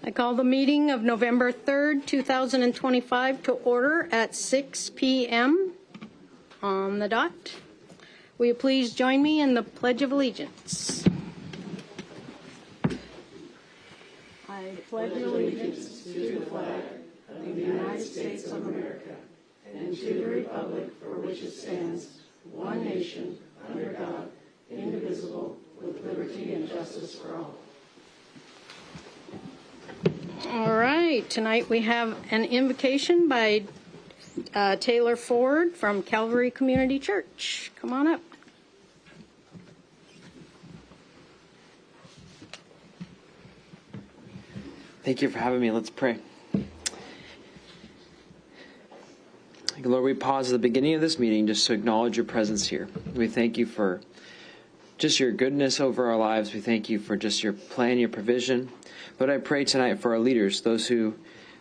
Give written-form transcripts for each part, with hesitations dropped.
I call the meeting of November 3rd, 2025 to order at 6 p.m. on the dot. Will you please join me in the Pledge of Allegiance? I pledge allegiance to the flag of the United States of America and to the republic for which it stands, one nation, under God, indivisible, with liberty and justice for all. All right, tonight we have an invocation by Taylor Ford from Calvary Community Church. Come on up. Thank you for having me. Let's pray. Lord, we pause at the beginning of this meeting just to acknowledge your presence here. We thank you for just your goodness over our lives. We thank you for just your plan, your provision. Lord, I pray tonight for our leaders, those who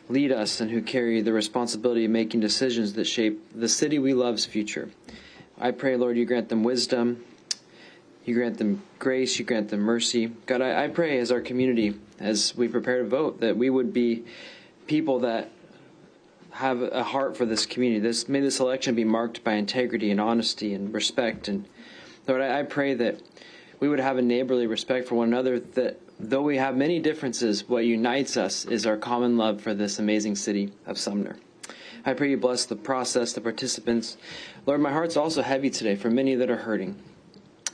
lead us and who carry the responsibility of making decisions that shape the city we love's future. I pray, Lord, you grant them wisdom, you grant them grace, you grant them mercy. God, I pray as our community, as we prepare to vote, that we would be people that have a heart for this community. May this election be marked by integrity and honesty and respect. And Lord, I pray that we would have a neighborly respect for one another, that though we have many differences, what unites us is our common love for this amazing city of Sumner. I pray you bless the process, the participants. Lord, my heart's also heavy today for many that are hurting,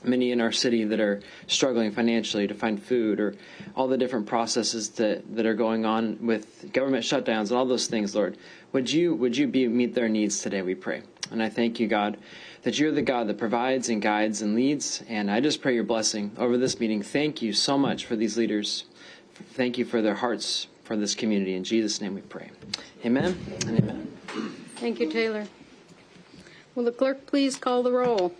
many in our city that are struggling financially to find food, or all the different processes that are going on with government shutdowns and all those things, Lord. Would you meet their needs today, we pray. And I thank you, God, that you're the God that provides and guides and leads. And I just pray your blessing over this meeting. Thank you so much for these leaders. Thank you for their hearts for this community. In Jesus' name we pray. Amen and amen. Thank you, Taylor. Will the clerk please call the roll?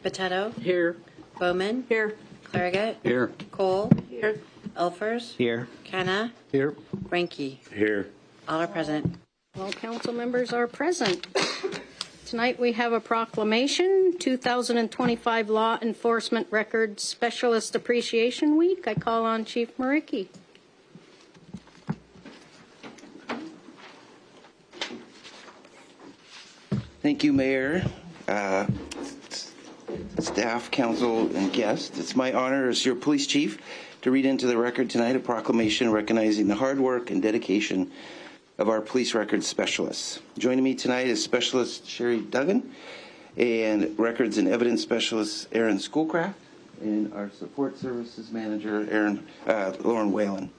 Potato. Here. Bowman. Here. Clarigat. Here. Cole. Here. Elfers. Here. Canna. Here. Ranky. Here. All are present. All council members are present. Tonight we have a proclamation, 2025 Law Enforcement Records Specialist Appreciation Week. I call on Chief Maricki. Thank you, Mayor, staff, council, and guests. It's my honor as your police chief to read into the record tonight a proclamation recognizing the hard work and dedication of our police records specialists. Joining me tonight is Specialist Sherry Duggan and Records and Evidence Specialist Aaron Schoolcraft and our Support Services Manager Lauren Whalen.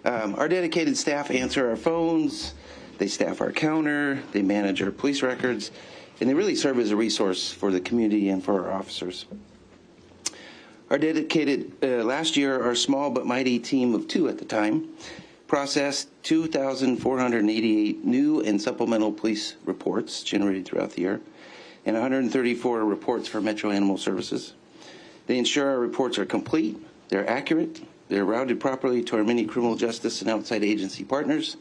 Our dedicated staff answer our phones, they staff our counter, they manage our police records, and they really serve as a resource for the community and for our officers. Our dedicated, last year, our small but mighty team of 2 at the time processed 2,488 new and supplemental police reports generated throughout the year, and 134 reports for Metro Animal Services. They ensure our reports are complete, they're accurate, they're routed properly to our many criminal justice and outside agency partners,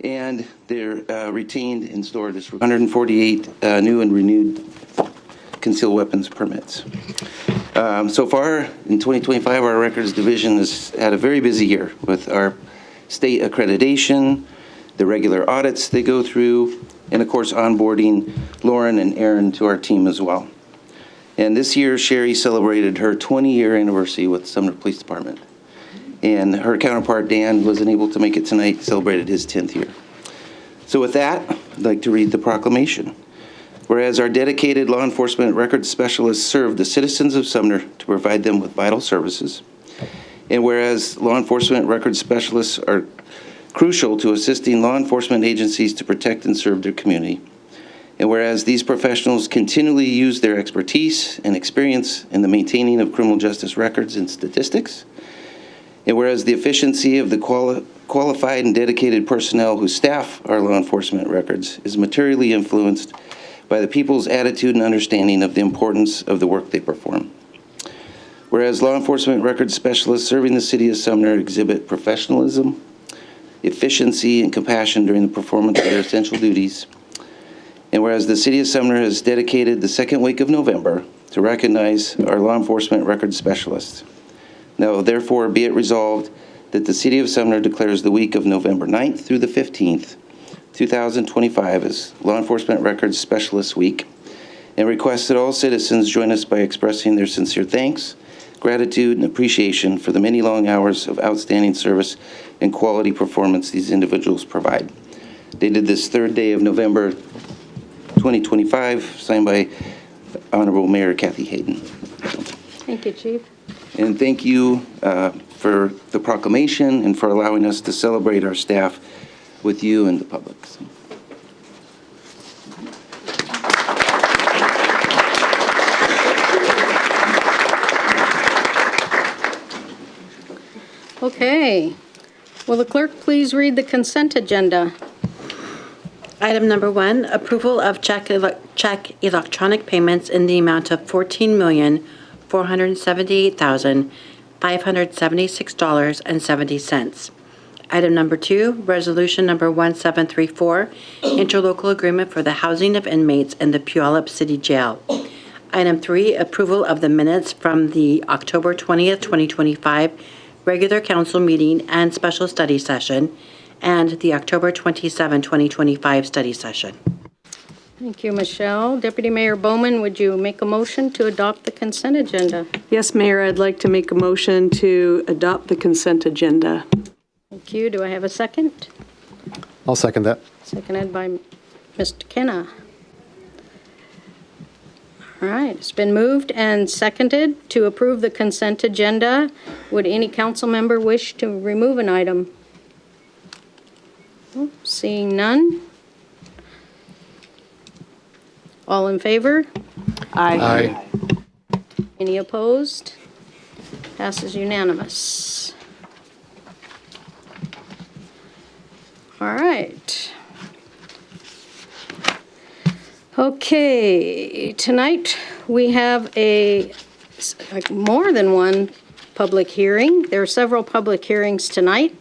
and they're retained and stored as 148 new and renewed concealed weapons permits. So far in 2025, our records division has had a very busy year with our state accreditation, the regular audits they go through, and of course onboarding Lauren and Aaron to our team as well. And this year, Sherry celebrated her 20-year anniversary with Sumner Police Department. And her counterpart, Dan, wasn't able to make it tonight, celebrated his 10th year. So with that, I'd like to read the proclamation. Whereas our dedicated law enforcement records specialists serve the citizens of Sumner to provide them with vital services, and whereas law enforcement records specialists are crucial to assisting law enforcement agencies to protect and serve their community, and whereas these professionals continually use their expertise and experience in the maintaining of criminal justice records and statistics, and whereas the efficiency of the qualified and dedicated personnel who staff our law enforcement records is materially influenced by the people's attitude and understanding of the importance of the work they perform. Whereas law enforcement records specialists serving the city of Sumner exhibit professionalism, efficiency, and compassion during the performance of their essential duties, and whereas the city of Sumner has dedicated the second week of November to recognize our law enforcement records specialists. Now, therefore, be it resolved that the City of Sumner declares the week of November 9th through the 15th, 2025 as Law Enforcement Records Specialist Week, and requests that all citizens join us by expressing their sincere thanks, gratitude, and appreciation for the many long hours of outstanding service and quality performance these individuals provide. Dated this third day of November 2025, signed by Honorable Mayor Kathy Hayden. Thank you, Chief. And thank you for the proclamation and for allowing us to celebrate our staff with you and the public. Okay. Will the clerk please read the consent agenda? Item number 1, approval of check electronic payments in the amount of $14,478,576.70. Item number 2, resolution number 1734, interlocal agreement for the housing of inmates in the Puyallup City Jail. Item 3, approval of the minutes from the October 20th, 2025 regular council meeting and special study session, and the October 27, 2025 study session. Thank you, Michelle. Deputy Mayor Bowman, would you make a motion to adopt the consent agenda? Yes, Mayor, I'd like to make a motion to adopt the consent agenda. Thank you. Do I have a second? I'll second that. Seconded by Mr. Kenna. All right, it's been moved and seconded to approve the consent agenda. Would any council member wish to remove an item? Oh, seeing none. All in favor? Aye. Any opposed? Passes unanimous. All right. Okay, tonight we have more than one public hearing. There are several public hearings tonight.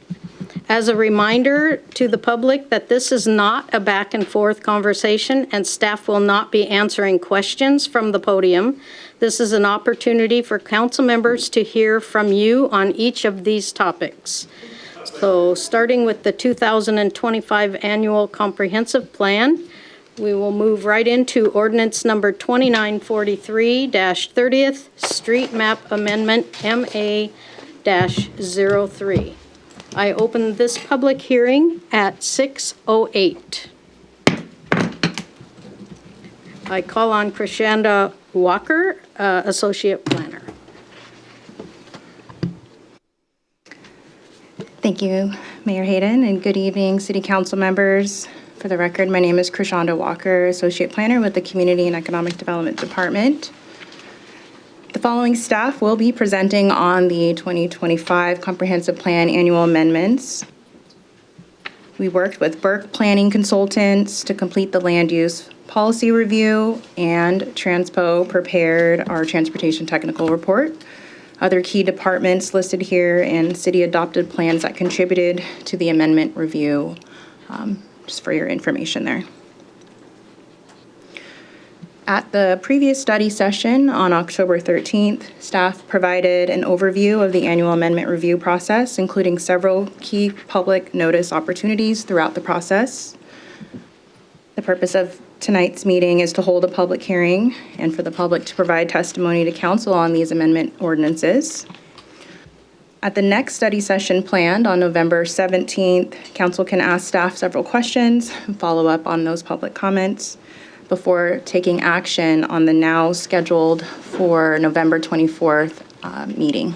As a reminder to the public that this is not a back and forth conversation and staff will not be answering questions from the podium. This is an opportunity for council members to hear from you on each of these topics. So starting with the 2025 Annual Comprehensive Plan, we will move right into ordinance number 2943-30th Street Map Amendment MA-03. I open this public hearing at 6:08. I call on Krishanda Walker, Associate Planner. Thank you, Mayor Hayden, and good evening, City Council members. For the record, my name is Krishanda Walker, Associate Planner with the Community and Economic Development Department. The following staff will be presenting on the 2025 Comprehensive Plan Annual Amendments. We worked with Burke Planning Consultants to complete the land use policy review, and Transpo prepared our transportation technical report. Other key departments listed here and city adopted plans that contributed to the amendment review, just for your information there. At the previous study session on October 13th, staff provided an overview of the annual amendment review process, including several key public notice opportunities throughout the process. The purpose of tonight's meeting is to hold a public hearing and for the public to provide testimony to council on these amendment ordinances. At the next study session planned on November 17th, council can ask staff several questions and follow up on those public comments before taking action on the now scheduled for November 24th meeting.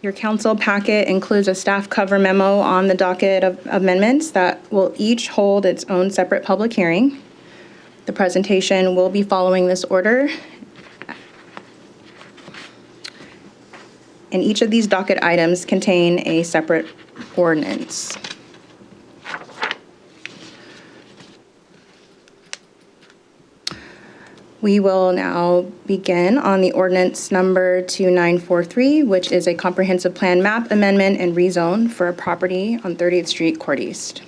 Your council packet includes a staff cover memo on the docket of amendments that will each hold its own separate public hearing. The presentation will be following this order. And each of these docket items contain a separate ordinance. We will now begin on the ordinance number 2943, which is a comprehensive plan map amendment and rezone for a property on 30th Street, Court East.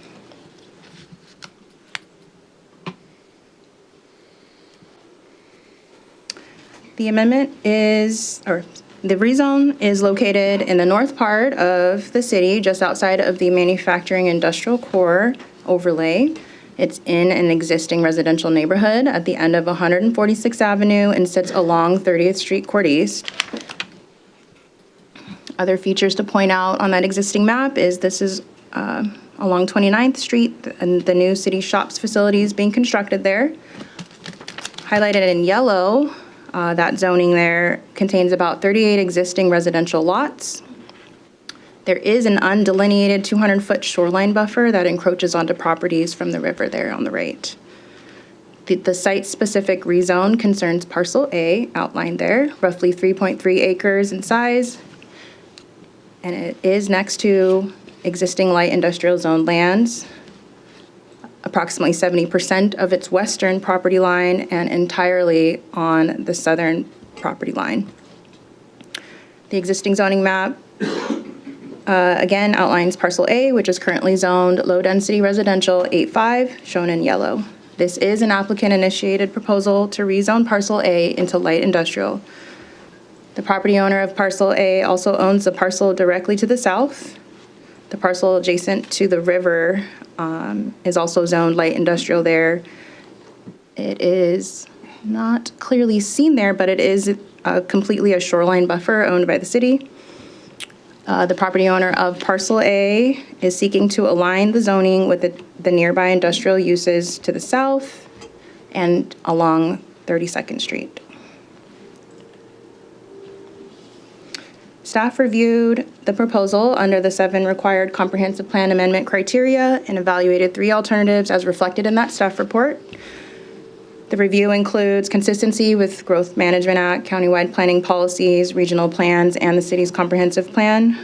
The amendment is, or the rezone is located in the north part of the city, just outside of the manufacturing industrial core overlay. It's in an existing residential neighborhood at the end of 146th Avenue and sits along 30th Street Court East. Other features to point out on that existing map is this is along 29th Street, and the new city shops facility is being constructed there. Highlighted in yellow, that zoning there contains about 38 existing residential lots. There is an undelineated 200-foot shoreline buffer that encroaches onto properties from the river there on the right. The site-specific rezone concerns Parcel A, outlined there, roughly 3.3 acres in size, and it is next to existing light industrial zone lands, approximately 70% of its western property line and entirely on the southern property line. The existing zoning map again outlines Parcel A, which is currently zoned low-density residential 8.5, shown in yellow. This is an applicant-initiated proposal to rezone Parcel A into light industrial. The property owner of Parcel A also owns the parcel directly to the south. The parcel adjacent to the river is also zoned light industrial there. It is not clearly seen there, but it is completely a shoreline buffer owned by the city. The property owner of Parcel A is seeking to align the zoning with the nearby industrial uses to the south and along 32nd Street. Staff reviewed the proposal under the 7 required comprehensive plan amendment criteria and evaluated 3 alternatives as reflected in that staff report. The review includes consistency with Growth Management Act, countywide planning policies, regional plans, and the city's comprehensive plan.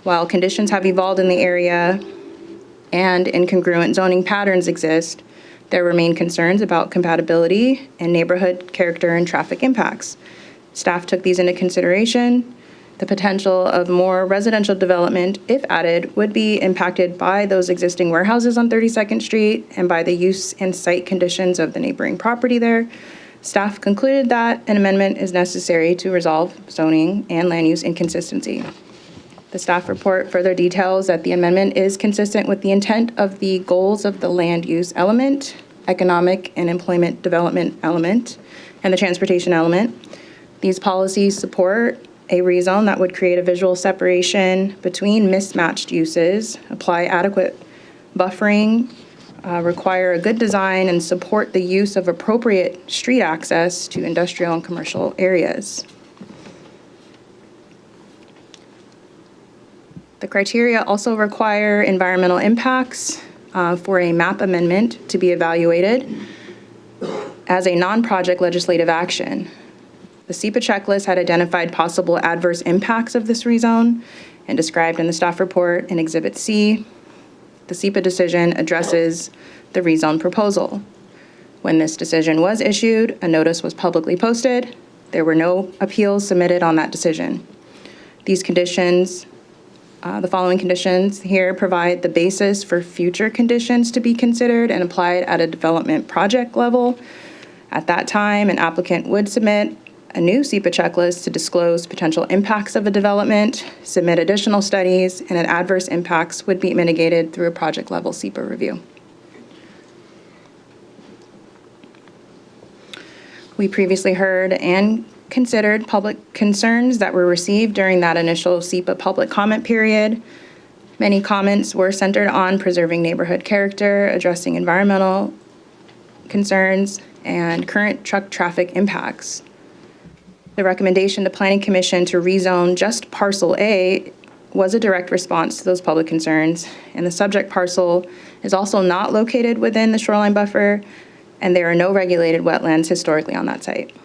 While conditions have evolved in the area and incongruent zoning patterns exist, there remain concerns about compatibility and neighborhood character and traffic impacts. Staff took these into consideration. The potential of more residential development, if added, would be impacted by those existing warehouses on 32nd Street and by the use and site conditions of the neighboring property there. Staff concluded that an amendment is necessary to resolve zoning and land use inconsistency. The staff report further details that the amendment is consistent with the intent of the goals of the land use element, economic and employment development element, and the transportation element. These policies support a rezone that would create a visual separation between mismatched uses, apply adequate buffering, require a good design, and support the use of appropriate street access to industrial and commercial areas. The criteria also require environmental impacts for a map amendment to be evaluated as a non-project legislative action. The SEPA checklist had identified possible adverse impacts of this rezone and described in the staff report in Exhibit C. The SEPA decision addresses the rezone proposal. When this decision was issued, a notice was publicly posted. There were no appeals submitted on that decision. These conditions, the following conditions here provide the basis for future conditions to be considered and applied at a development project level. At that time, an applicant would submit a new SEPA checklist to disclose potential impacts of a development, submit additional studies, and adverse impacts would be mitigated through a project-level SEPA review. We previously heard and considered public concerns that were received during that initial SEPA public comment period. Many comments were centered on preserving neighborhood character, addressing environmental concerns, and current truck traffic impacts. The recommendation to Planning Commission to rezone just Parcel A was a direct response to those public concerns, and the subject parcel is also not located within the shoreline buffer, and there are no regulated wetlands historically on that site.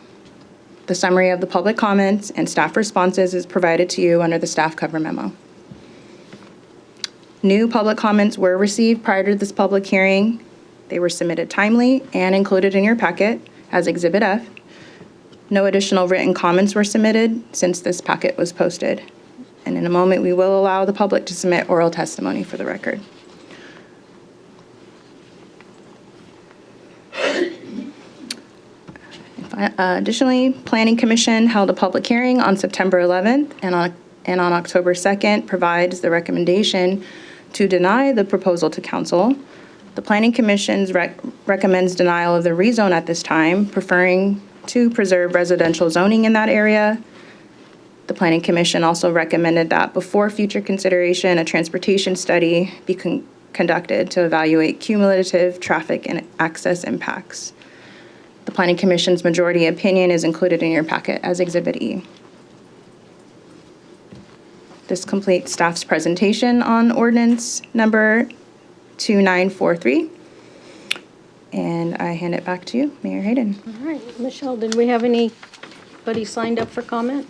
The summary of the public comments and staff responses is provided to you under the staff cover memo. New public comments were received prior to this public hearing. They were submitted timely and included in your packet as Exhibit F. No additional written comments were submitted since this packet was posted. And in a moment, we will allow the public to submit oral testimony for the record. And Additionally, Planning Commission held a public hearing on September 11th and on October 2nd provides the recommendation to deny the proposal to council. The Planning Commission recommends denial of the rezone at this time, preferring to preserve residential zoning in that area. The Planning Commission also recommended that before future consideration, a transportation study be conducted to evaluate cumulative traffic and access impacts. The Planning Commission's majority opinion is included in your packet as Exhibit E. This completes staff's presentation on ordinance number 2943. And I hand it back to you, Mayor Hayden. All right, Michelle, did we have anybody signed up for comment?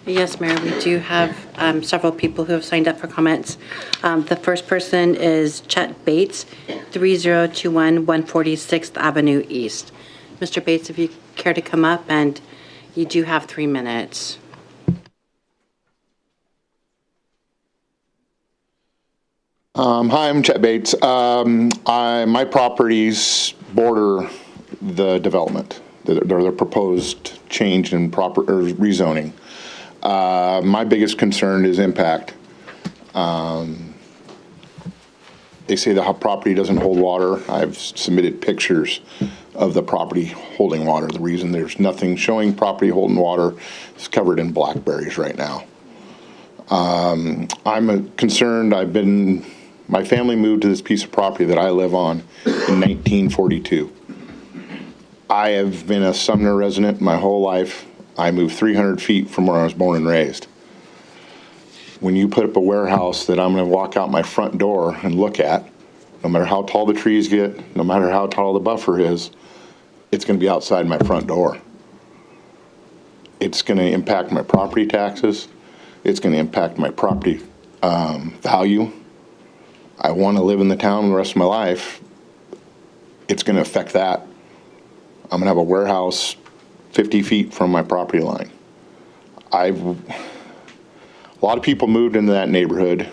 Yes, Mayor, we do have several people who have signed up for comments. The first person is Chet Bates, 3021 146th Avenue East. Mr. Bates, if you care to come up, and you do have 3 minutes. Hi, I'm Chet Bates. My properties border the development, the proposed change in rezoning. My biggest concern is impact. They say the property doesn't hold water. I've submitted pictures of the property holding water. The reason there's nothing showing property holding water is covered in blackberries right now. I'm concerned. My family moved to this piece of property that I live on in 1942. I have been a Sumner resident my whole life. I moved 300 feet from where I was born and raised. When you put up a warehouse that I'm going to walk out my front door and look at, no matter how tall the trees get, no matter how tall the buffer is, it's going to be outside my front door. It's going to impact my property taxes. It's going to impact my property value. I want to live in the town the rest of my life. It's going to affect that. I'm going to have a warehouse 50 feet from my property line. A lot of people moved into that neighborhood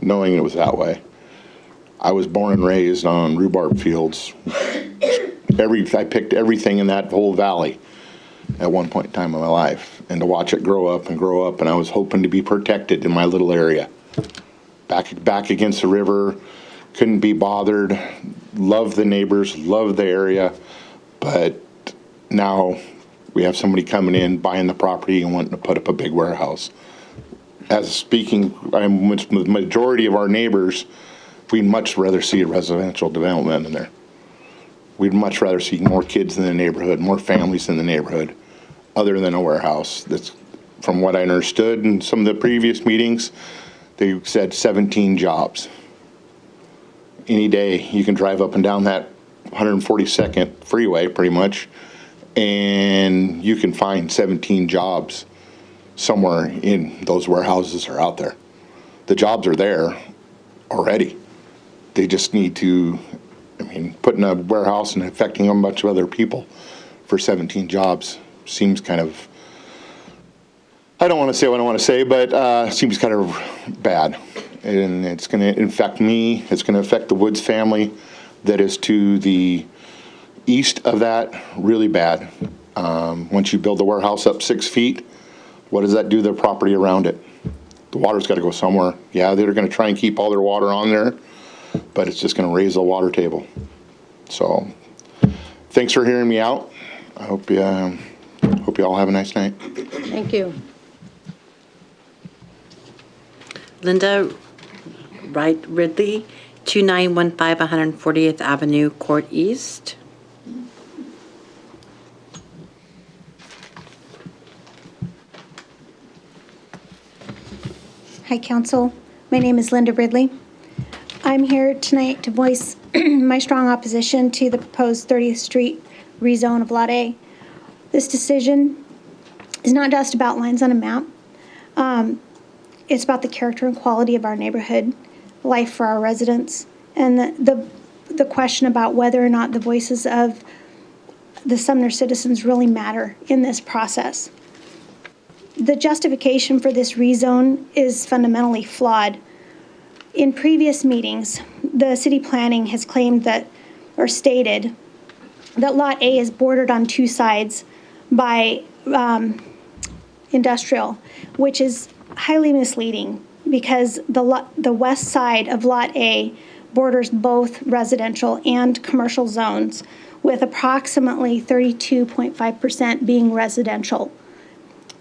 knowing it was that way. I was born and raised on rhubarb fields. I picked everything in that whole valley at one point in time in my life, and to watch it grow up, and I was hoping to be protected in my little area. Back against the river, couldn't be bothered, loved the neighbors, loved the area, but now we have somebody coming in, buying the property and wanting to put up a big warehouse. With the majority of our neighbors, we'd much rather see a residential development in there. We'd much rather see more kids in the neighborhood, more families in the neighborhood, other than a warehouse. That's, from what I understood in some of the previous meetings, they said 17 jobs. Any day you can drive up and down that 142nd freeway pretty much, and you can find 17 jobs somewhere in those warehouses are out there. The jobs are there already. They just need to, putting a warehouse and affecting a bunch of other people for 17 jobs seems kind of, I don't want to say what I want to say, but seems kind of bad. And it's going to affect me. It's going to affect the Woods family that is to the east of that really bad. Once you build the warehouse up 6 feet, what does that do to the property around it? The water's got to go somewhere. Yeah, they're going to try and keep all their water on there, but it's just going to raise the water table. So thanks for hearing me out. I hope you all have a nice night. Thank you. Linda Wright Ridley, 2915 140th Avenue, Court East. Hi, Council. My name is Linda Ridley. I'm here tonight to voice my strong opposition to the proposed 30th Street rezone of Lot A. This decision is not just about lines on a map. It's about the character and quality of our neighborhood, life for our residents, and the question about whether or not the voices of the Sumner citizens really matter in this process. The justification for this rezone is fundamentally flawed. In previous meetings, the city planning has claimed that, or stated, that Lot A is bordered on two sides by industrial, which is highly misleading because the west side of Lot A borders both residential and commercial zones, with approximately 32.5% being residential.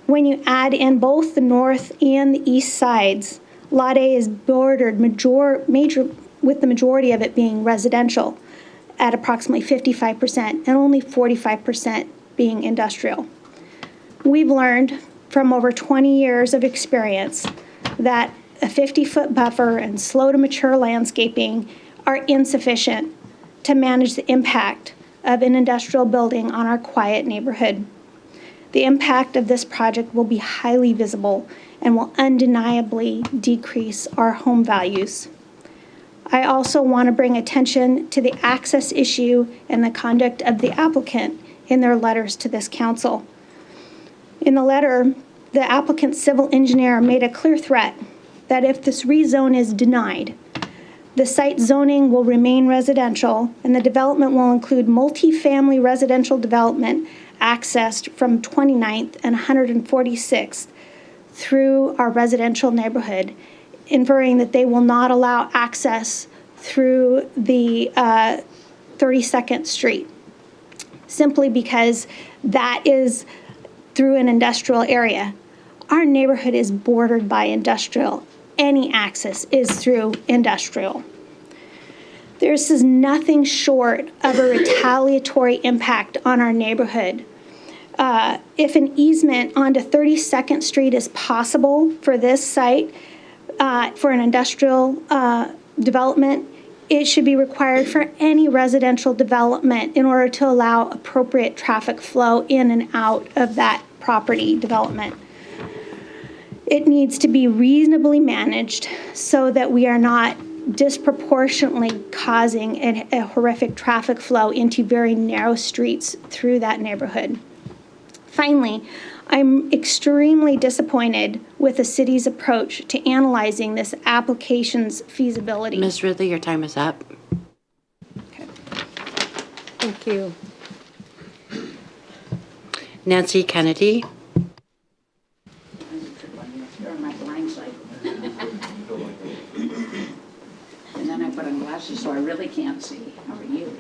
When you add in both the north and the east sides, Lot A is bordered with the majority of it being residential at approximately 55% and only 45% being industrial. We've learned from over 20 years of experience that a 50-foot buffer and slow to mature landscaping are insufficient to manage the impact of an industrial building on our quiet neighborhood. The impact of this project will be highly visible and will undeniably decrease our home values. I also want to bring attention to the access issue and the conduct of the applicant in their letters to this council. In the letter, the applicant's civil engineer made a clear threat that if this rezone is denied, the site zoning will remain residential and the development will include multifamily residential development accessed from 29th and 146th through our residential neighborhood, inferring that they will not allow access through the 32nd Street, simply because that is through an industrial area. Our neighborhood is bordered by industrial. Any access is through industrial. This is nothing short of a retaliatory impact on our neighborhood. If an easement onto 32nd Street is possible for this site, for an industrial development, it should be required for any residential development in order to allow appropriate traffic flow in and out of that property development. It needs to be reasonably managed so that we are not disproportionately causing a horrific traffic flow into very narrow streets through that neighborhood. Finally, I'm extremely disappointed with the city's approach to analyzing this application's feasibility. Ms. Ridley, your time is up. Okay. Thank you. Nancy Kennedy. You're on my blind side. And then I put on glasses so I really can't see. How are you?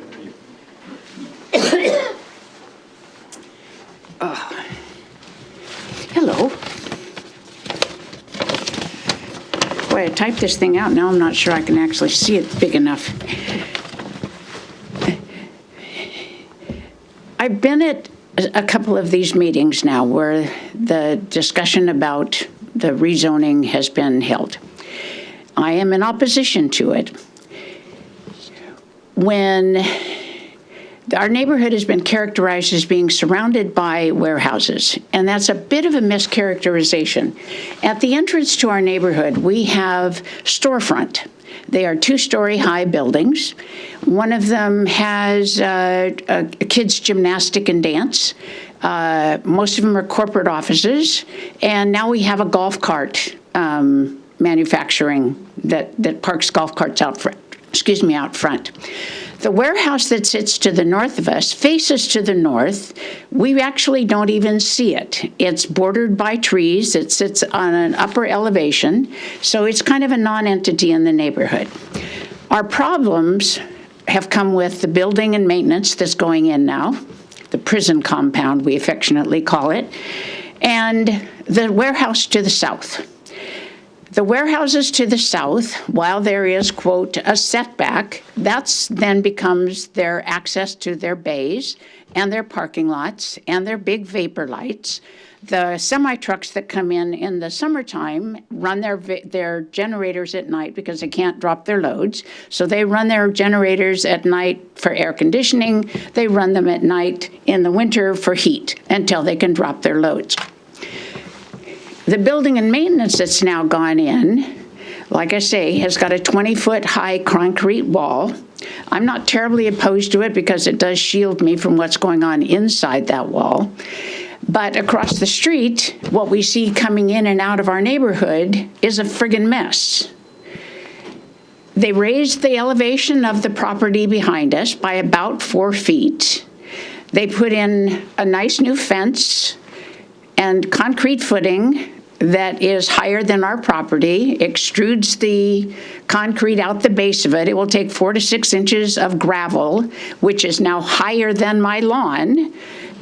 Hello. Boy, I typed this thing out. Now I'm not sure I can actually see it big enough. I've been at a couple of these meetings now where the discussion about the rezoning has been held. I am in opposition to it. When our neighborhood has been characterized as being surrounded by warehouses, and that's a bit of a mischaracterization. At the entrance to our neighborhood, we have storefront. They are 2-story high buildings. One of them has a kids' gymnastic and dance. Most of them are corporate offices. And now we have a golf cart manufacturing that parks golf carts out front. The warehouse that sits to the north of us faces to the north. We actually don't even see it. It's bordered by trees. It sits on an upper elevation, so it's kind of a non-entity in the neighborhood. Our problems have come with the building and maintenance that's going in now, the prison compound we affectionately call it, and the warehouse to the south. The warehouses to the south, while there is, quote, a setback, that's then becomes their access to their bays and their parking lots and their big vapor lights. The semi-trucks that come in the summertime run their generators at night because they can't drop their loads. So they run their generators at night for air conditioning. They run them at night in the winter for heat until they can drop their loads. The building and maintenance that's now gone in, like I say, has got a 20-foot high concrete wall. I'm not terribly opposed to it because it does shield me from what's going on inside that wall. But across the street, what we see coming in and out of our neighborhood is a friggin' mess. They raised the elevation of the property behind us by about 4 feet. They put in a nice new fence and concrete footing that is higher than our property, extrudes the concrete out the base of it. It will take 4 to 6 inches of gravel, which is now higher than my lawn,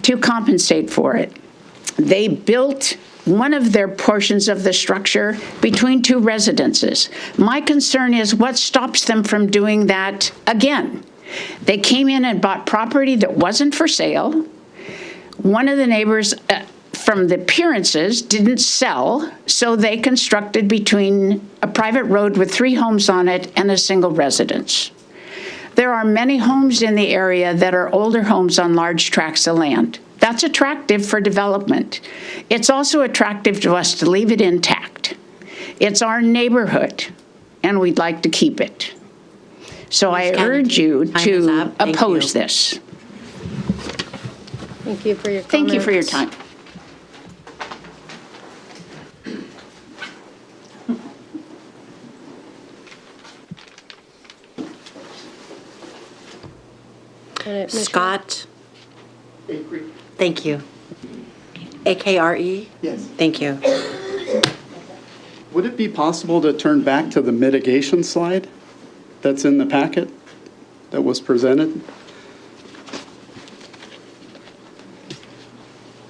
to compensate for it. They built one of their portions of the structure between 2 residences. My concern is what stops them from doing that again. They came in and bought property that wasn't for sale. One of the neighbors, from the appearances, didn't sell, so they constructed between a private road with 3 homes on it and a single residence. There are many homes in the area that are older homes on large tracts of land. That's attractive for development. It's also attractive to us to leave it intact. It's our neighborhood, and we'd like to keep it. So I urge you to oppose this. Thank you for your comments. Thank you for your time. Scott? Thank you. AKRE? Yes. Thank you. Would it be possible to turn back to the mitigation slide that's in the packet that was presented?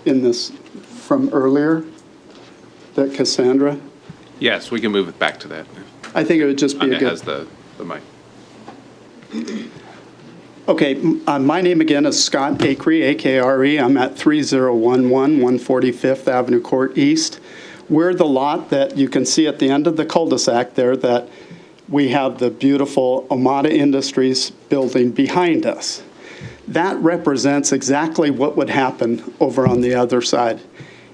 In this, from earlier, that Cassandra? Yes, we can move it back to that. I think it would just be a It good... has the mic. Okay, my name again is Scott Akre, A-K-R-E. I'm at 3011 145th Avenue Court East. We're the lot that you can see at the end of the cul-de-sac there that we have the beautiful Omada Industries building behind us. That represents exactly what would happen over on the other side.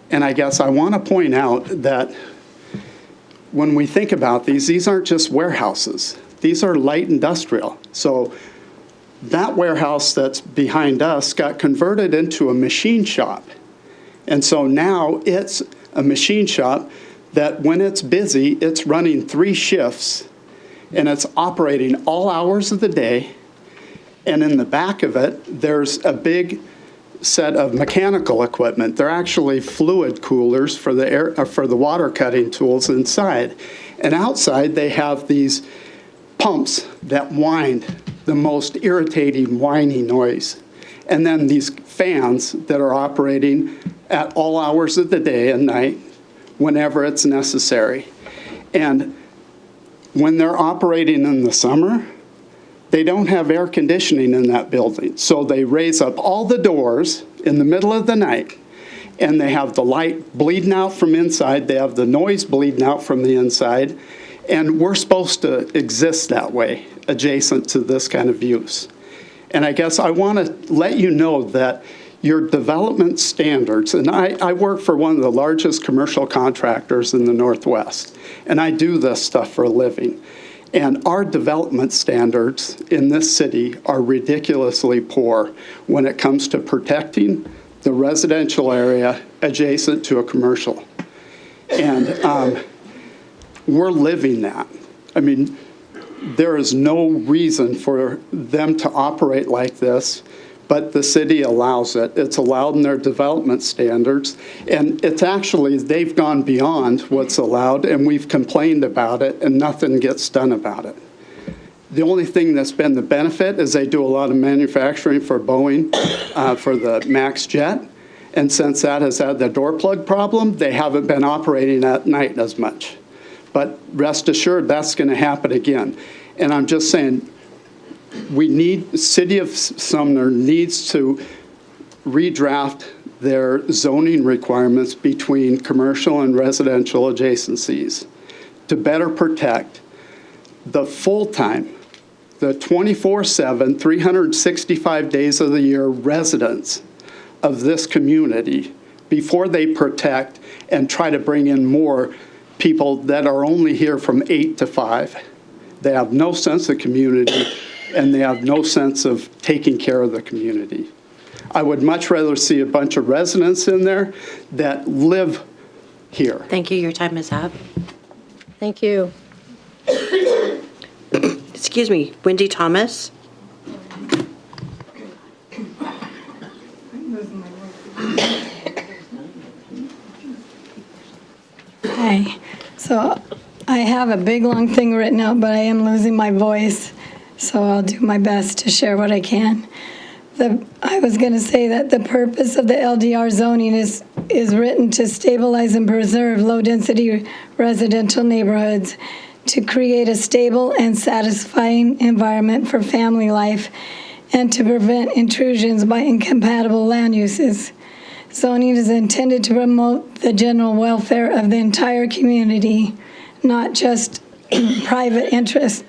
And I guess I want to point out that when we think about these aren't just warehouses. These are light industrial. So that warehouse that's behind us got converted into a machine shop. And so now it's a machine shop that when it's busy, it's running 3 shifts and it's operating all hours of the day. And in the back of it, there's a big set of mechanical equipment. They're actually fluid coolers for the water cutting tools inside. And outside, they have these pumps that whine, the most irritating whining noise. And then these fans that are operating at all hours of the day and night, whenever it's necessary. And when they're operating in the summer, they don't have air conditioning in that building. So they raise up all the doors in the middle of the night, and they have the light bleeding out from inside, they have the noise bleeding out from the inside, and we're supposed to exist that way, adjacent to this kind of use. And I guess I want to let you know that your development standards, and I work for one of the largest commercial contractors in the Northwest, and I do this stuff for a living. And our development standards in this city are ridiculously poor when it comes to protecting the residential area adjacent to a commercial. And we're living that. I mean, there is no reason for them to operate like this, but the city allows it. It's allowed in their development standards, and it's actually, they've gone beyond what's allowed, and we've complained about it, and nothing gets done about it. The only thing that's been the benefit is they do a lot of manufacturing for Boeing, for the MAX jet, and since that has had the door plug problem, they haven't been operating at night as much. But rest assured, that's going to happen again. And I'm just saying, the city of Sumner needs to redraft their zoning requirements between commercial and residential adjacencies to better protect the full-time, the 24/7, 365 days of the year residents of this community before they protect and try to bring in more people that are only here from 8 to 5. They have no sense of community, and they have no sense of taking care of the community. I would much rather see a bunch of residents in there that live here. Thank you. Your time is up. Thank you. Excuse me, Wendy Thomas? Hi. So I have a big long thing written out, but I am losing my voice, so I'll do my best to share what I can. I was going to say that the purpose of the LDR zoning is written to stabilize and preserve low-density residential neighborhoods, to create a stable and satisfying environment for family life, and to prevent intrusions by incompatible land uses. Zoning is intended to promote the general welfare of the entire community, not just private interests.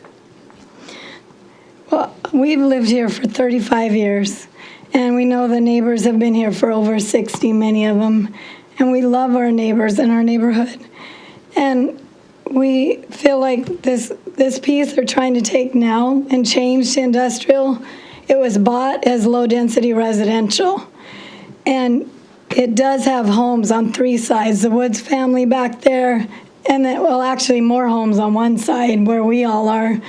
Well, we've lived here for 35 years, and we know the neighbors have been here for over 60, many of them, and we love our neighbors in our neighborhood. And we feel like this piece they're trying to take now and change to industrial, it was bought as low-density residential. And it does have homes on 3 sides, the Woods family back there, and then, well, actually more homes on one side where we all are.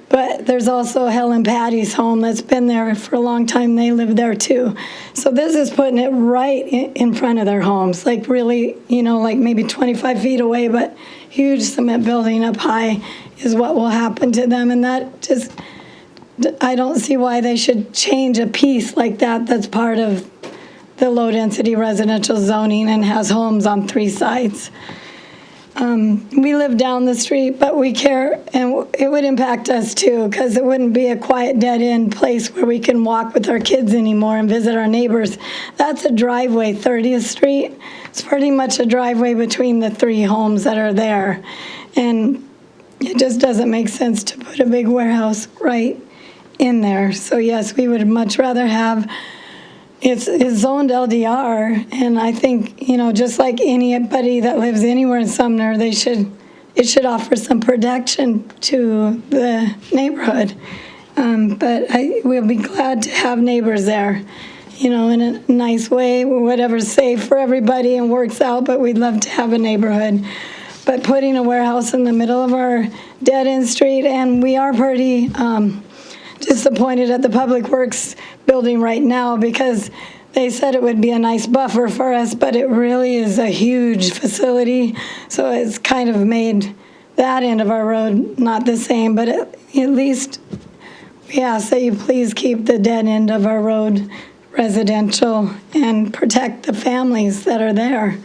But there's also Helen Patty's home that's been there for a long time. They live there too. So this is putting it right in front of their homes, like really, like maybe 25 feet away, but huge cement building up high is what will happen to them. And that just, I don't see why they should change a piece like that that's part of the low-density residential zoning and has homes on 3 sides. We live down the street, but we care, and it would impact us too, because it wouldn't be a quiet, dead-end place where we can walk with our kids anymore and visit our neighbors. That's a driveway, 30th Street. It's pretty much a driveway between the 3 homes that are there. And it just doesn't make sense to put a big warehouse right in there. So yes, we would much rather have it's zoned LDR, and I think, just like anybody that lives anywhere in Sumner, it should offer some protection to the neighborhood. But we'll be glad to have neighbors there, in a nice way, whatever's safe for everybody and works out, but we'd love to have a neighborhood. But putting a warehouse in the middle of our dead-end street, and we are pretty disappointed at the Public Works building right now because they said it would be a nice buffer for us, but it really is a huge facility. So it's kind of made that end of our road not the same, but at least we ask that you please keep the dead end of our road residential and protect the families that are there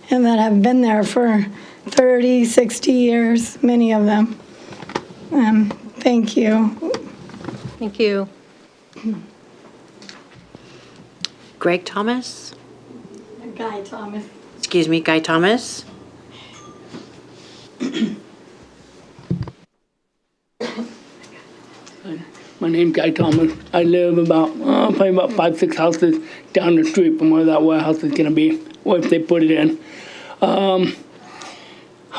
and that have been there for 30, 60 years, many of them. Thank you. Thank you. Greg Thomas? Guy Thomas. Excuse me, Guy Thomas? My name's Guy Thomas. I live probably about 5-6 houses down the street from where that warehouse is going to be, or if they put it in. I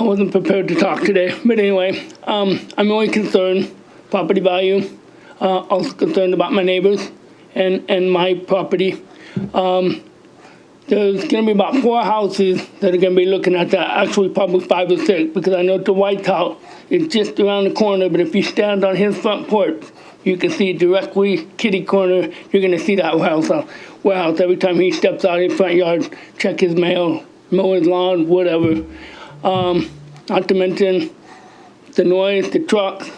wasn't prepared to talk today, but anyway, I'm really concerned, property value, also concerned about my neighbors and my property. There's going to be about 4 houses that are going to be looking at that, actually probably 5 or 6, because I know the White House is just around the corner, but if you stand on his front porch, you can see directly kitty corner, you're going to see that warehouse every time he steps out of his front yard, check his mail, mow his lawn, whatever. Not to mention the noise, the trucks.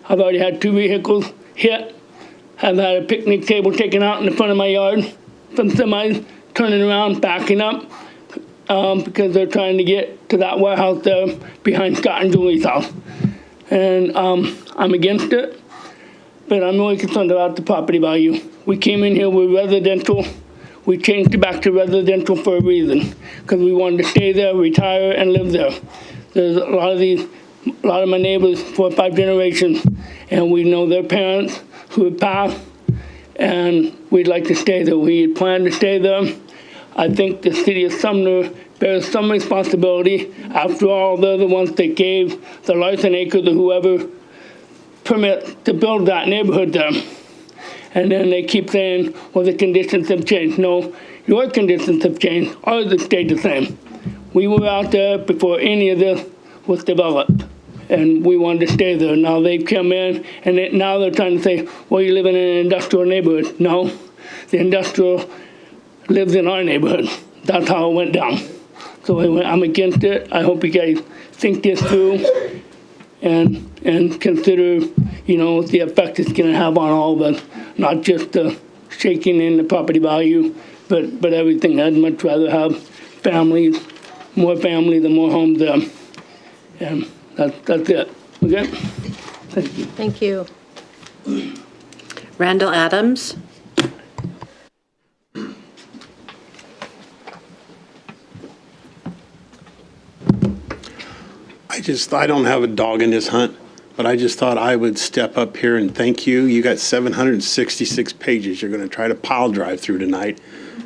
I've already had 2 vehicles hit. I've had a picnic table taken out in the front of my yard from semis turning around, backing up, because they're trying to get to that warehouse there behind Scott and Julie's house. And I'm against it, but I'm really concerned about the property value. We came in here with residential. We changed it back to residential for a reason, because we wanted to stay there, retire, and live there. There's a lot of my neighbors, 4 or 5 generations, and we know their parents who have passed, and we'd like to stay there. We had planned to stay there. I think the city of Sumner bears some responsibility. After all, they're the ones that gave the Larson Acres or whoever permit to build that neighborhood there. And then they keep saying, well, the conditions have changed. No, your conditions have changed. Ours have stayed the same. We were out there before any of this was developed, and we wanted to stay there. Now they've come in, and now they're trying to say, well, you live in an industrial neighborhood. No, the industrial lives in our neighborhood. That's how it went down. So I'm against it. I hope you guys think this through and consider, the effect it's going to have on all of us, not just the shaking in the property value, but everything. I'd much rather have families, more family, the more homes there. And that's it. Okay? Thank you. Thank you. Randall Adams. I don't have a dog in this hunt, but I just thought I would step up here and thank you. You got 766 pages you're going to try to pile drive through tonight,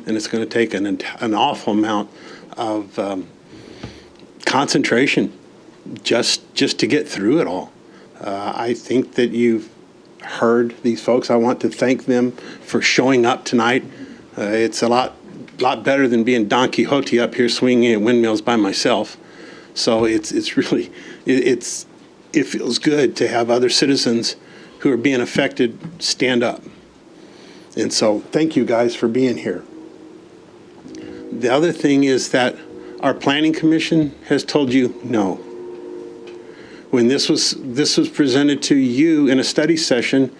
and it's going to take an awful amount of concentration just to get through it all. I think that you've heard these folks. I want to thank them for showing up tonight. It's a lot better than being Don Quixote up here swinging at windmills by myself. So it feels good to have other citizens who are being affected stand up. And so thank you guys for being here. The other thing is that our planning commission has told you no. When this was presented to you in a study session,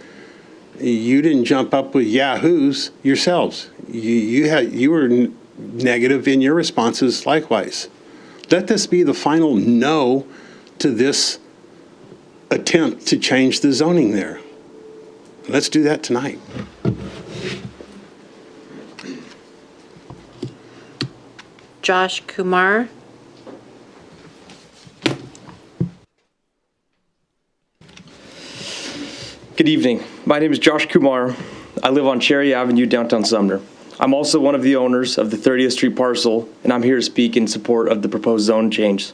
you didn't jump up with yahoos yourselves. You were negative in your responses likewise. Let this be the final no to this attempt to change the zoning there. Let's do that tonight. Josh Kumar. Good evening. My name is Josh Kumar. I live on Cherry Avenue, downtown Sumner. I'm also one of the owners of the 30th Street parcel, and I'm here to speak in support of the proposed zone change.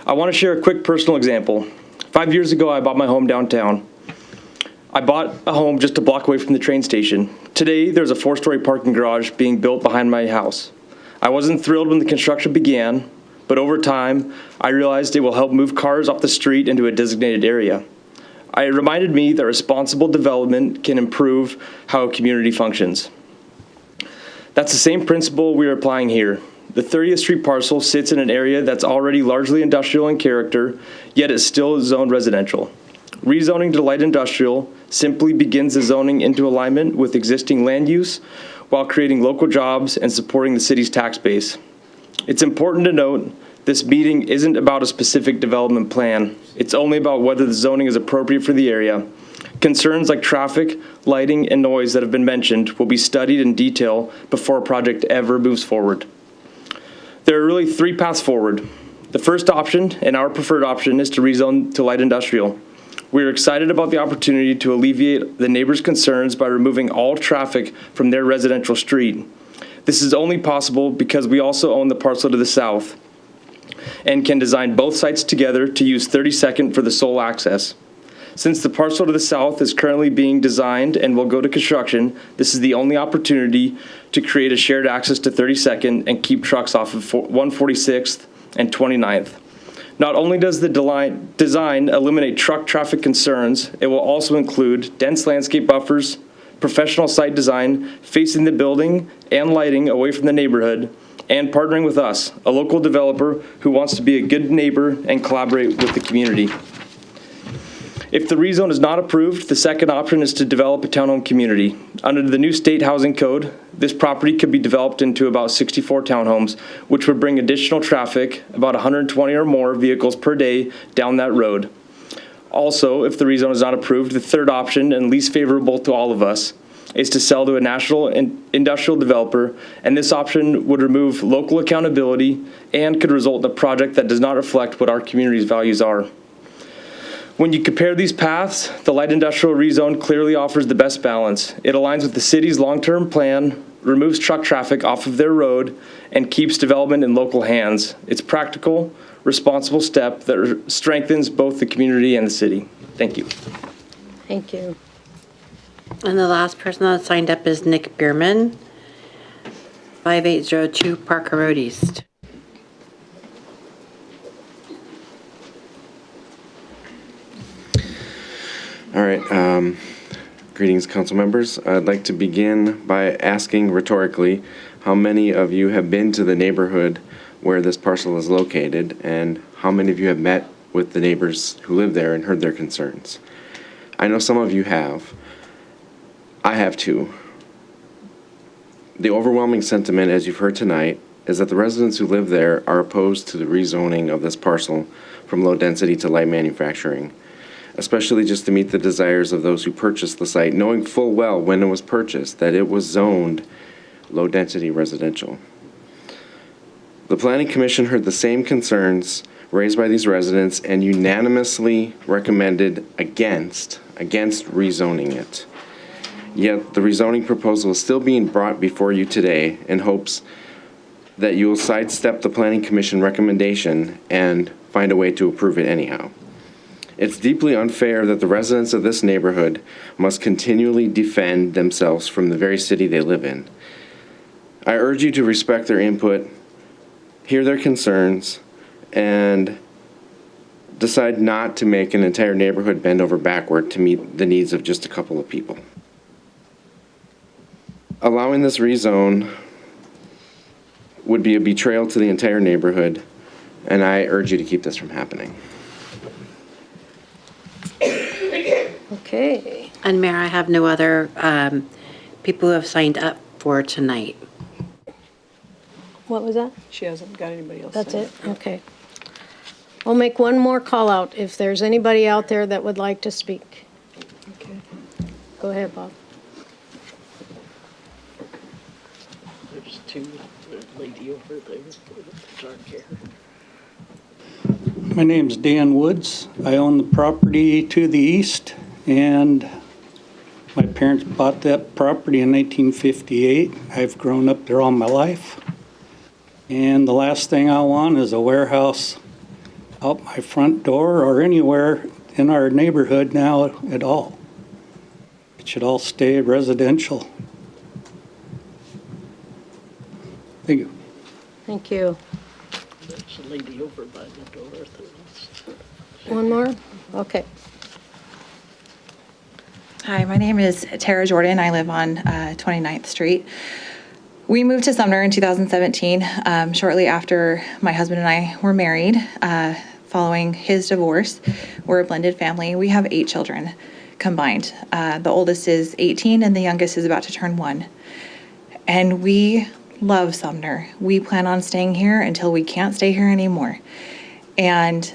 I want to share a quick personal example. 5 years ago, I bought my home downtown. I bought a home just a block away from the train station. Today, there's a 4-story parking garage being built behind my house. I wasn't thrilled when the construction began, but over time, I realized it will help move cars off the street into a designated area. It reminded me that responsible development can improve how a community functions. That's the same principle we are applying here. The 30th Street parcel sits in an area that's already largely industrial in character, yet it's still zoned residential. Rezoning to light industrial simply begins the zoning into alignment with existing land use while creating local jobs and supporting the city's tax base. It's important to note this meeting isn't about a specific development plan. It's only about whether the zoning is appropriate for the area. Concerns like traffic, lighting, and noise that have been mentioned will be studied in detail before a project ever moves forward. There are really 3 paths forward. The first option, and our preferred option, is to rezone to light industrial. We are excited about the opportunity to alleviate the neighbors' concerns by removing all traffic from their residential street. This is only possible because we also own the parcel to the south and can design both sites together to use 32nd for the sole access. Since the parcel to the south is currently being designed and will go to construction, this is the only opportunity to create a shared access to 32nd and keep trucks off of 146th and 29th. Not only does the design eliminate truck traffic concerns, it will also include dense landscape buffers, professional site design facing the building and lighting away from the neighborhood, and partnering with us, a local developer who wants to be a good neighbor and collaborate with the community. If the rezone is not approved, the second option is to develop a townhome community. Under the new state housing code, this property could be developed into about 64 townhomes, which would bring additional traffic, about 120 or more vehicles per day, down that road. Also, if the rezone is not approved, the third option, and least favorable to all of us, is to sell to a national industrial developer, and this option would remove local accountability and could result in a project that does not reflect what our community's values are. When you compare these paths, the light industrial rezone clearly offers the best balance. It aligns with the city's long-term plan, removes truck traffic off of their road, and keeps development in local hands. It's a practical, responsible step that strengthens both the community and the city. Thank you. Thank you. And the last person that signed up is Nick Bierman, 5802 Parker Road East. All right. Greetings, council members. I'd like to begin by asking rhetorically how many of you have been to the neighborhood where this parcel is located, and how many of you have met with the neighbors who live there and heard their concerns? I know some of you have. I have too. The overwhelming sentiment, as you've heard tonight, is that the residents who live there are opposed to the rezoning of this parcel from low density to light manufacturing, especially just to meet the desires of those who purchased the site, knowing full well when it was purchased that it was zoned low density residential. The Planning Commission heard the same concerns raised by these residents and unanimously recommended against rezoning it. Yet the rezoning proposal is still being brought before you today in hopes that you will sidestep the Planning Commission recommendation and find a way to approve it anyhow. It's deeply unfair that the residents of this neighborhood must continually defend themselves from the very city they live in. I urge you to respect their input, hear their concerns, and decide not to make an entire neighborhood bend over backward to meet the needs of just a couple of people. Allowing this rezone would be a betrayal to the entire neighborhood, and I urge you to keep this from happening. Okay. And Mayor, I have no other people who have signed up for tonight. What was that? She hasn't got anybody else. That's it? Okay. I'll make one more call out if there's anybody out there that would like to speak. Okay. Go ahead, Bob. There's two, there's a lady over there with the dark hair. My name's Dan Woods. I own the property to the east, and my parents bought that property in 1958. I've grown up there all my life. And the last thing I want is a warehouse out my front door or anywhere in our neighborhood now at all. It should all stay residential. Thank you. Thank you. There's a lady over by the door. One more? Okay. Hi, my name is Tara Jordan. I live on 29th Street. We moved to Sumner in 2017, shortly after my husband and I were married. Following his divorce, we're a blended family. We have 8 children combined. The oldest is 18 and the youngest is about to turn 1. And we love Sumner. We plan on staying here until we can't stay here anymore. And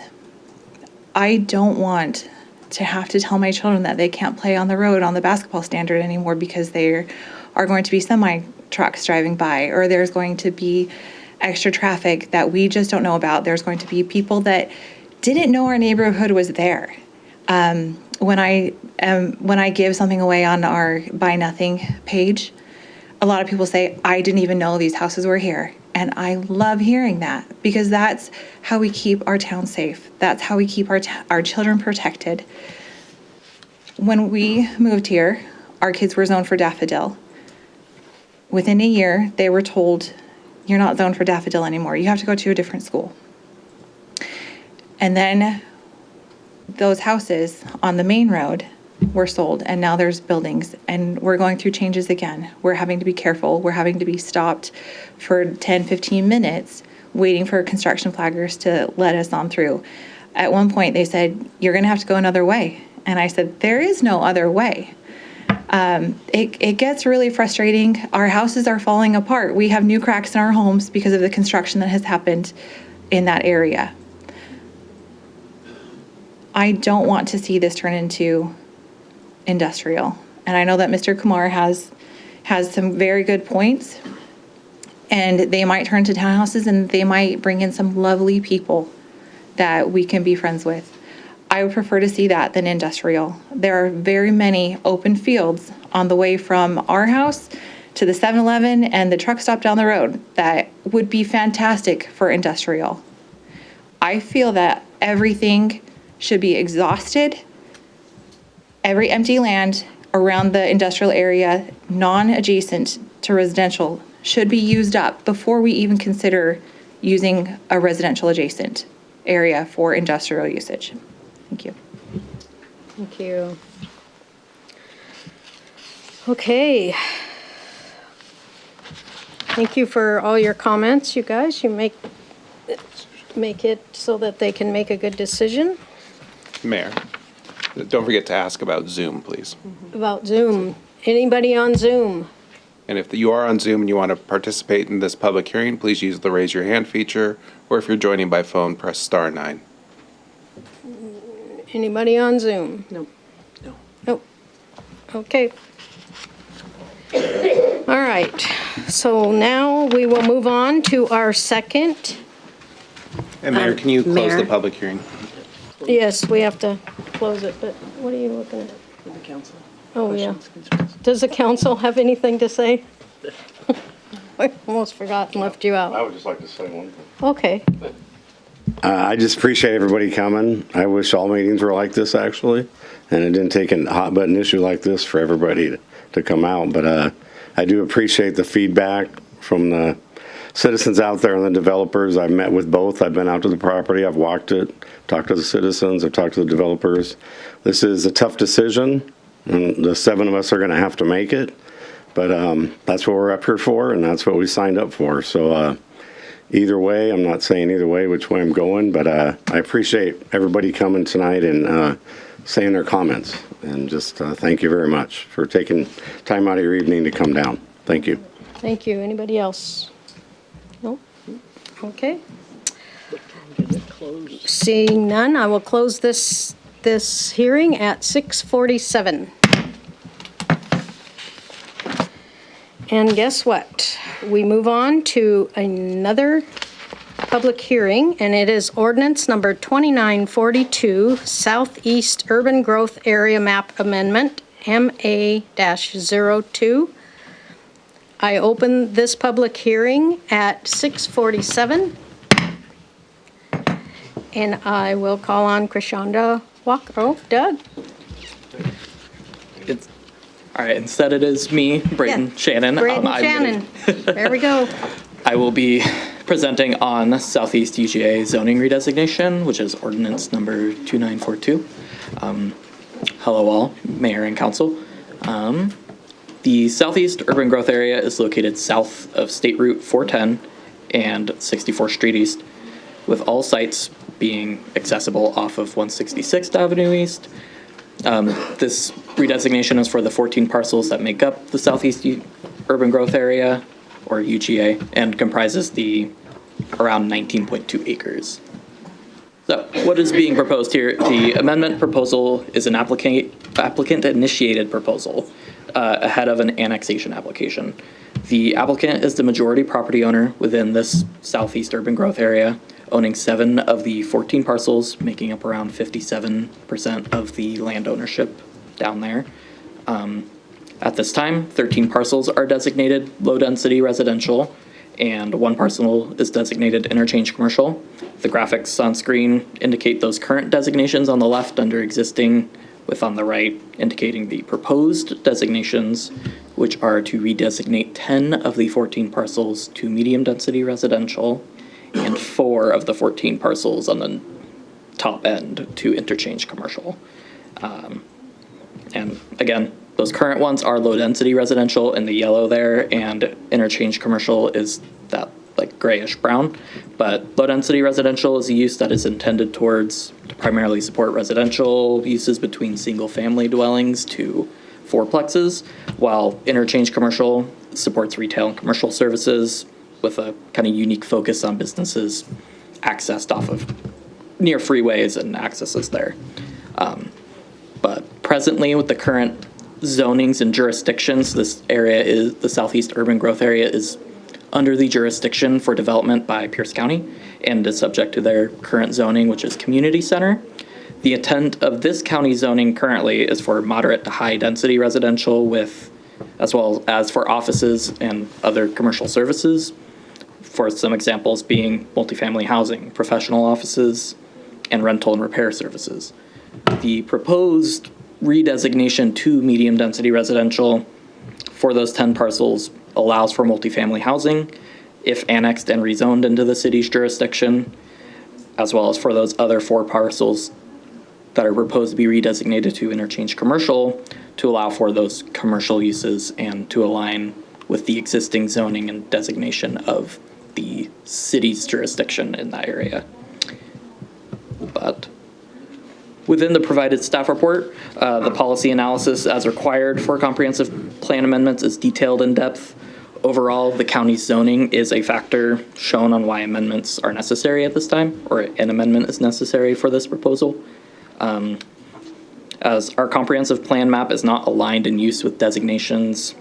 I don't want to have to tell my children that they can't play on the road on the basketball standard anymore because there are going to be semi trucks driving by, or there's going to be extra traffic that we just don't know about. There's going to be people that didn't know our neighborhood was there. When I give something away on our Buy Nothing page, a lot of people say, I didn't even know these houses were here. And I love hearing that because that's how we keep our town safe. That's how we keep our children protected. When we moved here, our kids were zoned for Daffodil. Within a year, they were told, you're not zoned for Daffodil anymore. You have to go to a different school. And then those houses on the main road were sold, and now there's buildings, and we're going through changes again. We're having to be careful. We're having to be stopped for 10, 15 minutes waiting for construction flaggers to let us on through. At one point, they said, you're going to have to go another way. And I said, there is no other way. It gets really frustrating. Our houses are falling apart. We have new cracks in our homes because of the construction that has happened in that area. I don't want to see this turn into industrial. And I know that Mr. Kumar has some very good points, and they might turn to townhouses and they might bring in some lovely people that we can be friends with. I would prefer to see that than industrial. There are very many open fields on the way from our house to the 7-Eleven and the truck stop down the road that would be fantastic for industrial. I feel that everything should be exhausted. Every empty land around the industrial area, non-adjacent to residential, should be used up before we even consider using a residential adjacent area for industrial usage. Thank you. Thank you. Okay. Thank you for all your comments, you guys. You make make it so that they can make a good decision Mayor, don't forget to ask about Zoom, please. about Zoom. Anybody on Zoom? And if you are on Zoom and you want to participate in this public hearing, please use the raise your hand feature, or if you're joining by phone, press *9. Anybody on Zoom? Nope. Nope. Okay. All right. So now we will move on to our second. And Mayor, can you close Mayor? the public hearing? Yes, we have to close it, but what are you looking at? For the council. Oh, yeah. Does the council have anything to say? I almost forgot and left you out. I would just like to say one thing. Okay. I just appreciate everybody coming. I wish all meetings were like this, actually, and it didn't take a hot button issue like this for everybody to come out. But I do appreciate the feedback from the citizens out there and the developers. I've met with both. I've been out to the property. I've walked it, talked to the citizens. I've talked to the developers. This is a tough decision, and the 7 of us are going to have to make it. But that's what we're up here for, and that's what we signed up for. So either way, I'm not saying either way which way I'm going, but I appreciate everybody coming tonight and saying their comments. And just thank you very much for taking time out of your evening to come down. Thank you. Thank you. Anybody else? No? Okay. Seeing none, I will close this hearing at 6:47. And guess what? We move on to another public hearing, and it is ordinance number 2942, Southeast Urban Growth Area Map Amendment, MA-02. I open this public hearing at 6:47, and I will call on Krishanda Walker. Oh, Doug? All right, instead it is me, Brayden Shannon. Brayden Shannon. There we go. I will be presenting on Southeast UGA zoning redesignation, which is ordinance number 2942. Hello all, Mayor and Council. The Southeast Urban Growth Area is located south of State Route 410 and 64th Street East, with all sites being accessible off of 166th Avenue East. This redesignation is for the 14 parcels that make up the Southeast Urban Growth Area, or UGA, and comprises the around 19.2 acres. So what is being proposed here? The amendment proposal is an applicant-initiated proposal ahead of an annexation application. The applicant is the majority property owner within this Southeast Urban Growth Area, owning 7 of the 14 parcels, making up around 57% of the land ownership down there. At this time, 13 parcels are designated low-density residential, and 1 parcel is designated interchange commercial. The graphics on screen indicate those current designations on the left under existing, with on the right indicating the proposed designations, which are to redesignate 10 of the 14 parcels to medium-density residential, and 4 of the 14 parcels on the top end to interchange commercial. And again, those current ones are low-density residential in the yellow there, and interchange commercial is that like grayish brown. But low-density residential is a use that is intended to primarily support residential uses between single-family dwellings to fourplexes, while interchange commercial supports retail and commercial services with a kind of unique focus on businesses accessed off of near freeways and accesses there. But presently, with the current zonings and jurisdictions, this area is the Southeast Urban Growth Area is under the jurisdiction for development by Pierce County and is subject to their current zoning, which is community center. The intent of this county zoning currently is for moderate to high density residential with, as well as for offices and other commercial services. For some examples being multifamily housing, professional offices, and rental and repair services. The proposed redesignation to medium-density residential for those 10 parcels allows for multifamily housing if annexed and rezoned into the city's jurisdiction, as well as for those other 4 parcels that are proposed to be redesignated to interchange commercial to allow for those commercial uses and to align with the existing zoning and designation of the city's jurisdiction in that area. But within the provided staff report, the policy analysis as required for comprehensive plan amendments is detailed in depth. Overall, the county's zoning is a factor shown on why amendments are necessary at this time, or an amendment is necessary for this proposal. As our comprehensive plan map is not aligned in use with designations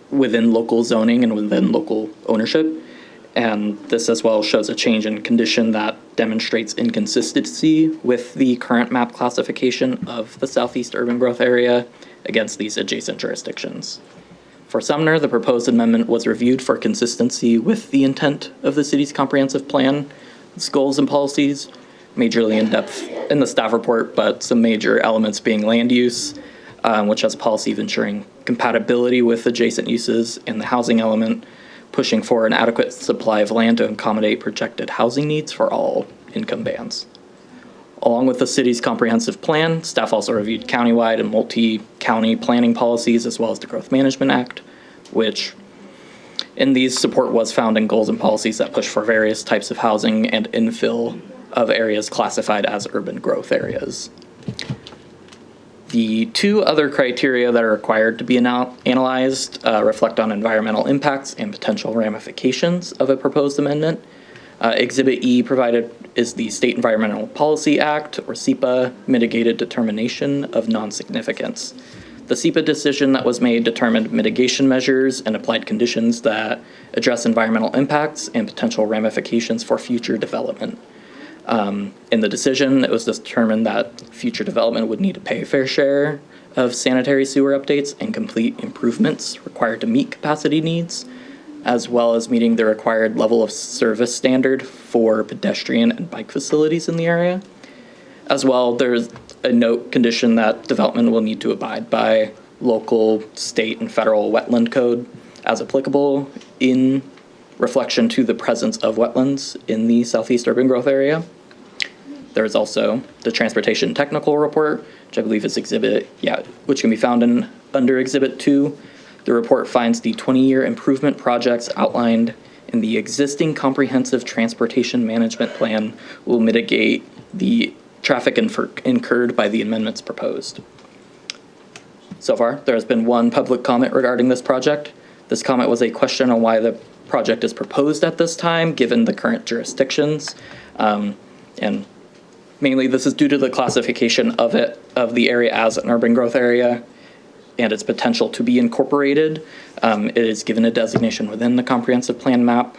within local zoning and within local ownership. And this as well shows a change in condition that demonstrates inconsistency with the current map classification of the southeast urban growth area against these adjacent jurisdictions. For Sumner, the proposed amendment was reviewed for consistency with the intent of the city's comprehensive plan, its goals and policies, majorly in depth in the staff report, but some major elements being land use, which has a policy of ensuring compatibility with adjacent uses, and the housing element, pushing for an adequate supply of land to accommodate projected housing needs for all income bands. Along with the city's comprehensive plan, staff also reviewed countywide and multi-county planning policies, as well as the Growth Management Act, which in these support was found in goals and policies that push for various types of housing and infill of areas classified as urban growth areas. The two other criteria that are required to be analyzed reflect on environmental impacts and potential ramifications of a proposed amendment. Exhibit E provided is the State Environmental Policy Act, or SEPA, mitigated determination of non-significance. The SEPA decision that was made determined mitigation measures and applied conditions that address environmental impacts and potential ramifications for future development. In the decision, it was determined that future development would need to pay a fair share of sanitary sewer updates and complete improvements required to meet capacity needs, as well as meeting the required level of service standard for pedestrian and bike facilities in the area. As well, there's a note condition that development will need to abide by local, state, and federal wetland code as applicable in reflection to the presence of wetlands in the southeast urban growth area. There's also the transportation technical report, which I believe is which can be found under Exhibit 2. The report finds the 20-year improvement projects outlined in the existing comprehensive transportation management plan will mitigate the traffic incurred by the amendments proposed. So far, there has been one public comment regarding this project. This comment was a question on why the project is proposed at this time, given the current jurisdictions. And mainly this is due to the classification of the area as an urban growth area and its potential to be incorporated. It is given a designation within the comprehensive plan map,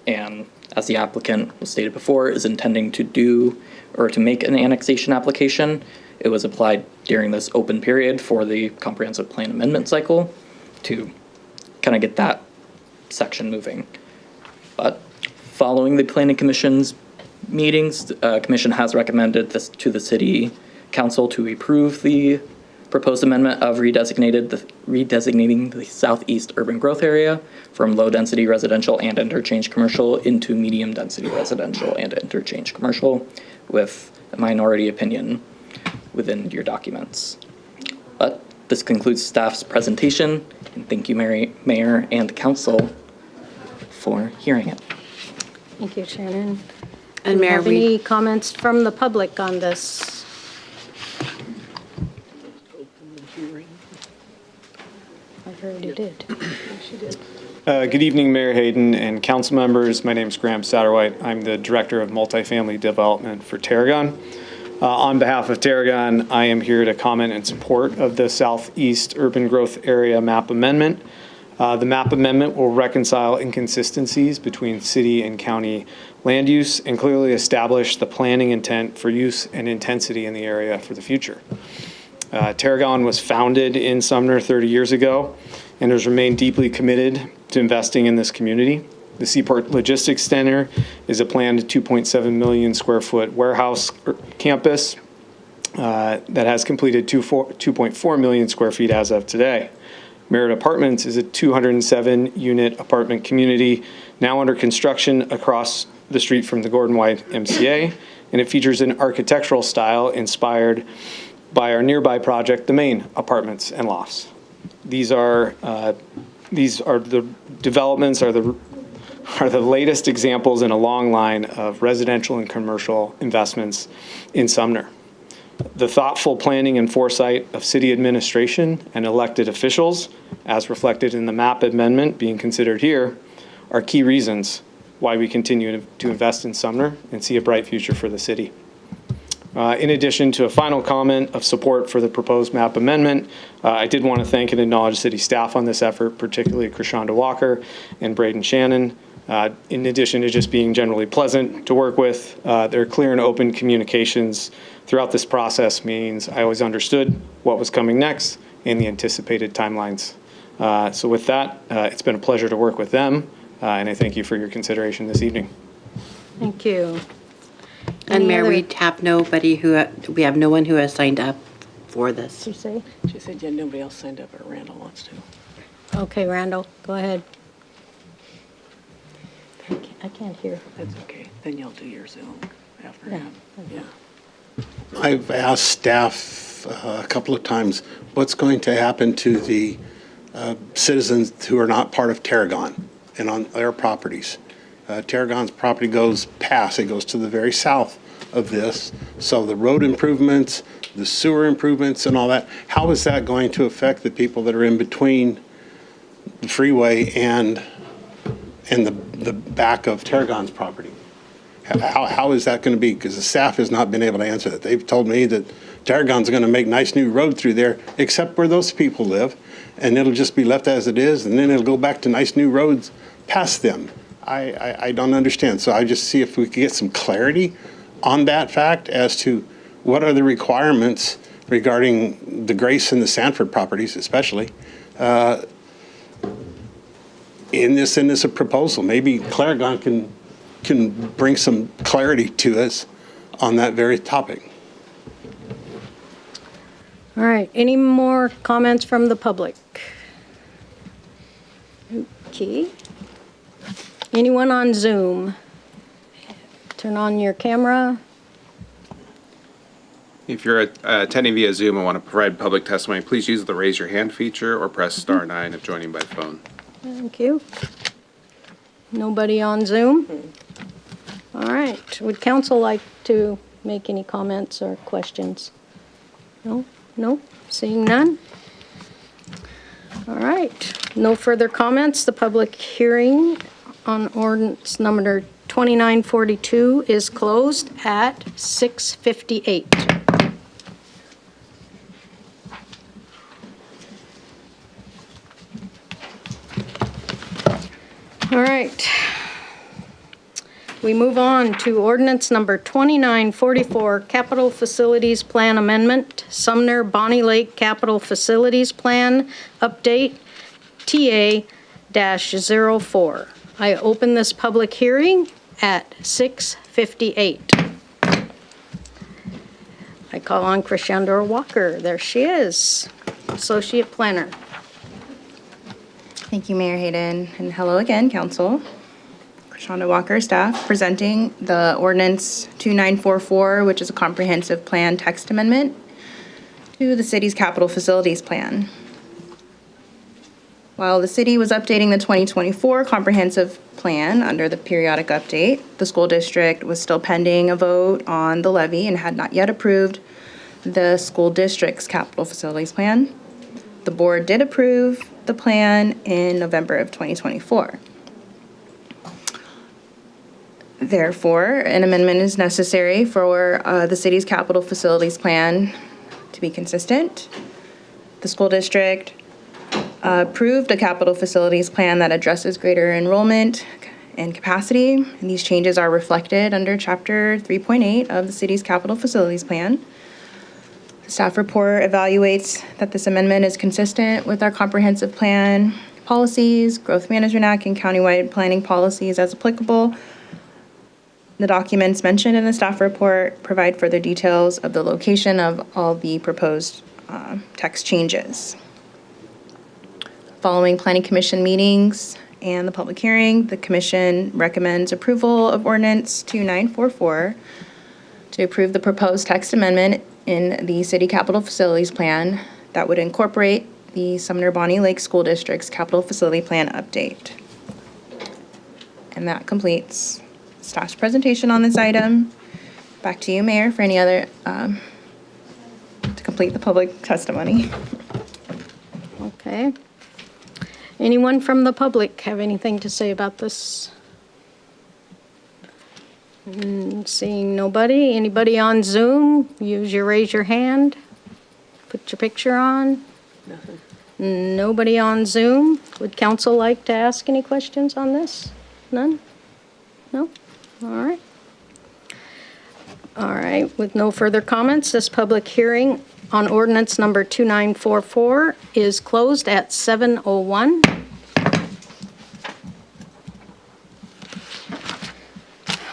and as the applicant was stated before, is intending to do or to make an annexation application. It was applied during this open period for the comprehensive plan amendment cycle to kind of get that section moving. But following the Planning Commission's meetings, the Commission has recommended this to the City Council to approve the proposed amendment of redesignating the southeast urban growth area from low-density residential and interchange commercial into medium-density residential and interchange commercial, with a minority opinion within your documents. But this concludes staff's presentation, and thank you, Mayor and the Council, for hearing it. Thank you, Shannon. And Do we Mayor, have any comments from the public on this? I heard you did. She did. Good evening, Mayor Hayden and council members. My name is Graham Satterwhite. I'm the Director of Multifamily Development for Tarragon. On behalf of Tarragon, I am here to comment in support of the Southeast Urban Growth Area Map Amendment. The map amendment will reconcile inconsistencies between city and county land use and clearly establish the planning intent for use and intensity in the area for the future. Tarragon was founded in Sumner 30 years ago and has remained deeply committed to investing in this community. The Seaport Logistics Center is a planned 2.7 million square foot warehouse campus that has completed 2.4 million square feet as of today. Merritt Apartments is a 207 unit apartment community now under construction across the street from the Gordon White MCA, and it features an architectural style inspired by our nearby project, the Main Apartments and Lofts. These are the developments, are the are the latest examples in a long line of residential and commercial investments in Sumner. The thoughtful planning and foresight of city administration and elected officials, as reflected in the map amendment being considered here, are key reasons why we continue to invest in Sumner and see a bright future for the city. In addition to a final comment of support for the proposed map amendment, I did want to thank and acknowledge city staff on this effort, particularly Krishanda Walker and Braden Shannon. In addition to just being generally pleasant to work with, their clear and open communications throughout this process means I always understood what was coming next and the anticipated timelines. So with that, it's been a pleasure to work with them, and I thank you for your consideration this evening. Thank you. And Mayor, we have no one who has signed up for this. She said, yeah, nobody else signed up, but Randall wants to. Okay, Randall, go ahead. I can't hear. That's okay. Then you'll do your Zoom after Yeah. him. Yeah. I've asked staff a couple of times, what's going to happen to the citizens who are not part of Tarragon and on their properties? Tarragon's property goes past, it goes to the very south of this. So the road improvements, the sewer improvements and all that, how is that going to affect the people that are in between the freeway and the back of Tarragon's property? How is that going to be? Because the staff has not been able to answer that. They've told me that Tarragon's going to make nice new road through there, except where those people live, and it'll just be left as it is, and then it'll go back to nice new roads past them. I don't understand. So I just see if we could get some clarity on that fact as to what are the requirements regarding the Grace and the Sanford properties, especially, in this proposal. Maybe Tarragon can bring some clarity to us on that very topic. All right, any more comments from the public? Okay. Anyone on Zoom? Turn on your camera. If you're attending via Zoom and want to provide public testimony, please use the raise your hand feature or press star 9 if joining by phone. Thank you. Nobody on Zoom? All right, would council like to make any comments or questions? No? No? Seeing none? All right, no further comments. The public hearing on ordinance number 2942 is closed at 6:58. All right. We move on to ordinance number 2944, Capital Facilities Plan Amendment, Sumner Bonnie Lake Capital Facilities Plan Update, TA-04. I open this public hearing at 6:58. I call on Krishanda Walker. There she is, Associate Planner. Thank you, Mayor Hayden, and hello again, Council. Krishanda Walker, staff, presenting the ordinance 2944, which is a comprehensive plan text amendment to the city's capital facilities plan. While the city was updating the 2024 comprehensive plan under the periodic update, the school district was still pending a vote on the levy and had not yet approved the school district's capital facilities plan. The board did approve the plan in November of 2024. Therefore, an amendment is necessary for the city's capital facilities plan to be consistent. The school district approved a capital facilities plan that addresses greater enrollment and capacity, and these changes are reflected under Chapter 3.8 of the city's capital facilities plan. The staff report evaluates that this amendment is consistent with our comprehensive plan policies, Growth Management Act, and countywide planning policies as applicable. The documents mentioned in the staff report provide further details of the location of all the proposed text changes. Following Planning Commission meetings and the public hearing, the Commission recommends approval of Ordinance 2944 to approve the proposed text amendment in the City Capital Facilities Plan that would incorporate the Sumner Bonnie Lake School District's Capital Facility Plan update. And that completes staff's presentation on this item. Back to you, Mayor, for any other, to complete the public testimony. Okay. Anyone from the public have anything to say about this? Seeing nobody. Anybody on Zoom? Raise your hand. Put your picture on. Nobody on Zoom. Would council like to ask any questions on this? None? No? All right. All right. With no further comments, this public hearing on ordinance number 2944 is closed at 7:01.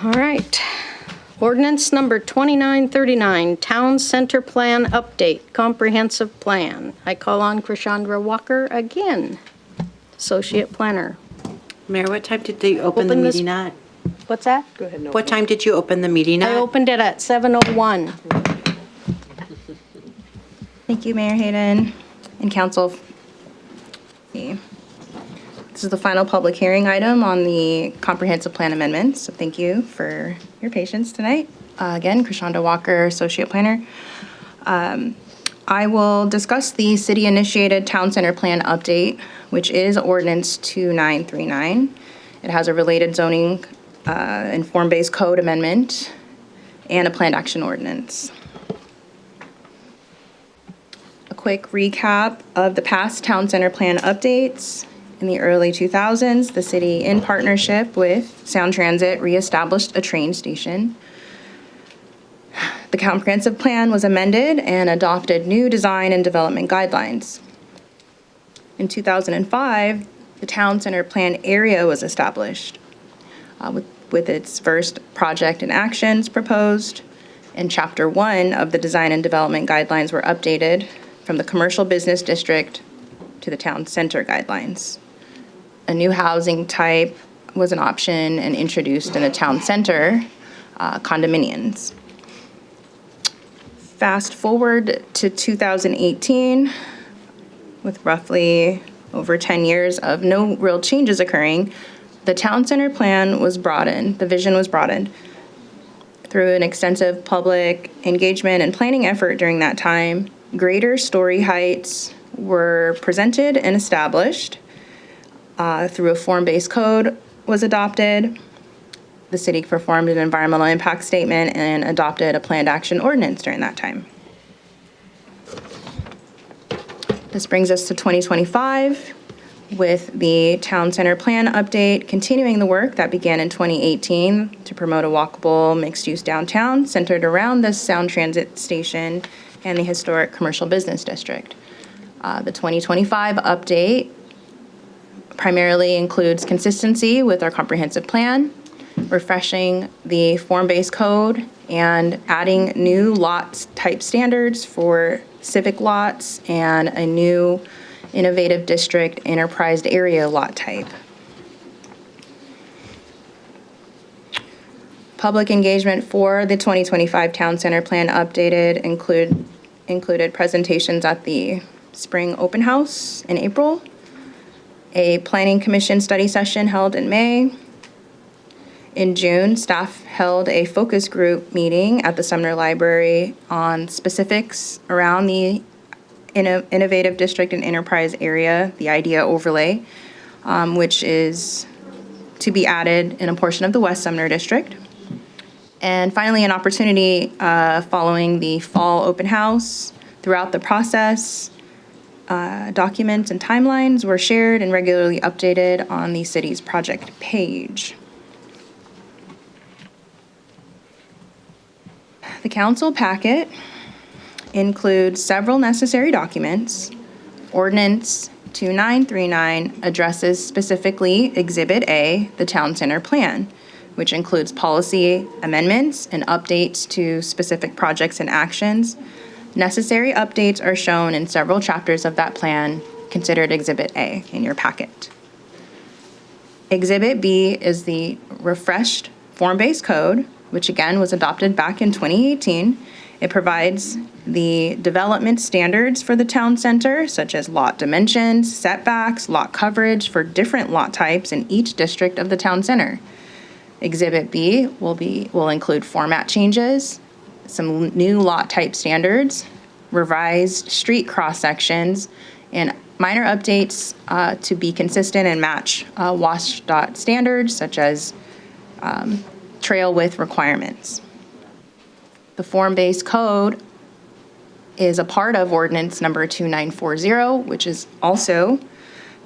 All right. Ordinance number 2939, Town Center Plan Update, Comprehensive Plan. I call on Krishandra Walker again, Associate Planner. Mayor, what time did they open the meeting at? What's that? Go ahead. What time did you open the meeting at? I opened it at 7:01. Thank you, Mayor Hayden and council. This is the final public hearing item on the comprehensive plan amendments. So thank you for your patience tonight. Again, Krishandra Walker, Associate Planner. I will discuss the city-initiated town center plan update, which is ordinance 2939. It has a related zoning and form-based code amendment and a planned action ordinance. A quick recap of the past town center plan updates. In the early 2000s, the city, in partnership with Sound Transit, reestablished a train station. The comprehensive plan was amended and adopted new design and development guidelines. In 2005, the town center plan area was established with its first project and actions proposed, and Chapter 1 of the design and development guidelines were updated from the commercial business district to the town center guidelines. A new housing type was an option and introduced in the town center, condominiums. Fast forward to 2018, with roughly over 10 years of no real changes occurring, the town center plan was broadened, the vision was broadened through an extensive public engagement and planning effort during that time. Greater story heights were presented and established through a form-based code was adopted. The city performed an environmental impact statement and adopted a planned action ordinance during that time. This brings us to 2025 with the town center plan update, continuing the work that began in 2018 to promote a walkable mixed-use downtown centered around the Sound Transit station and the historic commercial business district. The 2025 update primarily includes consistency with our comprehensive plan, refreshing the form-based code, and adding new lot type standards for civic lots and a new innovative district enterprise area lot type. Public engagement for the 2025 Town Center Plan updated included presentations at the Spring Open House in April, a Planning Commission study session held in May. In June, staff held a focus group meeting at the Sumner Library on specifics around the innovative district and enterprise area, the IDEA overlay, which is to be added in a portion of the West Sumner district. And finally, an opportunity following the fall open house. Throughout the process, documents and timelines were shared and regularly updated on the city's project page. The council packet includes several necessary documents. Ordinance 2939 addresses specifically Exhibit A, the Town Center Plan, which includes policy amendments and updates to specific projects and actions. Necessary updates are shown in several chapters of that plan, considered Exhibit A in your packet. Exhibit B is the refreshed form-based code, which again was adopted back in 2018 It provides the development standards for the town center, such as lot dimensions, setbacks, lot coverage for different lot types in each district of the town center. Exhibit B will include format changes, some new lot type standards, revised street cross sections, and minor updates to be consistent and match WSDOT standards, such as trail width requirements. The form-based code is a part of ordinance number 2940, which is also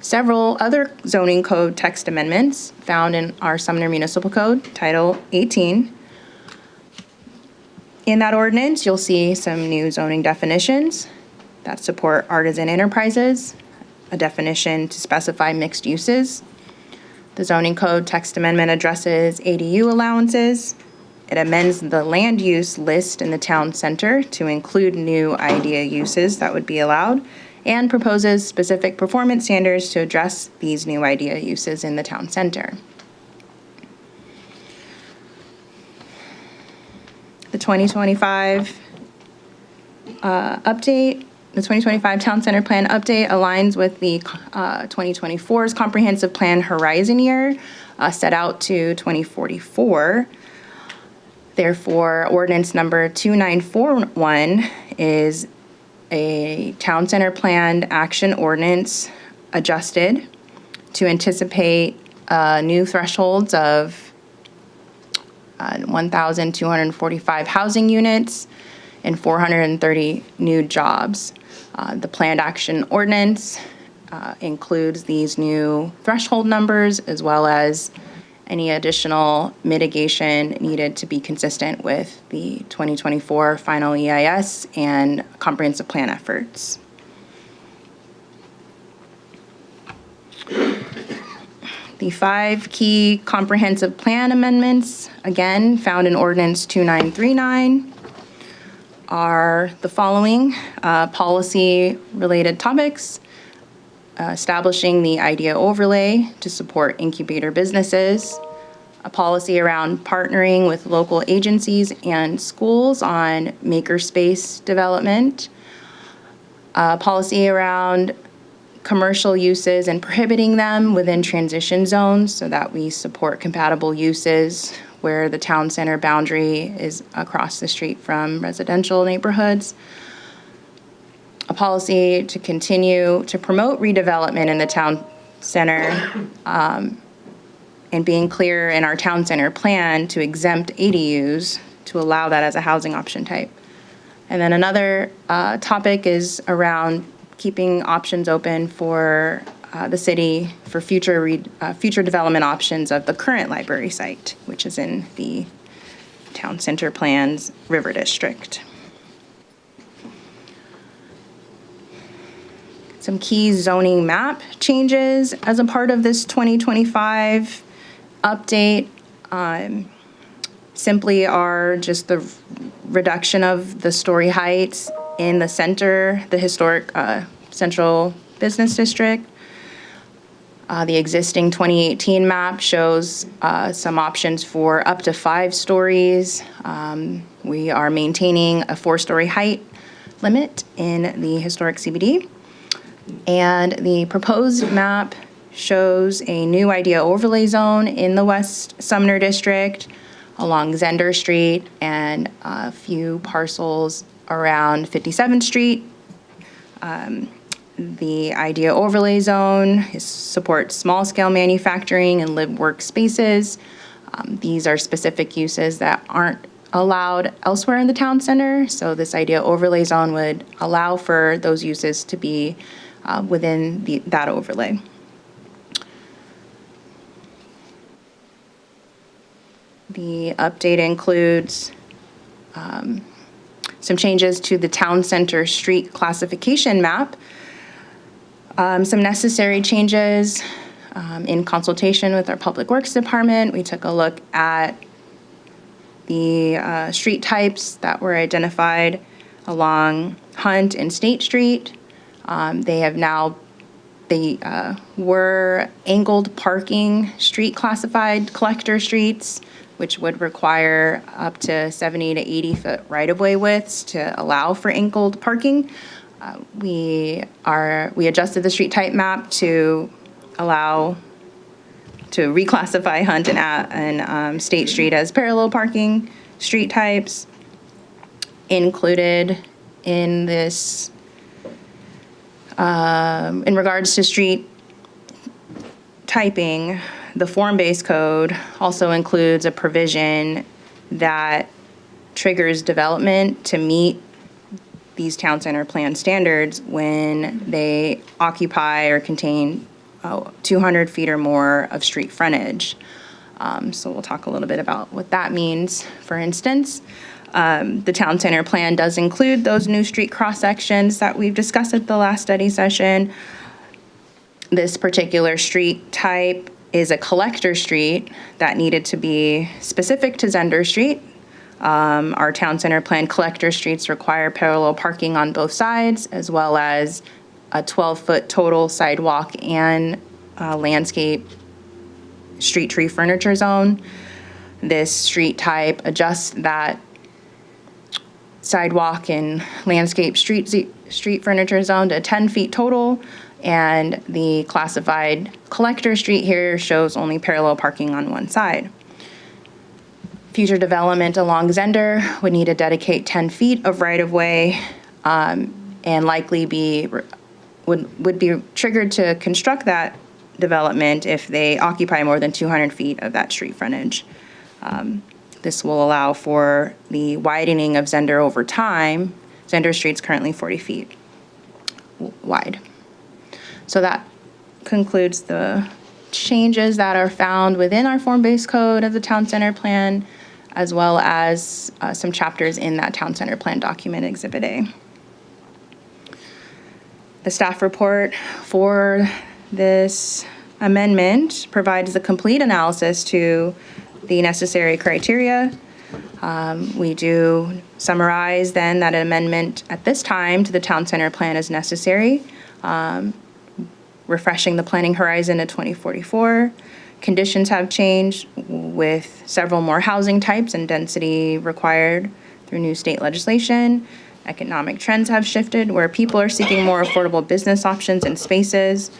several other zoning code text amendments found in our Sumner Municipal Code, Title 18. In that ordinance, you'll see some new zoning definitions that support artisan enterprises, a definition to specify mixed uses. The zoning code text amendment addresses ADU allowances. It amends the land use list in the town center to include new IDEA uses that would be allowed, and proposes specific performance standards to address these new IDEA uses in the town center. The 2025 update, the 2025 Town Center Plan update aligns with the 2024's Comprehensive Plan Horizon Year, set out to 2044. Therefore, ordinance number 2941 is a Town Center Plan action ordinance adjusted to anticipate new thresholds of 1,245 housing units and 430 new jobs. The planned action ordinance includes these new threshold numbers as well as any additional mitigation needed to be consistent with the 2024 final EIS and comprehensive plan efforts. The 5 key comprehensive plan amendments, again found in ordinance 2939, are the following: policy-related topics, establishing the IDEA overlay to support incubator businesses, a policy around partnering with local agencies and schools on makerspace development, a policy around commercial uses and prohibiting them within transition zones so that we support compatible uses where the town center boundary is across the street from residential neighborhoods, a policy to continue to promote redevelopment in the town center, and being clear in our town center plan to exempt ADUs to allow that as a housing option type. And then another topic is around keeping options open for the city for future development options of the current library site, which is in the town center plan's River District. Some key zoning map changes as a part of this 2025 update simply are just the reduction of the story heights in the center, the historic central business district. The existing 2018 map shows some options for up to 5 stories. We are maintaining a 4-story height limit in the historic CBD. And the proposed map shows a new IDEA overlay zone in the West Sumner District along Zender Street and a few parcels around 57th Street. The IDEA overlay zone supports small-scale manufacturing and live-work spaces. These are specific uses that aren't allowed elsewhere in the town center, so this IDEA overlay zone would allow for those uses to be within that overlay. The update includes some changes to the town center street classification map, some necessary changes in consultation with our Public Works Department. We took a look at the street types that were identified along Hunt and State Street. They were angled parking street classified collector streets. which would require up to 70 to 80 foot right-of-way widths to allow for angled parking. We adjusted the street type map to allow to reclassify Hunt and State Street as parallel parking street types. Included in this, in regards to street typing, the form-based code also includes a provision that triggers development to meet these town center plan standards when they occupy or contain 200 feet or more of street frontage. So we'll talk a little bit about what that means. For instance, the town center plan does include those new street cross-sections that we've discussed at the last study session. This particular street type is a collector street that needed to be specific to Zender Street. Our town center plan collector streets require parallel parking on both sides, as well as a 12-foot total sidewalk and landscape street tree furniture zone. This street type adjusts that sidewalk and landscape street furniture zone to 10 feet total, and the classified collector street here shows only parallel parking on one side. Future development along Zender would need to dedicate 10 feet of right-of-way and likely would be triggered to construct that development if they occupy more than 200 feet of that street frontage. This will allow for the widening of Zender over time. Zender Street's currently 40 feet wide. So that concludes the changes that are found within our form-based code of the town center plan, as well as some chapters in that town center plan document, Exhibit A. The staff report for this amendment provides the complete analysis to the necessary criteria. We do summarize then that an amendment at this time to the town center plan is necessary, refreshing the planning horizon to 2044. Conditions have changed with several more housing types and density required through new state legislation. Economic trends have shifted where people are seeking more affordable business options and spaces.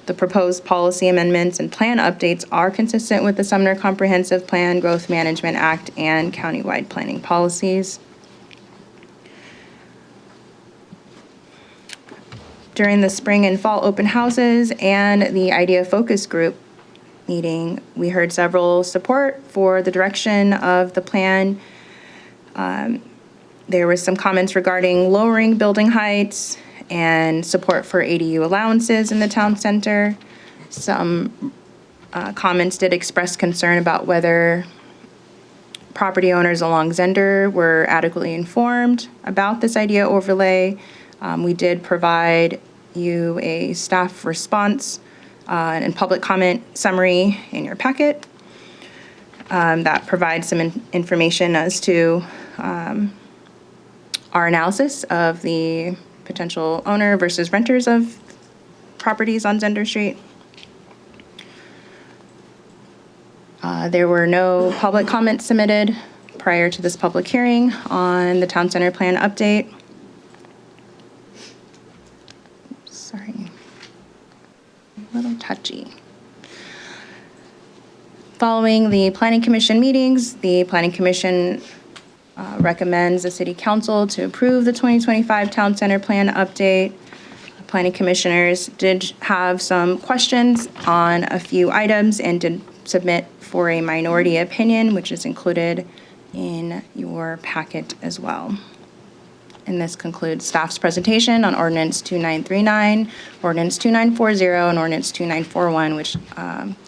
The proposed policy amendments and plan updates are consistent with the Sumner Comprehensive Plan, Growth Management Act, and countywide planning policies. During the spring and fall open houses and the IDEA focus group meeting, we heard several support for the direction of the plan. There were some comments regarding lowering building heights and support for ADU allowances in the town center. Some comments did express concern about whether property owners along Zender were adequately informed about this IDEA overlay. We did provide you a staff response and public comment summary in your packet that provides some information as to our analysis of the potential owner versus renters of properties on Zender Street. There were no public comments submitted prior to this public hearing on the town center plan update. Sorry, a little touchy. Following the Planning Commission meetings, the Planning Commission recommends the City Council to approve the 2025 Town Center Plan update. The Planning Commissioners did have some questions on a few items and did submit for a minority opinion, which is included in your packet as well. And this concludes staff's presentation on Ordinance 2939, Ordinance 2940, and Ordinance 2941, which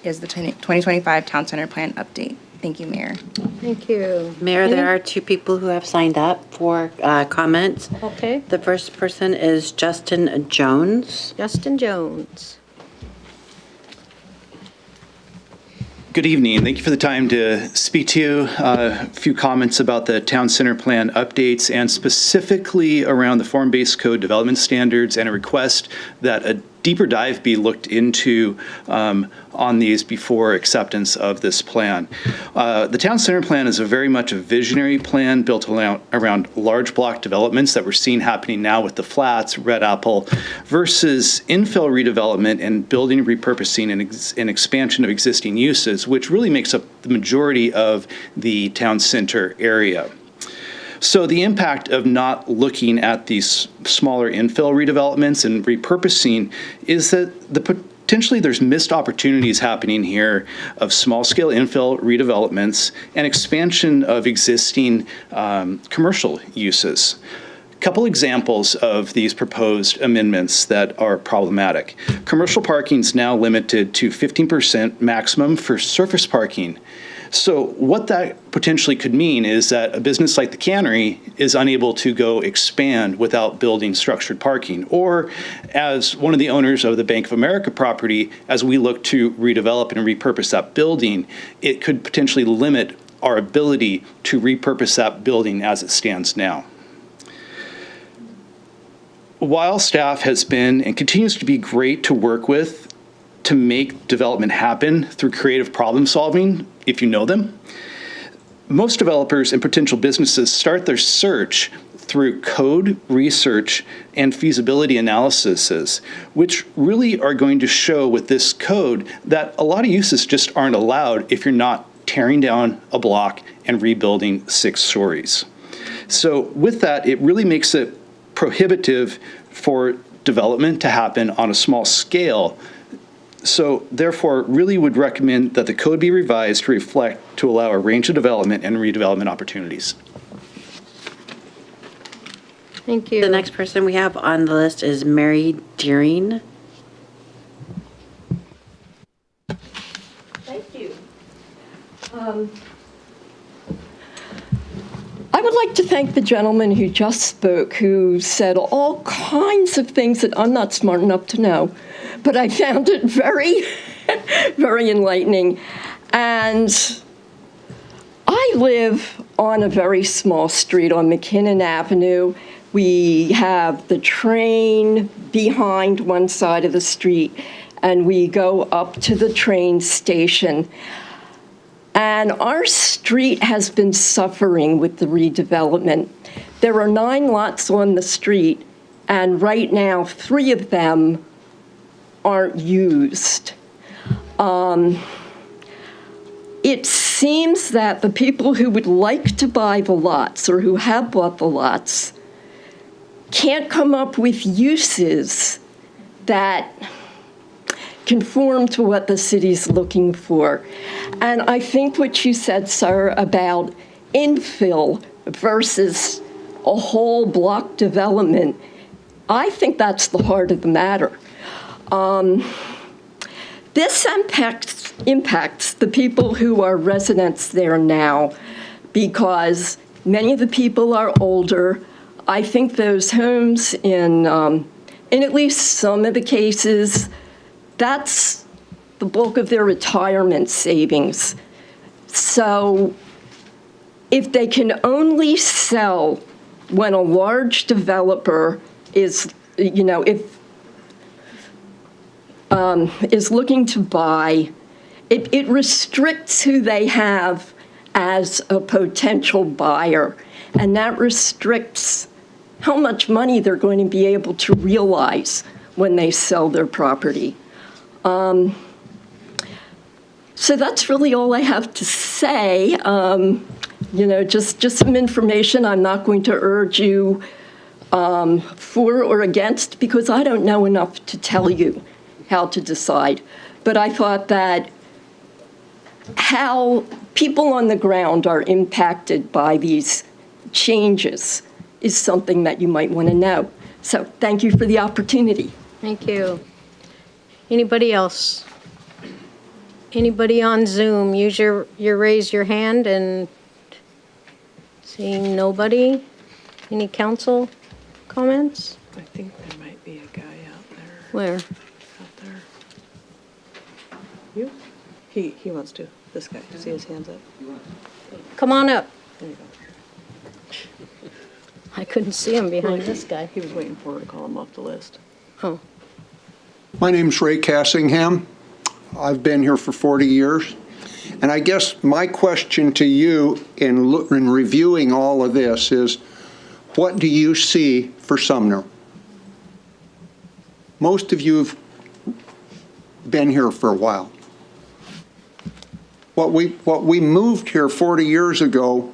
is the 2025 Town Center Plan update. Thank you, Mayor. Thank you. Mayor, there are two people who have signed up for comments. Okay. The first person is Justin Jones. Justin Jones. Good evening. Thank you for the time to speak to you. A few comments about the Town Center Plan updates and specifically around the form-based code development standards and a request that deeper dive be looked into on these before acceptance of this plan. The Town Center Plan is very much a visionary plan built around large block developments that we're seeing happening now with the Flats, Red Apple, versus infill redevelopment and building repurposing and expansion of existing uses, which really makes up the majority of the town center area. So the impact of not looking at these smaller infill redevelopments and repurposing is that potentially there's missed opportunities happening here of small-scale infill redevelopments and expansion of existing commercial uses. Couple examples of these proposed amendments that are problematic. Commercial parking is now limited to 15% maximum for surface parking. So what that potentially could mean is that a business like the Cannery is unable to go expand without building structured parking. Or as one of the owners of the Bank of America property, as we look to redevelop and repurpose that building, it could potentially limit our ability to repurpose that building as it stands now. While staff has been and continues to be great to work with to make development happen through creative problem solving, if you know them, most developers and potential businesses start their search through code research and feasibility analyses, which really are going to show with this code that a lot of uses just aren't allowed if you're not tearing down a block and rebuilding 6 stories. So with that, it really makes it prohibitive for development to happen on a small scale. So therefore, really would recommend that the code be revised to reflect to allow a range of development and redevelopment opportunities. Thank you. The next person we have on the list is Mary Deering. Thank you. I would like to thank the gentleman who just spoke, who said all kinds of things that I'm not smart enough to know, but I found it very, very enlightening. And I live on a very small street on McKinnon Avenue. We have the train behind one side of the street, and we go up to the train station. And our street has been suffering with the redevelopment. There are 9 lots on the street, and right now 3 of them aren't used. It seems that the people who would like to buy the lots or who have bought the lots can't come up with uses that conform to what the city's looking for. And I think what you said, sir, about infill versus a whole block development, I think that's the heart of the matter. This impacts the people who are residents there now because many of the people are older. I think those homes in at least some of the cases, that's the bulk of their retirement savings. So if they can only sell when a large developer is, is looking to buy, it restricts who they have as a potential buyer. And that restricts how much money they're going to be able to realize when they sell their property. So that's really all I have to say. Just some information. I'm not going to urge you for or against because I don't know enough to tell you how to decide. But I thought that how people on the ground are impacted by these changes is something that you might want to know. So thank you for the opportunity. Thank you. Anybody else? Anybody on Zoom? Use your raise your hand, and seeing nobody. Any council comments? I think there might be a guy out there. Where? Out there. You? He wants to. This guy. See his hands up? Come on up. There you go. I couldn't see him behind this guy. He was waiting for her to call him off the list. Oh. My name's Ray Cassingham. I've been here for 40 years. And I guess my question to you in reviewing all of this is, what do you see for Sumner? Most of you have been here for a while. What we moved here 40 years ago,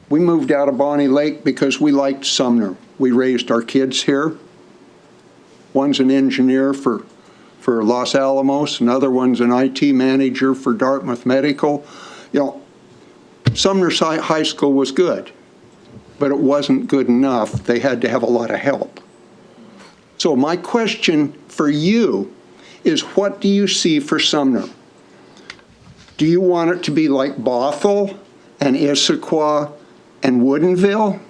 we moved out of Bonnie Lake because we liked Sumner. We raised our kids here. One's an engineer for Los Alamos, another one's an IT manager for Dartmouth Medical. You know, Sumner High School was good, but it wasn't good enough. They had to have a lot of help. So my question for you is, what do you see for Sumner? Do you want it to be like Bothell and Issaquah and Woodinville?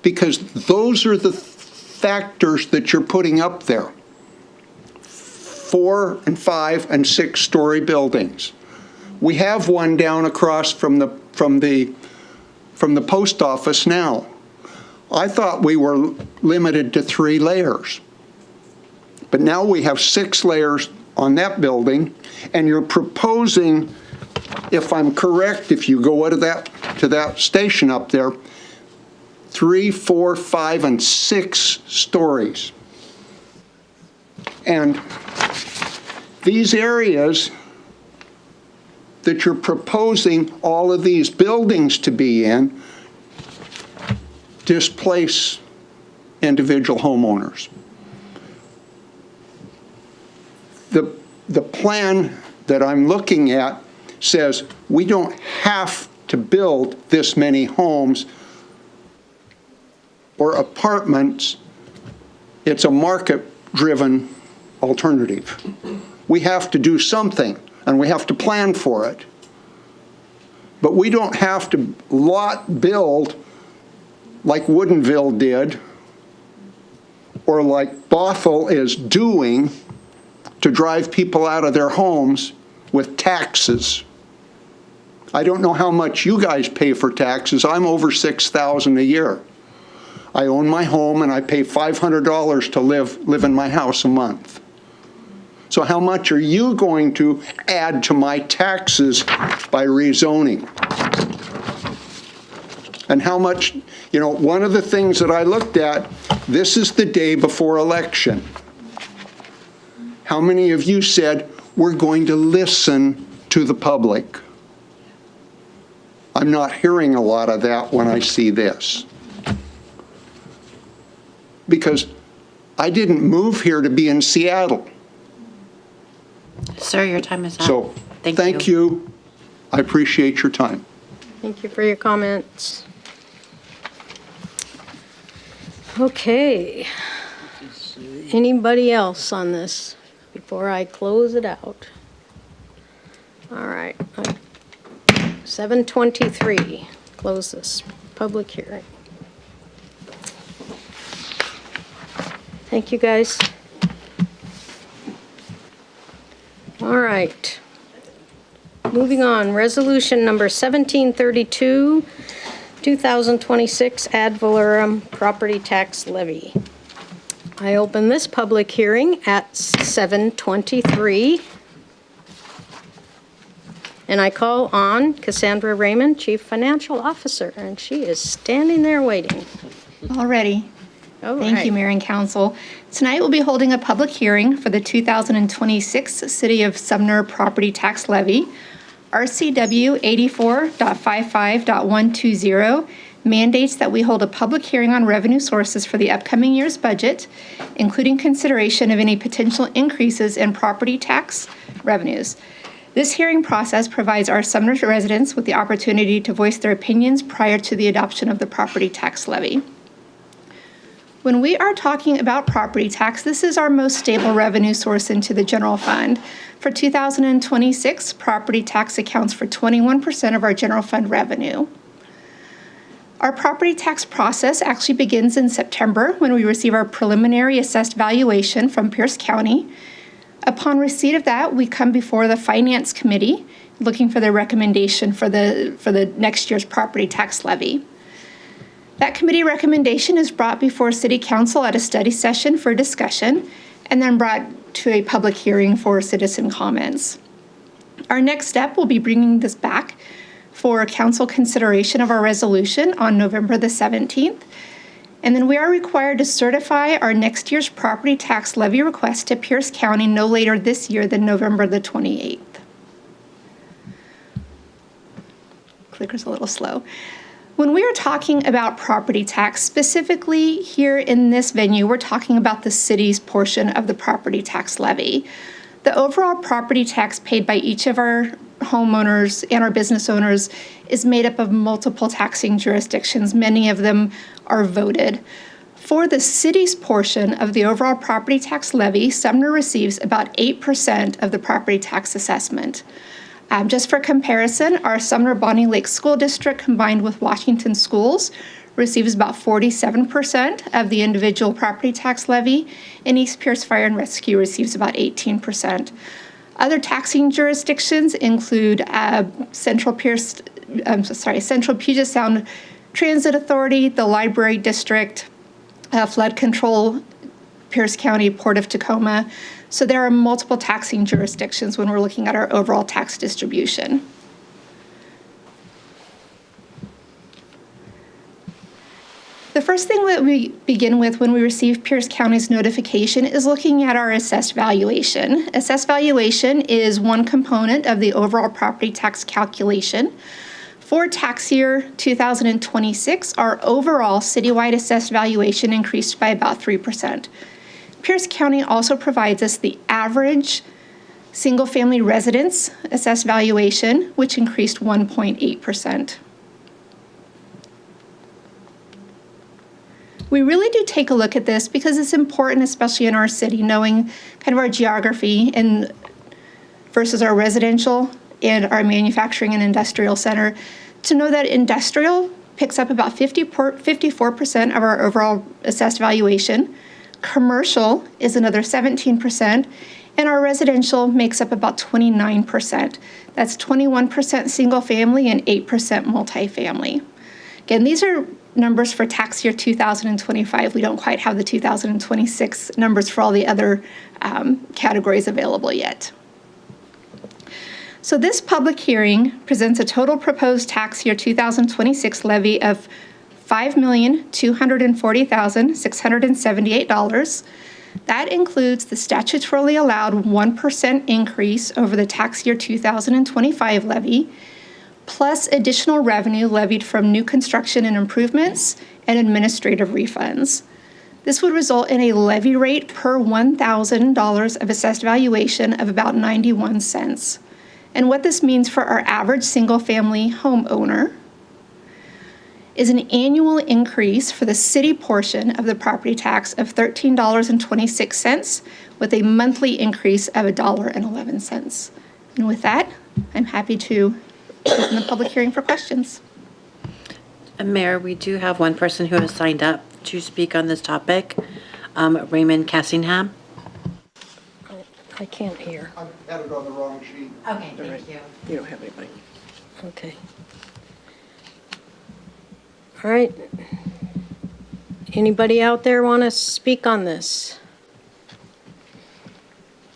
Because those are the factors that you're putting up there. 4 and 5 and 6 story buildings. We have one down across from the post office now. I thought we were limited to 3 layers. But now we have 6 layers on that building, and you're proposing, if I'm correct, if you go to that station up there, 3, 4, 5, and 6 stories. And these areas that you're proposing all of these buildings to be in displace individual homeowners. The plan that I'm looking at says we don't have to build this many homes or apartments. It's a market-driven alternative. We have to do something, and we have to plan for it. But we don't have to lot build like Woodinville did, or like Bothell is doing, to drive people out of their homes with taxes. I don't know how much you guys pay for taxes. I'm over $6,000 a year. I own my home, and I pay $500 to live in my house a month. So how much are you going to add to my taxes by rezoning? And how much, you know, one of the things that I looked at, this is the day before election. How many of you said, we're going to listen to the public? I'm not hearing a lot of that when I see this. Because I didn't move here to be in Seattle. Sir, your time is up. So, thank you. I appreciate your time. Thank you for your comments. Okay. Anybody else on this before I close it out? All right. 7:23. Close this public hearing. Thank you, guys. All right. Moving on, resolution number 1732, 2026 ad valorem property tax levy. I open this public hearing at 7:23. And I call on Cassandra Raymond, Chief Financial Officer, and she is standing there waiting. Already. Thank right. you, Mayor and Council. Tonight we'll be holding a public hearing for the 2026 City of Sumner Property Tax Levy. RCW 84.55.120 mandates that we hold a public hearing on revenue sources for the upcoming year's budget, including consideration of any potential increases in property tax revenues. This hearing process provides our Sumner residents with the opportunity to voice their opinions prior to the adoption of the property tax levy. When we are talking about property tax, this is our most stable revenue source into the general fund. For 2026, property tax accounts for 21% of our general fund revenue. Our property tax process actually begins in September when we receive our preliminary assessed valuation from Pierce County. Upon receipt of that, we come before the Finance Committee looking for their recommendation for the next year's property tax levy. That committee recommendation is brought before City Council at a study session for discussion, and then brought to a public hearing for citizen comments. Our next step will be bringing this back for council consideration of our resolution on November the 17th. And then we are required to certify our next year's property tax levy request to Pierce County no later this year than November the 28th. Clicker's a little slow. When we are talking about property tax, specifically here in this venue, we're talking about the city's portion of the property tax levy. The overall property tax paid by each of our homeowners and our business owners is made up of multiple taxing jurisdictions. Many of them are voted. For the city's portion of the overall property tax levy, Sumner receives about 8% of the property tax assessment. Just for comparison, our Sumner Bonnie Lake School District combined with Washington Schools receives about 47% of the individual property tax levy, and East Pierce Fire and Rescue receives about 18%. Other taxing jurisdictions include Central Puget Sound Transit Authority, the Library District, Flood Control, Pierce County, Port of Tacoma. So there are multiple taxing jurisdictions when we're looking at our overall tax distribution. The first thing that we begin with when we receive Pierce County's notification is looking at our assessed valuation. Assessed valuation is one component of the overall property tax calculation. For tax year 2026, our overall citywide assessed valuation increased by about 3%. Pierce County also provides us the average single-family residence assessed valuation, which increased 1.8%. We really do take a look at this because it's important, especially in our city, knowing kind of our geography and versus our residential and our manufacturing and industrial center, to know that industrial picks up about 54% of our overall assessed valuation. Commercial is another 17%, and our residential makes up about 29%. That's 21% single family and 8% multifamily. Again, these are numbers for tax year 2025. We don't quite have the 2026 numbers for all the other categories available yet. So this public hearing presents a total proposed tax year 2026 levy of $5,240,678. That includes the statutorily allowed 1% increase over the tax year 2025 levy, plus additional revenue levied from new construction and improvements and administrative refunds. This would result in a levy rate per $1,000 of assessed valuation of about 91 cents. And what this means for our average single-family homeowner is an annual increase for the city portion of the property tax of $13.26 with a monthly increase of $1.11. And with that, I'm happy to open the public hearing for questions. Mayor, we do have one person who has signed up to speak on this topic, Raymond Cassingham. I can't hear. I had it on the wrong sheet. Okay, thank you. You don't have anybody. Okay. All right. Anybody out there want to speak on this?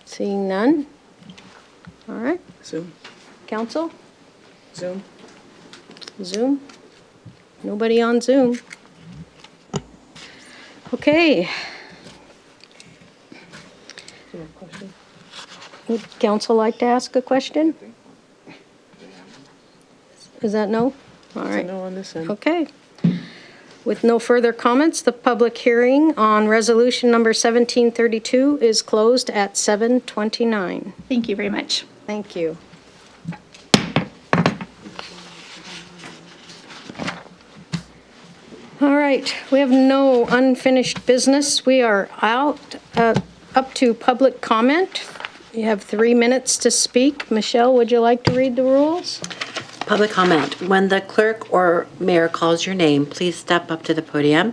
Seeing none? All right. Zoom. Council? Zoom. Zoom? Nobody on Zoom. Okay. Would council like to ask a question? Is that no? All right. No on this end. Okay. With no further comments, the public hearing on resolution number 1732 is closed at 7:29. Thank you very much. Thank you. All right, we have no unfinished business. We are out, up to public comment. You have 3 minutes to speak. Michelle, would you like to read the rules? Public comment. When the clerk or mayor calls your name, please step up to the podium.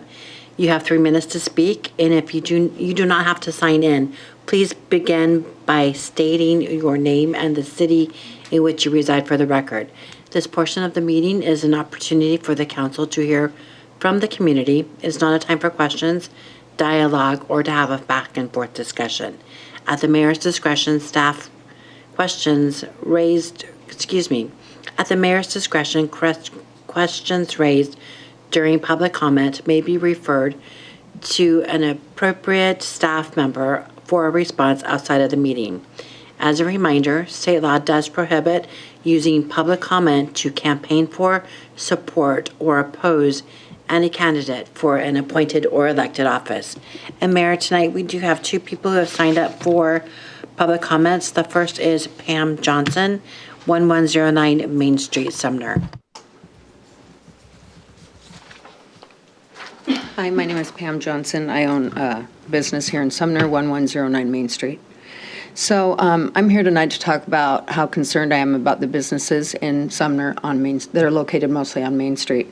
You have 3 minutes to speak, and if you do not have to sign in. Please begin by stating your name and the city in which you reside for the record. This portion of the meeting is an opportunity for the council to hear from the community. It's not a time for questions. dialogue, or to have a back and forth discussion. At the mayor's discretion, questions raised during public comment may be referred to an appropriate staff member for a response outside of the meeting. As a reminder, state law does prohibit using public comment to campaign for, support, or oppose any candidate for an appointed or elected office. And Mayor, tonight we do have two people who have signed up for public comments. The first is Pam Johnson, 1109 Main Street, Sumner. Hi, my name is Pam Johnson. I own a business here in Sumner, 1109 Main Street. So I'm here tonight to talk about how concerned I am about the businesses in Sumner that are located mostly on Main Street.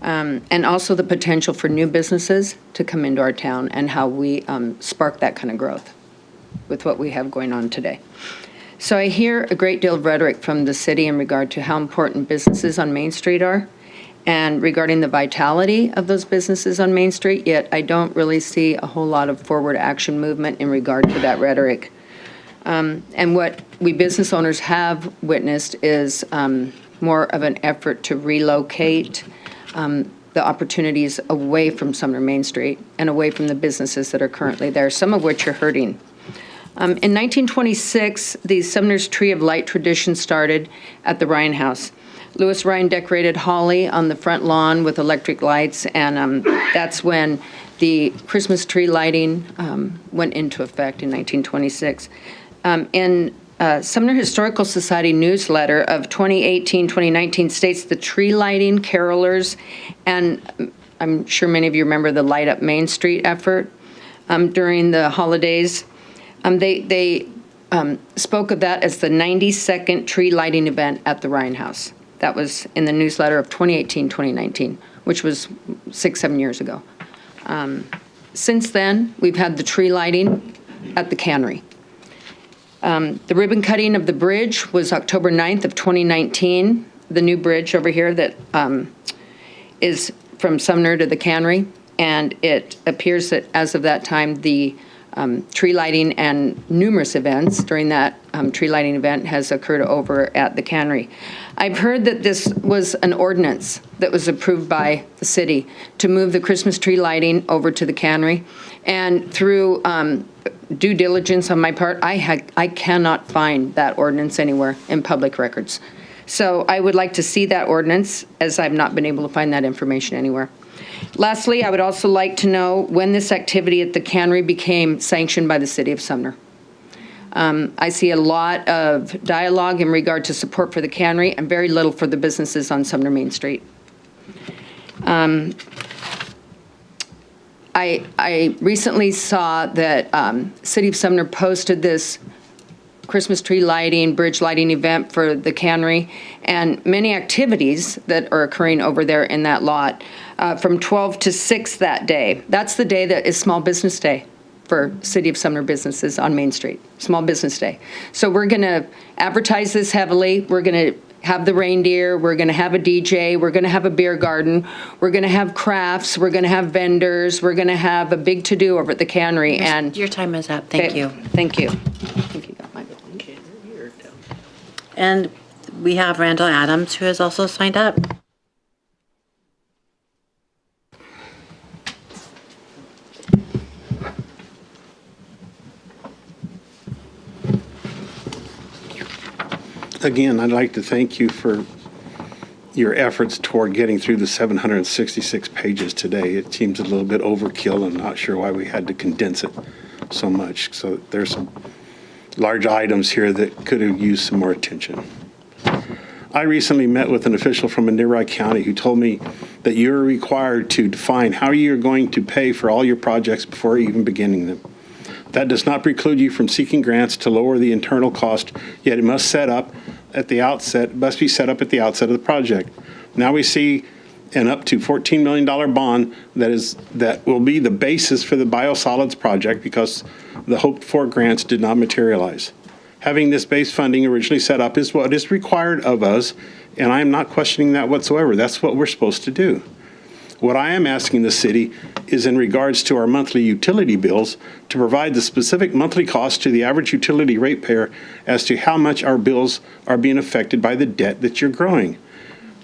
And also the potential for new businesses to come into our town and how we spark that kind of growth with what we have going on today. So I hear a great deal of rhetoric from the city in regard to how important businesses on Main Street are and regarding the vitality of those businesses on Main Street, yet I don't really see a whole lot of forward action movement in regard to that rhetoric. And what we business owners have witnessed is more of an effort to relocate the opportunities away from Sumner Main Street and away from the businesses that are currently there, some of which are hurting. In 1926, the Sumner's Tree of Light tradition started at the Ryan House. Lewis Ryan decorated holly on the front lawn with electric lights, and that's when the Christmas tree lighting went into effect in 1926. In Sumner Historical Society newsletter of 2018-2019 states the tree lighting, carolers, and I'm sure many of you remember the Light Up Main Street effort during the holidays. They spoke of that as the 92nd tree lighting event at the Ryan House. That was in the newsletter of 2018-2019, which was 6-7 years ago. Since then, we've had the tree lighting at the cannery. The ribbon cutting of the bridge was October 9th of 2019, the new bridge over here that is from Sumner to the cannery, and it appears that as of that time, the tree lighting and numerous events during that tree lighting event has occurred over at the cannery. I've heard that this was an ordinance that was approved by the city to move the Christmas tree lighting over to the cannery, and through due diligence on my part, I cannot find that ordinance anywhere in public records. So I would like to see that ordinance, as I've not been able to find that information anywhere. Lastly, I would also like to know when this activity at the cannery became sanctioned by the city of Sumner. I see a lot of dialogue in regard to support for the cannery and very little for the businesses on Sumner Main Street. I recently saw that City of Sumner posted this Christmas tree lighting, bridge lighting event for the cannery, and many activities that are occurring over there in that lot from 12 to 6 that day. That's the day that is Small Business Day for City of Sumner businesses on Main Street, Small Business Day. So we're going to advertise this heavily. We're going to have the reindeer, we're going to have a DJ, we're going to have a beer garden, we're going to have crafts, we're going to have vendors, we're going to have a big to-do over at the cannery. And your time is up. Thank you. Thank you. And we have Randall Adams, who has also signed up. Again, I'd like to thank you for your efforts toward getting through the 766 pages today. It seems a little bit overkill. I'm not sure why we had to condense it so much. So there's some large items here that could have used some more attention. I recently met with an official from a nearby county who told me that you're required to define how you're going to pay for all your projects before even beginning them. That does not preclude you from seeking grants to lower the internal cost, yet it must be set up at the outset of the project. Now we see an up to $14 million bond that will be the basis for the biosolids project because the hoped for grants did not materialize. Having this base funding originally set up is what is required of us, and I am not questioning that whatsoever. That's what we're supposed to do. What I am asking the city is in regards to our monthly utility bills to provide the specific monthly cost to the average utility ratepayer as to how much our bills are being affected by the debt that you're growing.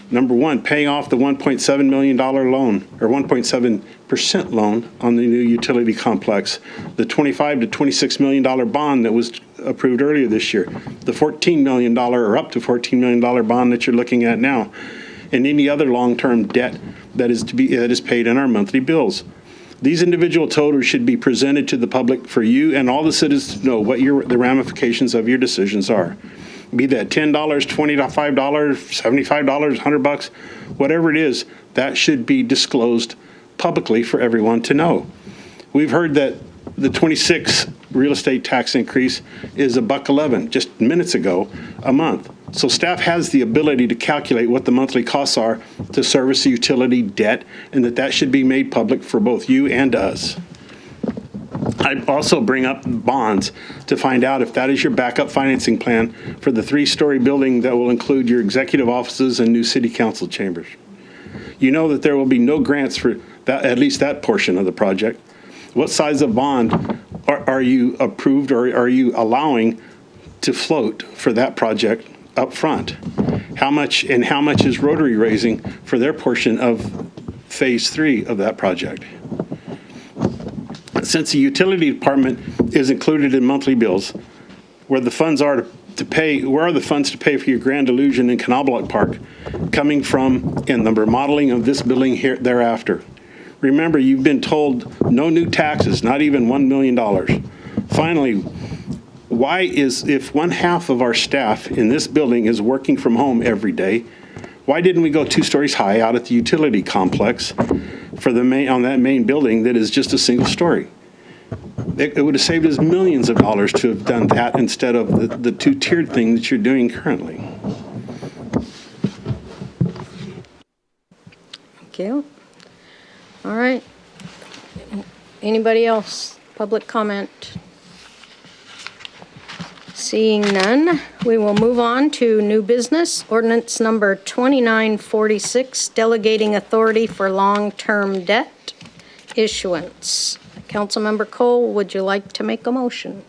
Number one, paying off the $1.7 million loan, or 1.7% loan on the new utility complex, the $25 to $26 million bond that was approved earlier this year, the $14 million or up to $14 million bond that you're looking at now, and any other long-term debt that is paid in our monthly bills. These individual totals should be presented to the public for you and all the citizens to know what the ramifications of your decisions are. Be that $10, $25, $75, $100, whatever it is, that should be disclosed publicly for everyone to know. We've heard that the 26 real estate tax increase is $1.11 just minutes ago a month. So staff has the ability to calculate what the monthly costs are to service the utility debt, and that should be made public for both you and us. I also bring up bonds to find out if that is your backup financing plan for the 3-story building that will include your executive offices and new city council chambers. You know that there will be no grants for that, at least that portion of the project. What size of bond are you approved or are you allowing to float for that project up front? How much is Rotary raising for their portion of phase 3 of that project? Since the utility department is included in monthly bills, where are the funds to pay for your Grand Illusion in Canal Park coming from in the remodeling of this building here thereafter? Remember, you've been told no new taxes, not even $1 million. Finally, if 1/2 of our staff in this building is working from home every day, why didn't we go 2 stories high out at the utility complex on that main building that is just a single story? It would have saved us millions of dollars to have done that instead of the 2-tiered thing that you're doing currently. Thank you. All right. Anybody else? Public comment? Seeing none, we will move on to new business. Ordinance number 2946, delegating authority for long-term debt issuance. Councilmember Cole, would you like to make a motion?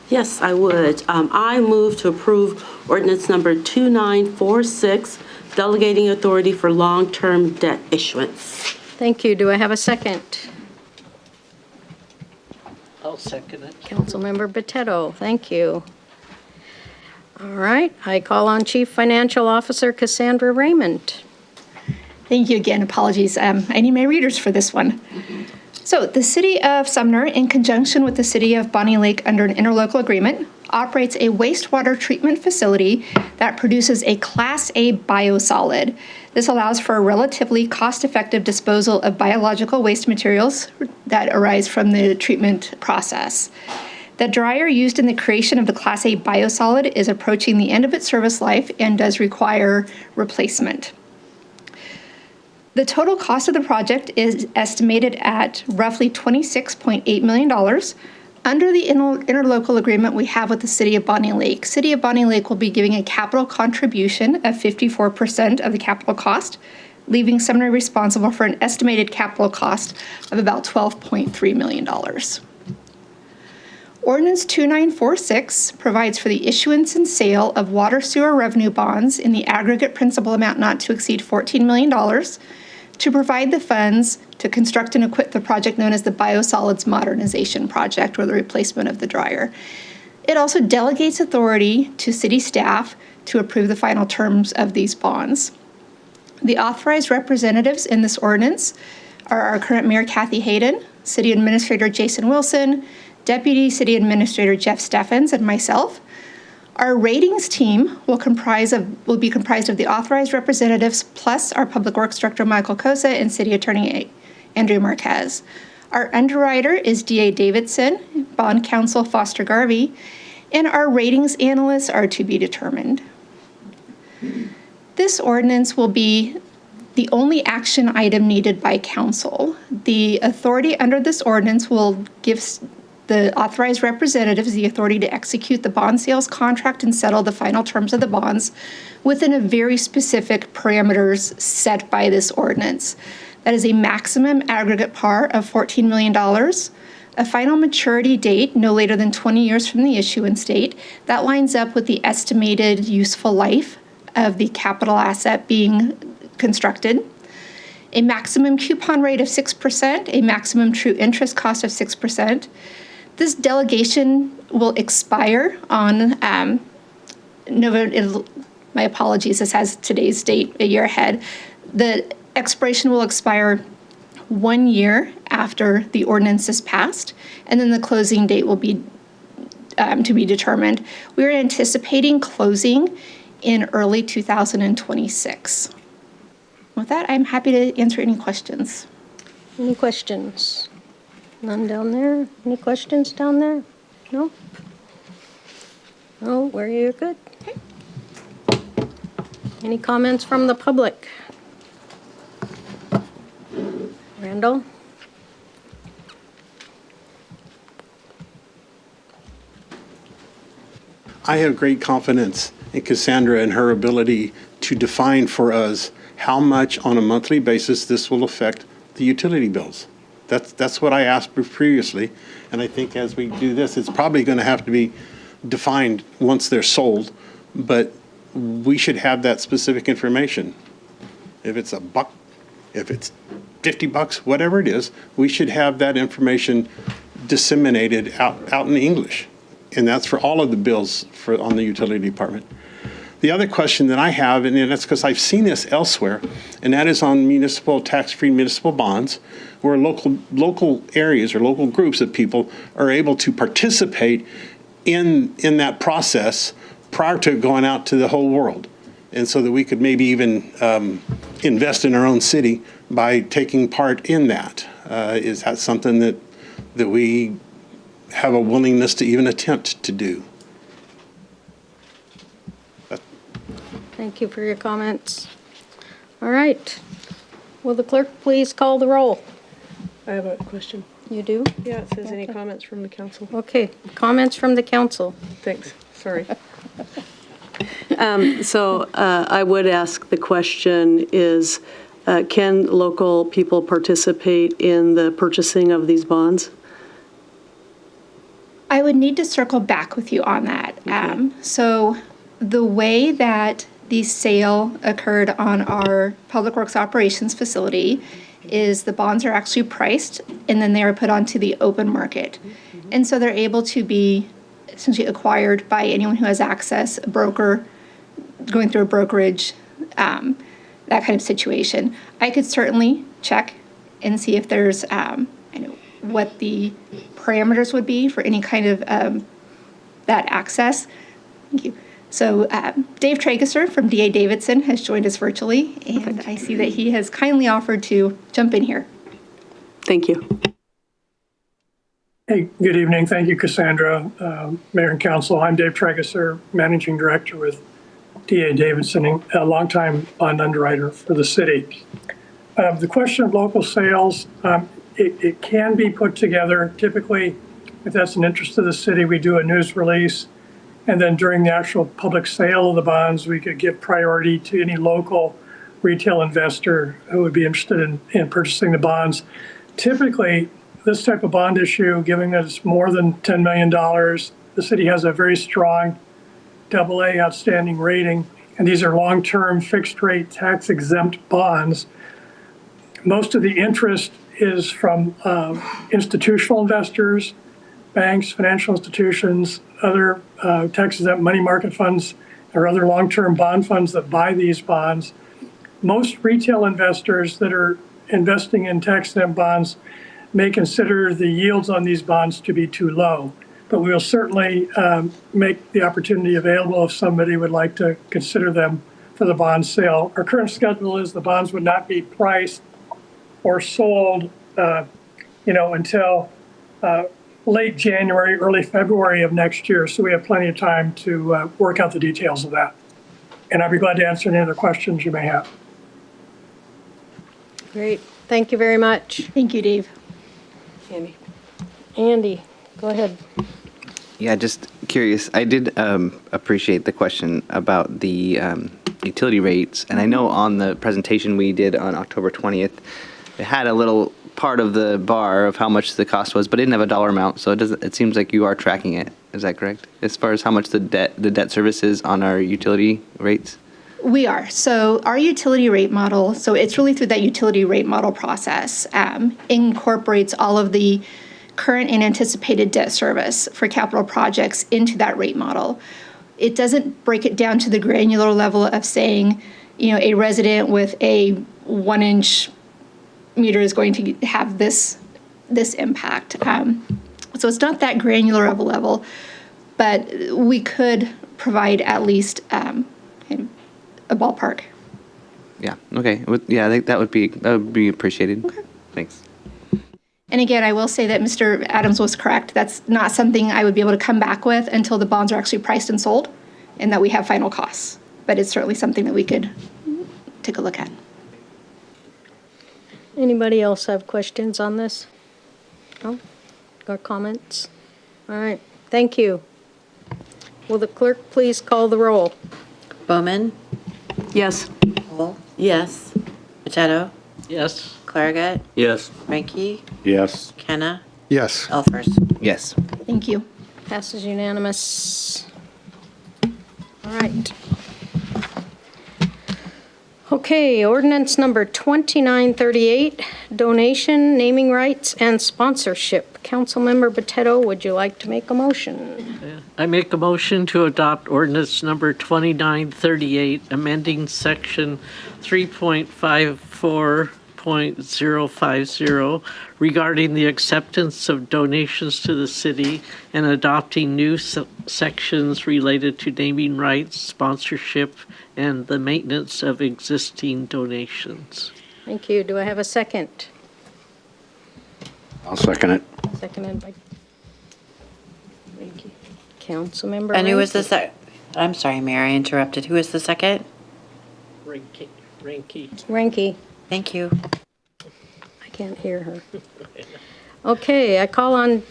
Yes, I would. I move to approve ordinance number 2946, delegating authority for long-term debt issuance. Thank you. Do I have a second? I'll second it. Councilmember Botetto, thank you. All right, I call on Chief Financial Officer Cassandra Raymond. Thank you again. Apologies. I need my readers for this one. So the City of Sumner, in conjunction with the City of Bonnie Lake under an interlocal agreement, operates a wastewater treatment facility that produces a Class A biosolid. This allows for a relatively cost-effective disposal of biological waste materials that arise from the treatment process. The dryer used in the creation of the Class A biosolid is approaching the end of its service life and does require replacement. The total cost of the project is estimated at roughly $26.8 million. Under the interlocal agreement we have with the City of Bonnie Lake, City of Bonnie Lake will be giving a capital contribution of 54% of the capital cost, leaving Sumner responsible for an estimated capital cost of about $12.3 million. Ordinance 2946 provides for the issuance and sale of water sewer revenue bonds in the aggregate principal amount not to exceed $14 million to provide the funds to construct and equip the project known as the Biosolids Modernization Project, or the replacement of the dryer. It also delegates authority to city staff to approve the final terms of these bonds. The authorized representatives in this ordinance are our current Mayor Kathy Hayden, City Administrator Jason Wilson, Deputy City Administrator Jeff Steffens, and myself. Our ratings team will be comprised of the authorized representatives plus our Public Works Director Michael Cosa and City Attorney Andrew Marquez. Our underwriter is D.A. Davidson, Bond Counsel Foster Garvey, and our ratings analysts are to be determined. This ordinance will be the only action item needed by council. The authority under this ordinance will give the authorized representatives the authority to execute the bond sales contract and settle the final terms of the bonds within a very specific parameters set by this ordinance. That is a maximum aggregate par of $14 million, a final maturity date no later than 20 years from the issuance date. That lines up with the estimated useful life of the capital asset being constructed. A maximum coupon rate of 6%, a maximum true interest cost of 6%. This delegation will expire on my apologies, this has today's date a year ahead. The expiration will expire 1 year after the ordinance is passed, and then the closing date will be to be determined. We're anticipating closing in early 2026. With that, I'm happy to answer any questions. Any questions? None down there? Any questions down there? No? No, where you're good. Okay. Any comments from the public? Randall? I have great confidence in Cassandra and her ability to define for us how much on a monthly basis this will affect the utility bills. That's what I asked previously, and I think as we do this, it's probably going to have to be defined once they're sold, but we should have that specific information. If it's $1, if it's $50, whatever it is, we should have that information disseminated out in English, and that's for all of the bills on the utility department. The other question that I have, and that's because I've seen this elsewhere, and that is on municipal, tax-free municipal bonds, where local areas or local groups of people are able to participate in that process prior to going out to the whole world. And so that we could maybe even invest in our own city by taking part in that. Is that something that we have a willingness to even attempt to do? Thank you for your comments. All right. Will the clerk please call the roll? I have a question. You do? Yeah, it says any comments from the council. Okay, comments from the council. Thanks, sorry. I would ask the question is, can local people participate in the purchasing of these bonds? I would need to circle back with you on that. Okay. So the way that the sale occurred on our Public Works Operations facility is the bonds are actually priced and then they are put onto the open market. Mm-hmm. And so they're able to be essentially acquired by anyone who has access, a broker, going through a brokerage, that kind of situation. I could certainly check and see if there's, what the parameters would be for any kind of that access. Thank you. So Dave Trageser from D.A. Davidson has joined us virtually, and I see that he has kindly offered to jump in here. Thank you. Hey, good evening. Thank you, Cassandra, Mayor and Council. I'm Dave Trageser, Managing Director with D.A. Davidson, a longtime bond underwriter for the city. The question of local sales, it can be put together. Typically, if that's an interest of the city, we do a news release. And then during the actual public sale of the bonds, we could give priority to any local retail investor who would be interested in purchasing the bonds. Typically, this type of bond issue, giving us more than $10 million, the city has a very strong AA outstanding rating, and these are long-term fixed-rate tax-exempt bonds. Most of the interest is from institutional investors, banks, financial institutions, other tax-exempt money market funds, or other long-term bond funds that buy these bonds. Most retail investors that are investing in tax-exempt bonds may consider the yields on these bonds to be too low, but we will certainly make the opportunity available if somebody would like to consider them for the bond sale. Our current schedule is the bonds would not be priced or sold, until late January, early February of next year. So we have plenty of time to work out the details of that. And I'd be glad to answer any other questions you may have. Great. Thank you very much. Thank you, Dave. Andy, go ahead. Yeah, just curious. I did appreciate the question about the utility rates. And I know on the presentation we did on October 20th, it had a little part of the bar of how much the cost was, but it didn't have a dollar amount. So it seems like you are tracking it. Is that correct? As far as how much the debt service is on our utility rates? We are. So our utility rate model, so it's really through that utility rate model process, incorporates all of the current and anticipated debt service for capital projects into that rate model. It doesn't break it down to the granular level of saying, a resident with a 1-inch meter is going to have this impact. So it's not that granular of a level, but we could provide at least a ballpark. Yeah. Okay. Yeah, I think that would be appreciated. Okay. Thanks. And again, I will say that Mr. Adams was correct. That's not something I would be able to come back with until the bonds are actually priced and sold and that we have final costs. But it's certainly something that we could take a look at. Anybody else have questions on this? No? Or comments? All right, thank you. Will the clerk please call the roll? Bowman? Yes. Cole? Yes. Machado? Yes. Claragut? Yes. Ranky? Yes. Kenna? Yes. Elfers? Yes. Thank you. Passes unanimous. All right. Okay, ordinance number 2938, donation, naming rights, and sponsorship. Councilmember Botetto, would you like to make a motion? I make a motion to adopt ordinance number 2938, amending section 3.54.050 regarding the acceptance of donations to the city and adopting new sections related to naming rights, sponsorship, and the maintenance of existing donations. Thank you. Do I have a second? I'll second it. Seconded by Councilmember And who was the Ranky. I'm sorry, Mayor, I interrupted. Who was the second? Ranky. Ranky. Thank you. I can't hear her. Okay, I call on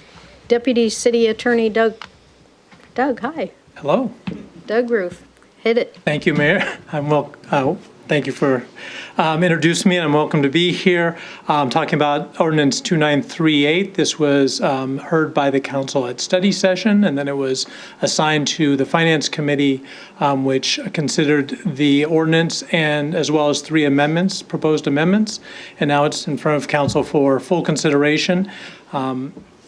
Deputy City Attorney Doug. Doug, hi. Hello. Doug Ruth. Hit it. Thank you, Mayor. Thank you for introducing me, and I'm welcome to be here. Talking about Ordinance 2938. This was heard by the council at study session, and then it was assigned to the Finance Committee, which considered the ordinance and as well as 3 amendments, proposed amendments, and now it's in front of council for full consideration.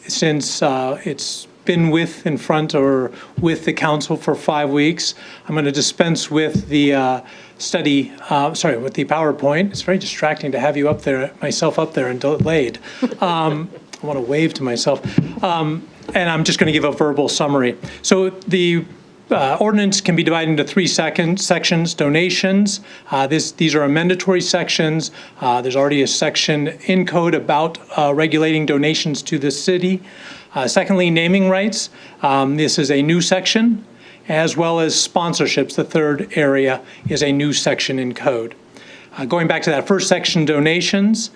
Since it's been in front or with the council for 5 weeks, I'm going to dispense with the with the PowerPoint. It's very distracting to have you up there, myself up there and delayed. I want to wave to myself. And I'm just going to give a verbal summary. So the ordinance can be divided into 3 sections. Donations. These are mandatory sections. There's already a section in code about regulating donations to the city. Secondly, naming rights. This is a new section, as well as sponsorships. The third area is a new section in code. Going back to that first section, donations,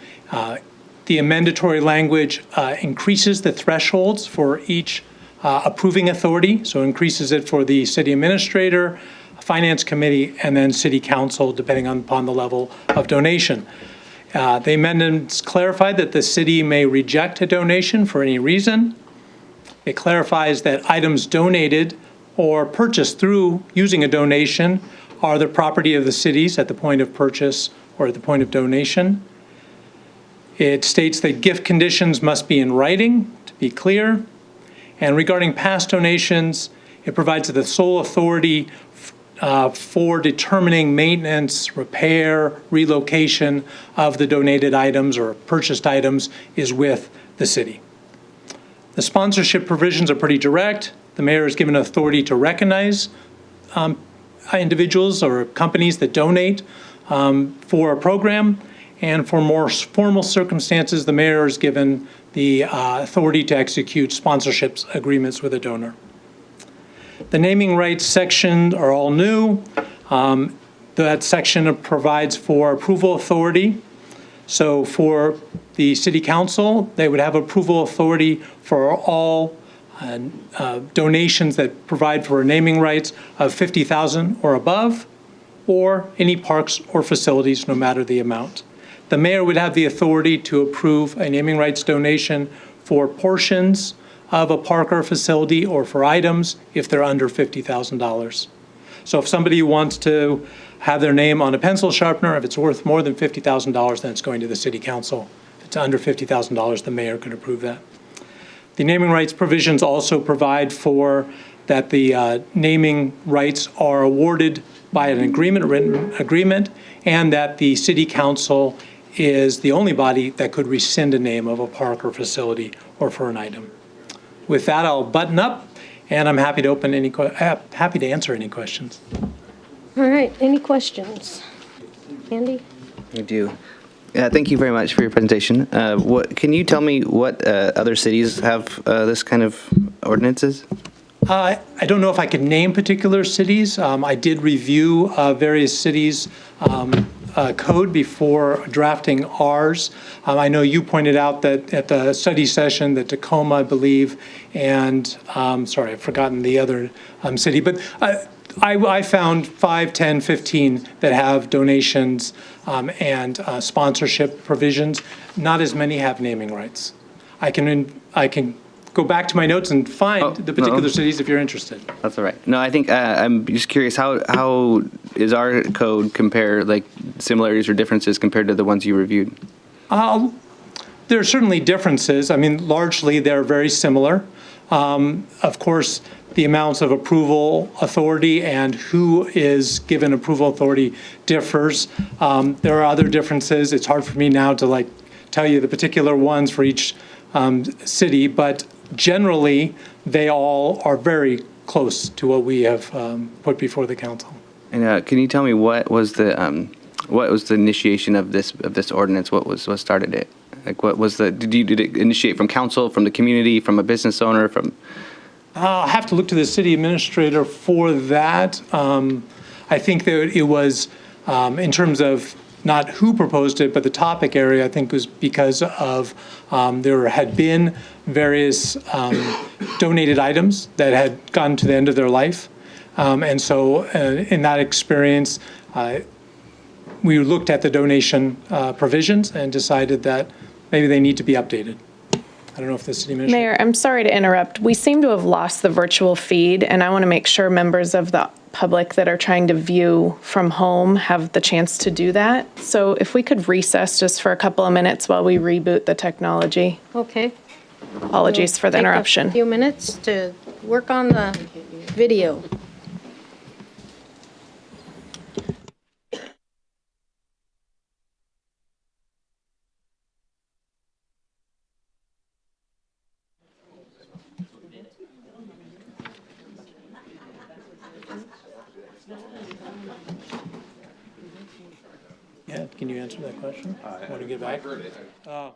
the mandatory language increases the thresholds for each approving authority, so increases it for the city administrator, finance committee, and then city council, depending upon the level of donation. The amendments clarified that the city may reject a donation for any reason. It clarifies that items donated or purchased through using a donation are the property of the cities at the point of purchase or at the point of donation. It states that gift conditions must be in writing, to be clear. And regarding past donations, it provides that the sole authority for determining maintenance, repair, relocation of the donated items or purchased items is with the city. The sponsorship provisions are pretty direct. The mayor is given authority to recognize individuals or companies that donate for a program. And for more formal circumstances, the mayor is given the authority to execute sponsorships agreements with a donor. The naming rights section are all new. That section provides for approval authority. So for the city council, they would have approval authority for all donations that provide for naming rights of $50,000 or above, or any parks or facilities, no matter the amount. The mayor would have the authority to approve a naming rights donation for portions of a park or facility or for items if they're under $50,000. So if somebody wants to have their name on a pencil sharpener, if it's worth more than $50,000, then it's going to the city council. If it's under $50,000, the mayor could approve that. The naming rights provisions also provide for that the naming rights are awarded by an written agreement, and that the city council is the only body that could rescind a name of a park or facility or for an item. With that, I'll button up, and I'm happy to happy to answer any questions. All right, any questions? Andy? I do. Thank you very much for your presentation. Can you tell me what other cities have this kind of ordinances? I don't know if I could name particular cities. I did review various cities' code before drafting ours. I know you pointed out that at the study session that Tacoma, I believe, and sorry, I've forgotten the other city, but I found 5, 10, 15 that have donations and sponsorship provisions. Not as many have naming rights. I can go back to my notes and find the particular cities if you're interested. That's all right. No, I think I'm just curious, how is our code compare, like similarities or differences compared to the ones you reviewed? There are certainly differences. I mean, largely they're very similar. Of course, the amounts of approval authority and who is given approval authority differs. There are other differences. It's hard for me now to tell you the particular ones for each city, but generally they all are very close to what we have put before the council. And can you tell me what was the initiation of this ordinance? What started it? Like, what was did it initiate from council, from the community, from a business owner, from? I'll have to look to the city administrator for that. I think that it was, in terms of not who proposed it, but the topic area, I think was because of there had been various donated items that had gotten to the end of their life. And so in that experience, we looked at the donation provisions and decided that maybe they need to be updated. I don't know if the city administrator. Mayor, I'm sorry to interrupt. We seem to have lost the virtual feed, and I want to make sure members of the public that are trying to view from home have the chance to do that. So if we could recess just for a couple of minutes while we reboot the technology. Okay. Apologies for the interruption. Take a few minutes to work on the video. Yeah, can you answer that question? Want to get back? I've heard it. Oh.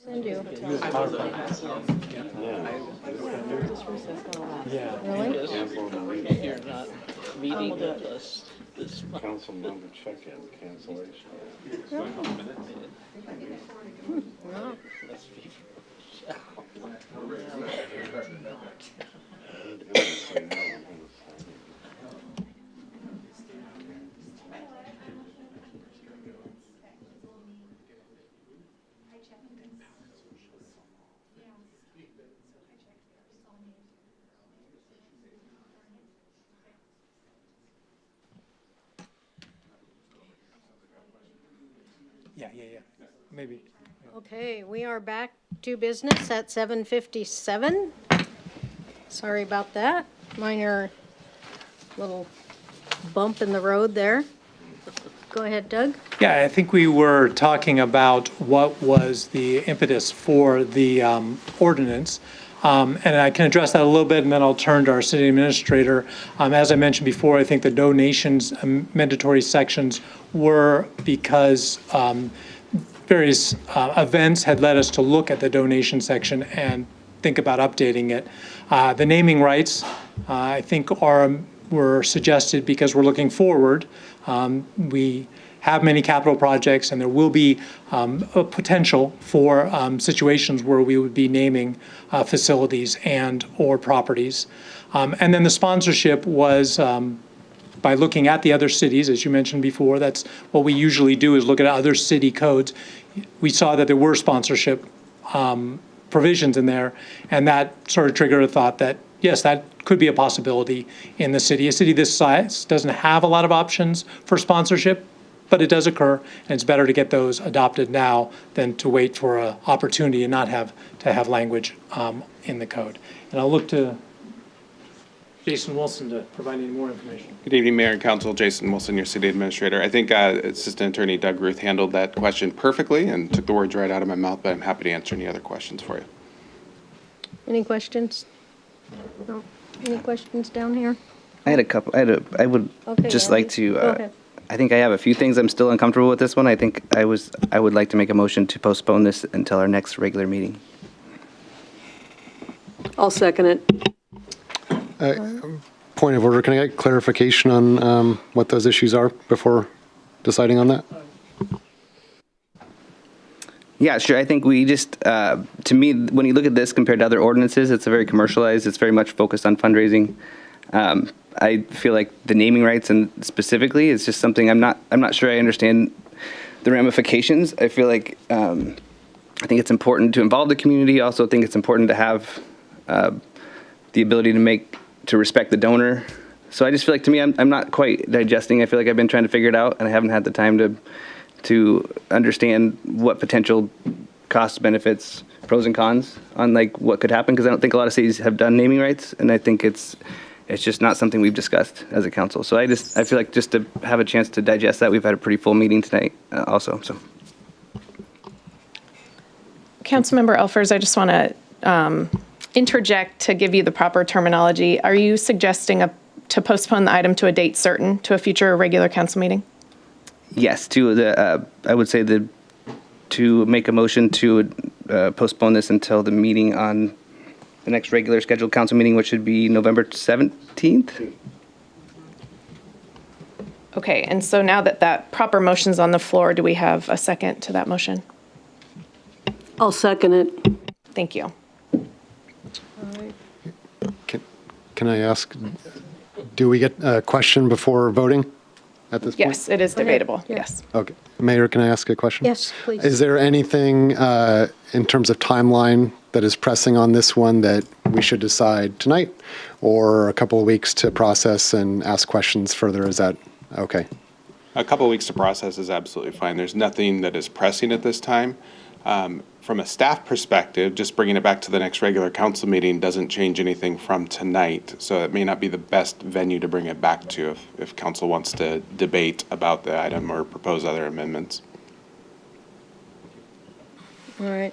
Send you. Yeah. Really? You're not meeting with us this month. Council member check-in cancellation. No. Yeah. Maybe. Okay, we are back to business at 7:57. Sorry about that. Minor little bump in the road there. Go ahead, Doug. Yeah, I think we were talking about what was the impetus for the ordinance. And I can address that a little bit, and then I'll turn to our city administrator. As I mentioned before, I think the donations mandatory sections were because various events had led us to look at the donation section and think about updating it. The naming rights, I think, were suggested because we're looking forward. We have many capital projects, and there will be a potential for situations where we would be naming facilities and or properties. And then the sponsorship was by looking at the other cities, as you mentioned before. That's what we usually do, is look at other city codes. We saw that there were sponsorship provisions in there, and that sort of triggered a thought that, yes, that could be a possibility in the city. A city this size doesn't have a lot of options for sponsorship, but it does occur, and it's better to get those adopted now than to wait for an opportunity and not have to have language in the code. And I'll look to Jason Wilson to provide any more information. Good evening, Mayor and Council. Jason Wilson, your city administrator. I think Assistant Attorney Doug Ruth handled that question perfectly and took the words right out of my mouth, but I'm happy to answer any other questions for you. Any questions? No. Any questions down here? I had a couple. I would Okay, just Andy, like to. go ahead. I think I have a few things I'm still uncomfortable with this one. I think I would like to make a motion to postpone this until our next regular meeting. I'll second it. Point of order, can I get clarification on what those issues are before deciding on that? Yeah, sure. I think we just, to me, when you look at this compared to other ordinances, it's a very commercialized. It's very much focused on fundraising. I feel like the naming rights and specifically is just something I'm not sure I understand the ramifications. I feel like I think it's important to involve the community. I also think it's important to have the ability to respect the donor. So I just feel like, to me, I'm not quite digesting. I feel like I've been trying to figure it out, and I haven't had the time to understand what potential costs, benefits, pros and cons on like what could happen, because I don't think a lot of cities have done naming rights, and I think it's just not something we've discussed as a council. So I feel like just to have a chance to digest that, we've had a pretty full meeting tonight also. So, Councilmember Elfers, I just want to interject to give you the proper terminology. Are you suggesting to postpone the item to a date certain, to a future regular council meeting? yes, I would say to make a motion to postpone this until the meeting on the next regular scheduled council meeting, which should be November 17th. Okay, and so now that proper motion's on the floor, do we have a second to that motion? I'll second it. Thank you. Can I ask, do we get a question before voting at this point? Yes, it is debatable, yes. Okay. Mayor, can I ask a question? Yes, please. Is there anything in terms of timeline that is pressing on this one that we should decide tonight, or a couple of weeks to process and ask questions further? Is that okay? A couple of weeks to process is absolutely fine. There's nothing that is pressing at this time. From a staff perspective, just bringing it back to the next regular council meeting doesn't change anything from tonight. So it may not be the best venue to bring it back to if council wants to debate about the item or propose other amendments. All right.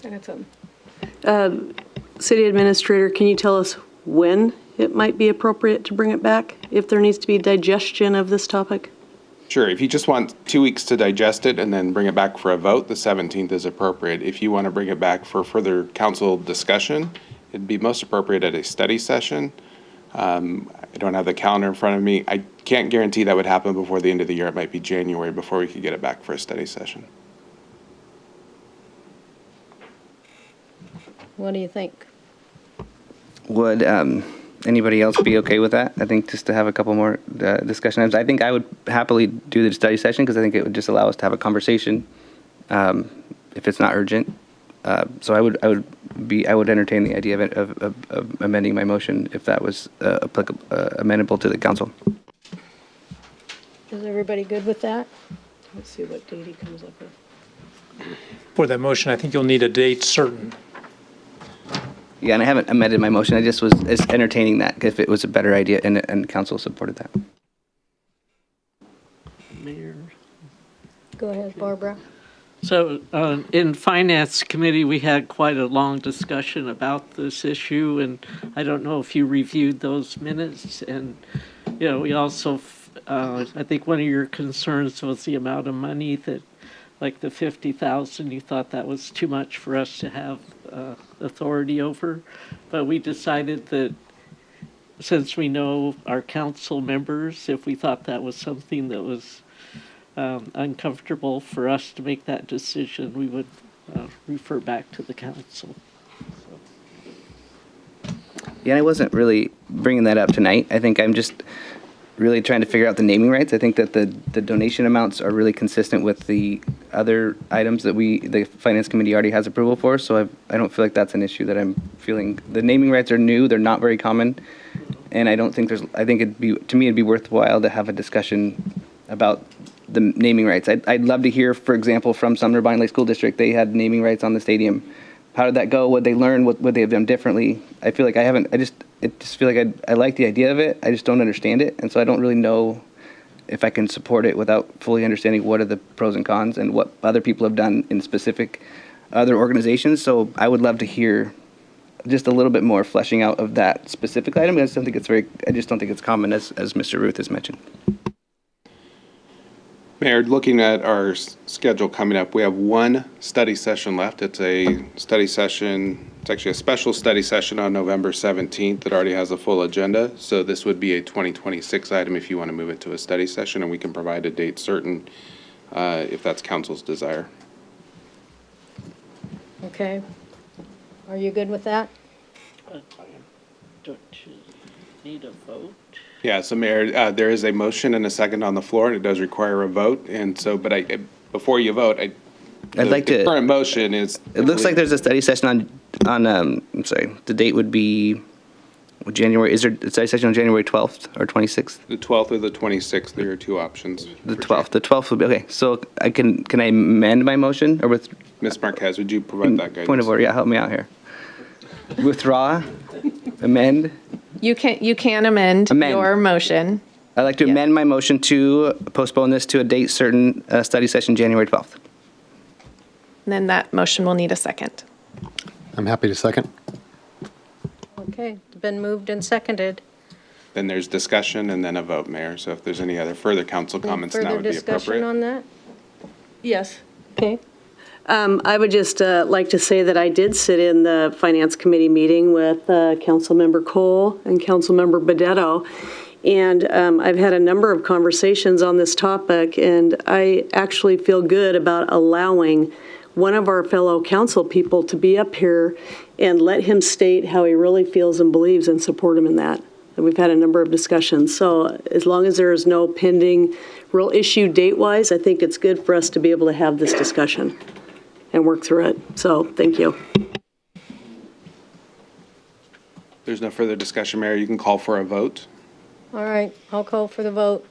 I got something. City Administrator, can you tell us when it might be appropriate to bring it back, if there needs to be digestion of this topic? Sure, if you just want 2 weeks to digest it and then bring it back for a vote, the 17th is appropriate. If you want to bring it back for further council discussion, it'd be most appropriate at a study session. I don't have the calendar in front of me. I can't guarantee that would happen before the end of the year. It might be January before we could get it back for a study session. What do you think? Would anybody else be okay with that? I think just to have a couple more discussion items. I think I would happily do the study session because I think it would just allow us to have a conversation if it's not urgent. So I would entertain the idea of amending my motion if that was amenable to the council. Is everybody good with that? Let's see what date he comes up with. For that motion, I think you'll need a date certain. Yeah, and I haven't amended my motion. I just was entertaining that if it was a better idea and council supported that. Mayor. Go ahead, Barbara. So in Finance Committee, we had quite a long discussion about this issue, and I don't know if you reviewed those minutes. And, we also, I think one of your concerns was the amount of money that, like the $50,000, you thought that was too much for us to have authority over. But we decided that since we know our council members, if we thought that was something that was uncomfortable for us to make that decision, we would refer back to the council. Yeah, I wasn't really bringing that up tonight. I think I'm just really trying to figure out the naming rights. I think that the donation amounts are really consistent with the other items that the Finance Committee already has approval for, so I don't feel like that's an issue that I'm feeling. The naming rights are new, they're not very common, and I think it'd be worthwhile to have a discussion about the naming rights. I'd love to hear, for example, from Sumner Pine Lake School District. They had naming rights on the stadium. How did that go? What they learn? What would they have done differently? I feel like I just feel like I like the idea of it. I just don't understand it, and so I don't really know if I can support it without fully understanding what are the pros and cons and what other people have done in specific other organizations. So I would love to hear just a little bit more fleshing out of that specific item. I just don't think it's common, as Mr. Ruth has mentioned. Mayor, looking at our schedule coming up, we have one study session left. It's a study session, it's actually a special study session on November 17th that already has a full agenda. So this would be a 2026 item if you want to move it to a study session, and we can provide a date certain if that's council's desire. Okay. Are you good with that? Don't you need a vote? Yeah, so Mayor, there is a motion and a second on the floor, and it does require a vote. And so, but before you vote, the current motion is. It looks like there's a study session on I'm sorry, the date would be January. Is there a study session on January 12th or 26th? The 12th or the 26th. There are two options. The 12th. The 12th would be okay. So can I amend my motion or with? Ms. Marquez, would you provide that guidance? Point of order. Yeah, help me out here. Withdraw, amend. You can amend your motion. I'd like to amend my motion to postpone this to a date certain, study session January 12th. And then that motion will need a second. I'm happy to second. Okay, it's been moved and seconded. Then there's discussion and then a vote, Mayor. So if there's any other further council comments, that would be Further discussion appropriate. on that? Yes. Okay. I would just like to say that I did sit in the Finance Committee meeting with Councilmember Cole and Councilmember Bedetto, and I've had a number of conversations on this topic, and I actually feel good about allowing one of our fellow council people to be up here and let him state how he really feels and believes and support him in that. And we've had a number of discussions. So as long as there is no pending real issue date-wise, I think it's good for us to be able to have this discussion and work through it. So thank you. There's no further discussion, Mayor. You can call for a vote. All right, I'll call for the vote.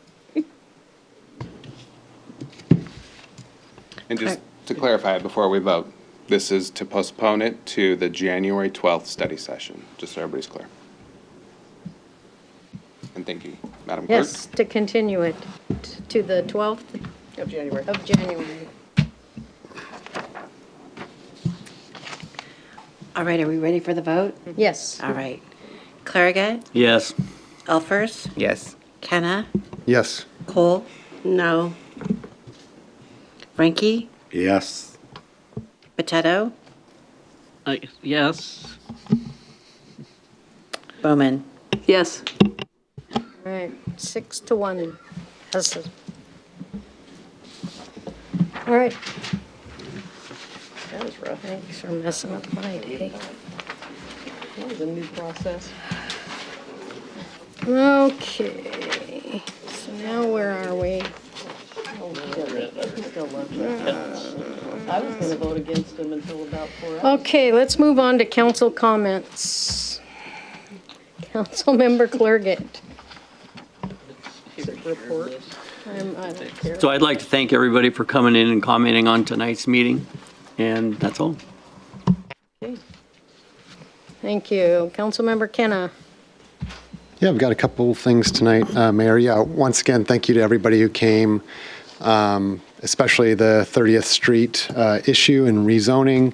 And just to clarify before we vote, this is to postpone it to the January 12th study session, just so everybody's clear. And thank you, Madam Clerk. Yes, to continue it to the 12th Of January. of January. All right, are we ready for the vote? Yes. All right. Clarigat, Yes. Elfers, Yes. Kenna, Yes. Cole, No. Frankie? Yes. Potato? Yes. Bowman? Yes. All right, 6-1. Yes. All right. That was rough. Thanks for messing up my day. That was a new process. Okay, so now where are we? He still loves you. I was going to vote against him until about 4 hours. Okay, let's move on to council comments. Councilmember Clergett. Report. I don't care. So I'd like to thank everybody for coming in and commenting on tonight's meeting, and that's all. Thank you. Councilmember Kenna. Yeah, we've got a couple things tonight, Mayor. Yeah, once again, thank you to everybody who came, especially the 30th Street issue and rezoning.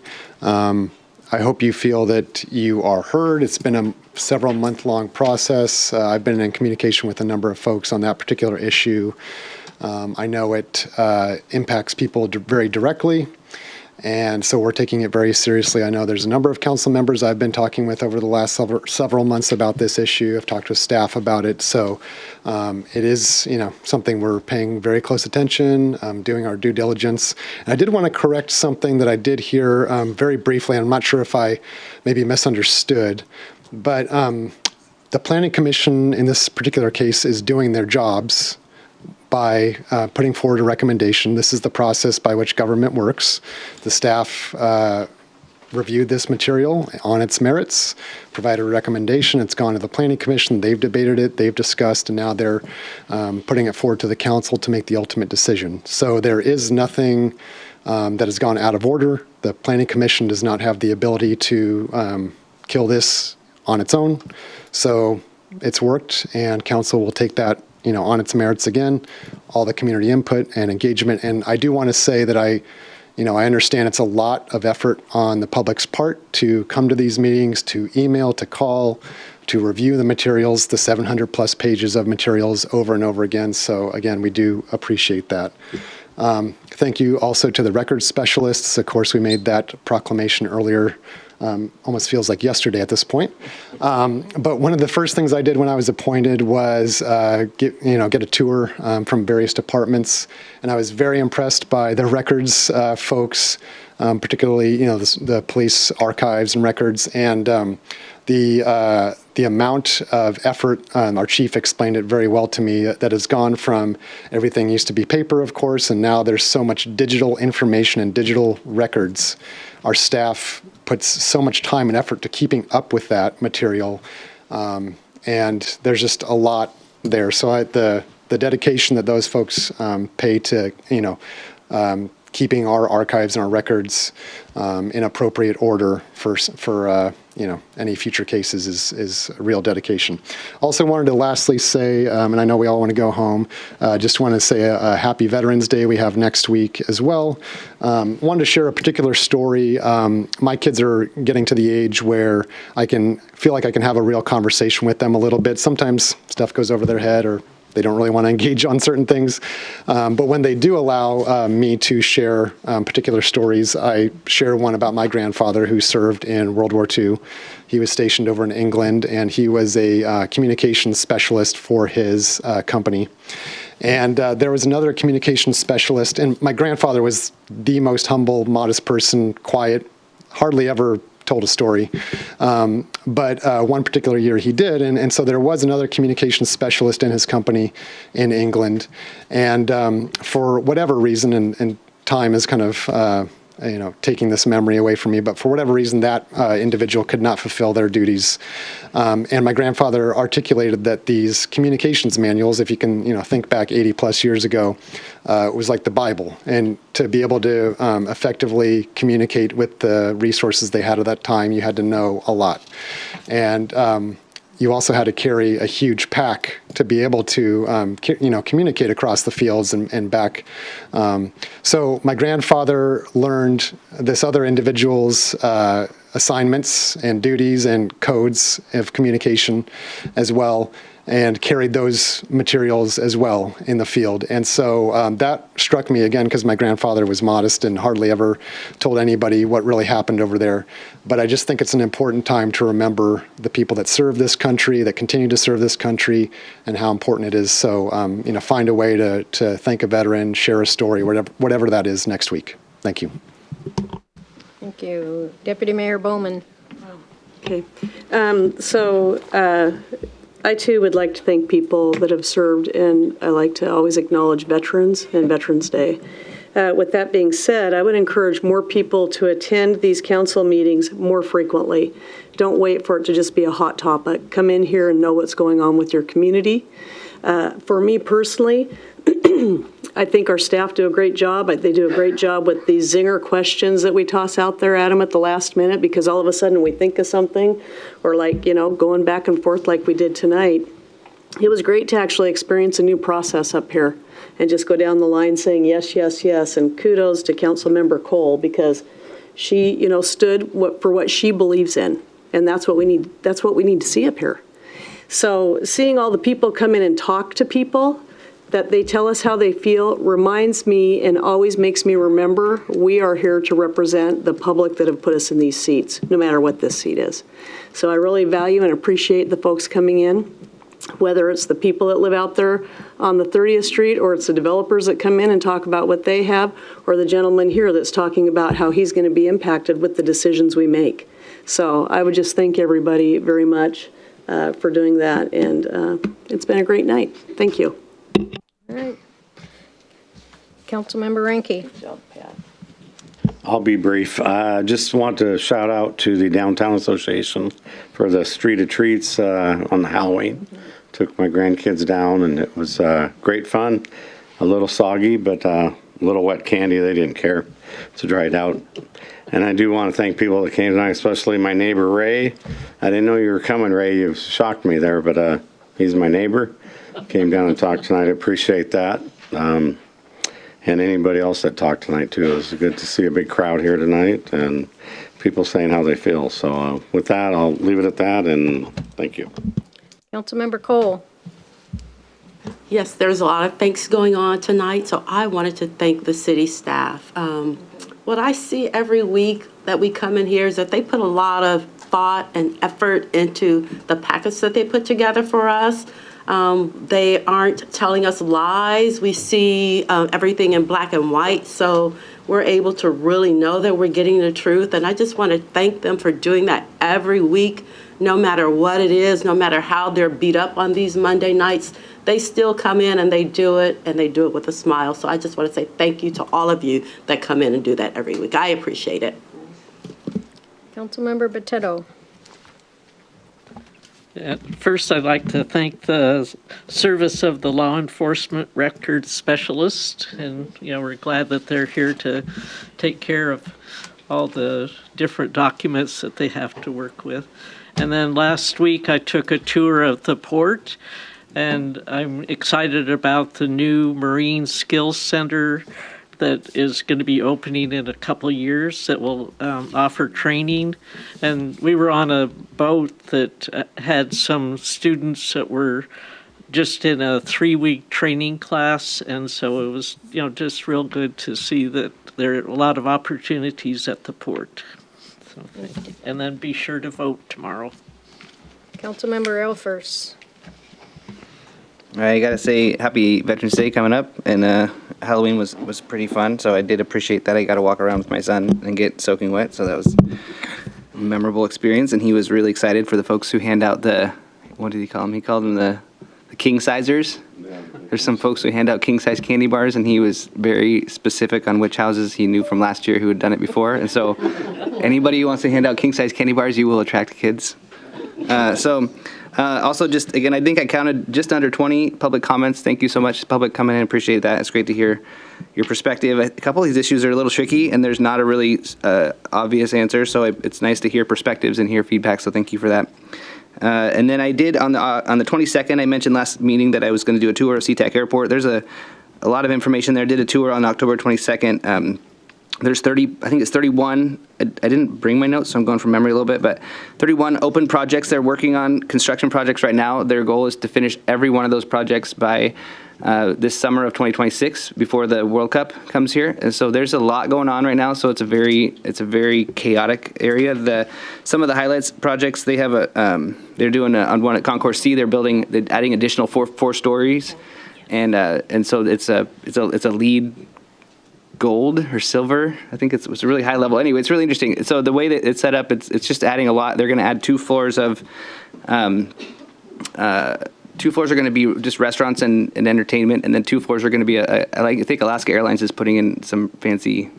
I hope you feel that you are heard. It's been a several month-long process. I've been in communication with a number of folks on that particular issue. I know it impacts people very directly, and so we're taking it very seriously. I know there's a number of council members I've been talking with over the last several months about this issue. I've talked with staff about it, so it is, something we're paying very close attention, doing our due diligence. And I did want to correct something that I did hear very briefly. I'm not sure if I maybe misunderstood, but the Planning Commission in this particular case is doing their jobs by putting forward a recommendation. This is the process by which government works. The staff reviewed this material on its merits, provided a recommendation. It's gone to the Planning Commission. They've debated it. They've discussed, and now they're putting it forward to the council to make the ultimate decision. So there is nothing that has gone out of order. The Planning Commission does not have the ability to kill this on its own. So it's worked, and council will take that on its merits again, all the community input and engagement. And I do want to say that I understand it's a lot of effort on the public's part to come to these meetings, to email, to call, to review the materials, the 700 plus pages of materials over and over again. So again, we do appreciate that. Thank you also to the records specialists. Of course, we made that proclamation earlier. Almost feels like yesterday at this point. But one of the first things I did when I was appointed was get a tour from various departments, and I was very impressed by the records folks, particularly the police archives and records, and the amount of effort. Our chief explained it very well to me. That has gone from everything used to be paper, of course, and now there's so much digital information and digital records. Our staff puts so much time and effort to keeping up with that material, and there's just a lot there. So the dedication that those folks pay to keeping our archives and our records in appropriate order for any future cases is a real dedication. Also wanted to lastly say, and I know we all want to go home, just want to say a happy Veterans Day we have next week as well. Wanted to share a particular story. My kids are getting to the age where I can feel like I can have a real conversation with them a little bit. Sometimes stuff goes over their head, or they don't really want to engage on certain things. But when they do allow me to share particular stories, I share one about my grandfather who served in World War II. He was stationed over in England, and he was a communications specialist for his company. And there was another communications specialist, and my grandfather was the most humble, modest person, quiet, hardly ever told a story. But one particular year he did. And so there was another communications specialist in his company in England. And for whatever reason, and time is kind of, taking this memory away from me, but for whatever reason, that individual could not fulfill their duties. And my grandfather articulated that these communications manuals, if you can, think back 80 plus years ago, it was like the Bible. And to be able to effectively communicate with the resources they had at that time, you had to know a lot. And you also had to carry a huge pack to be able to, communicate across the fields and back. So my grandfather learned this other individual's assignments and duties and codes of communication as well. and carried those materials as well in the field. And so that struck me again because my grandfather was modest and hardly ever told anybody what really happened over there. But I just think it's an important time to remember the people that serve this country, that continue to serve this country, and how important it is. So, find a way to thank a veteran, share a story, whatever that is next week. Thank you. Thank you. Deputy Mayor Bowman. Okay. I too would like to thank people that have served, and I like to always acknowledge veterans and Veterans Day. With that being said, I would encourage more people to attend these council meetings more frequently. Don't wait for it to just be a hot topic. Come in here and know what's going on with your community. For me personally, I think our staff do a great job. They do a great job with these zinger questions that we toss out there at them at the last minute, because all of a sudden we think of something, or going back and forth like we did tonight. It was great to actually experience a new process up here and just go down the line saying yes, yes, yes. And kudos to Councilmember Cole, because she, stood for what she believes in. And that's what we need. That's what we need to see up here. So seeing all the people come in and talk to people, that they tell us how they feel, reminds me and always makes me remember we are here to represent the public that have put us in these seats, no matter what this seat is. So I really value and appreciate the folks coming in, whether it's the people that live out there on the 30th Street, or it's the developers that come in and talk about what they have, or the gentleman here that's talking about how he's going to be impacted with the decisions we make. So I would just thank everybody very much for doing that, and it's been a great night. Thank you. All right. Councilmember Ranky. Good job, Pat. I'll be brief. I just want to shout out to the Downtown Association for the Street of Treats on the Halloween. Took my grandkids down, and it was great fun. A little soggy, but a little wet candy. They didn't care. It's dried out. And I do want to thank people that came tonight, especially my neighbor, Ray. I didn't know you were coming, Ray. You shocked me there, but he's my neighbor. Came down and talked tonight. I appreciate that. And anybody else that talked tonight, too. It was good to see a big crowd here tonight and people saying how they feel. So with that, I'll leave it at that, and thank you. Councilmember Cole. Yes, there's a lot of things going on tonight, so I wanted to thank the city staff. What I see every week that we come in here is that they put a lot of thought and effort into the packets that they put together for us. They aren't telling us lies. We see everything in black and white, so we're able to really know that we're getting the truth. And I just want to thank them for doing that every week, no matter what it is, no matter how they're beat up on these Monday nights. They still come in and they do it, and they do it with a smile. So I just want to say thank you to all of you that come in and do that every week. I appreciate it. Councilmember Botetto. First, I'd like to thank the service of the law enforcement records specialist, and we're glad that they're here to take care of all the different documents that they have to work with. And then last week, I took a tour of the port, and I'm excited about the new Marine Skills Center that is going to be opening in a couple of years that will offer training. And we were on a boat that had some students that were just in a 3-week training class. And so it was, just real good to see that there are a lot of opportunities at the port. So, thank you. And then be sure to vote tomorrow. Councilmember Elfers. I got to say, happy Veterans Day coming up, and Halloween was pretty fun, so I did appreciate that. I got to walk around with my son and get soaking wet, so that was a memorable experience, and he was really excited for the folks who hand out the, what did he call them? He called them the king-sizers. There's some folks who hand out king-size candy bars, and he was very specific on which houses he knew from last year who had done it before, and so anybody who wants to hand out king-size candy bars, you will attract kids. Also, just again, I think I counted just under 20 public comments. Thank you so much, public, coming in. Appreciate that. It's great to hear your perspective. A couple of these issues are a little tricky, and there's not a really obvious answer. So it's nice to hear perspectives and hear feedback. So thank you for that. And then I did on the 22nd. I mentioned last meeting that I was going to do a tour of SeaTac Airport. There's a lot of information there. Did a tour on October 22nd. There's 30, I think it's 31. I didn't bring my notes, so I'm going from memory a little bit, but 31 open projects they're working on, construction projects right now. Their goal is to finish every one of those projects by this summer of 2026 before the World Cup comes here. And so there's a lot going on right now. So it's a very chaotic area. Some of the highlights projects they have they're doing on one at Concourse C. They're adding additional four stories, and so it's a LEED gold or silver. I think it's a really high level. Anyway, it's really interesting. So the way that it's set up, it's just adding a lot. They're going to add 2 floors of 2 floors are going to be just restaurants and entertainment, and then 2 floors are going to be I think Alaska Airlines is putting in some fancy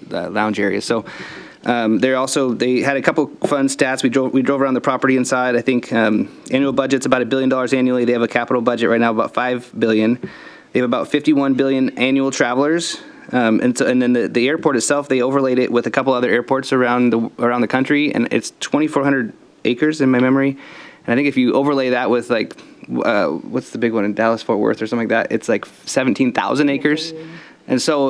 lounge areas. So they had a couple fun stats. We drove around the property inside. I think annual budget's about $1 billion annually. They have a capital budget right now about $5 billion. They have about 51 billion annual travelers. And then the airport itself, they overlaid it with a couple other airports around the country, and it's 2,400 acres in my memory. And I think if you overlay that with like what's the big one in Dallas Fort Worth or something like that, it's like 17,000 acres. And so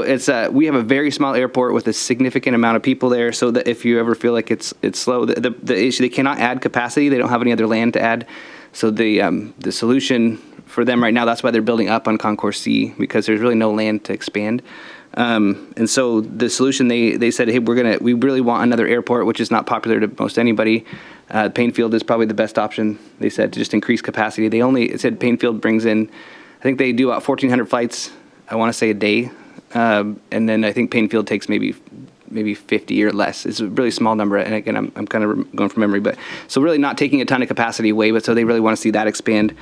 we have a very small airport with a significant amount of people there. So that if you ever feel like it's slow, the issue, they cannot add capacity. They don't have any other land to add. So the solution for them right now, that's why they're building up on Concourse C, because there's really no land to expand. And so the solution, they said, hey, we really want another airport, which is not popular to most anybody. Painfield is probably the best option, they said, to just increase capacity. It said Painfield brings in, I think they do about 1,400 flights, I want to say a day. And then I think Painfield takes maybe 50 or less. It's a really small number. And again, I'm kind of going from memory, but so really not taking a ton of capacity away, but so they really want to see that expand.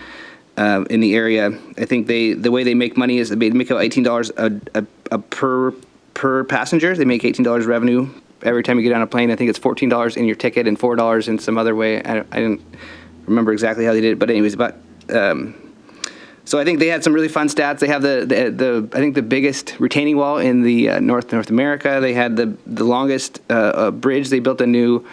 In the area, I think the way they make money is they make about $18 per passenger. They make $18 revenue every time you get on a plane. I think it's $14 in your ticket and $4 in some other way. I didn't remember exactly how they did it, but anyways, so I think they had some really fun stats. They have I think the biggest retaining wall in the North America. They had the longest bridge. They built a new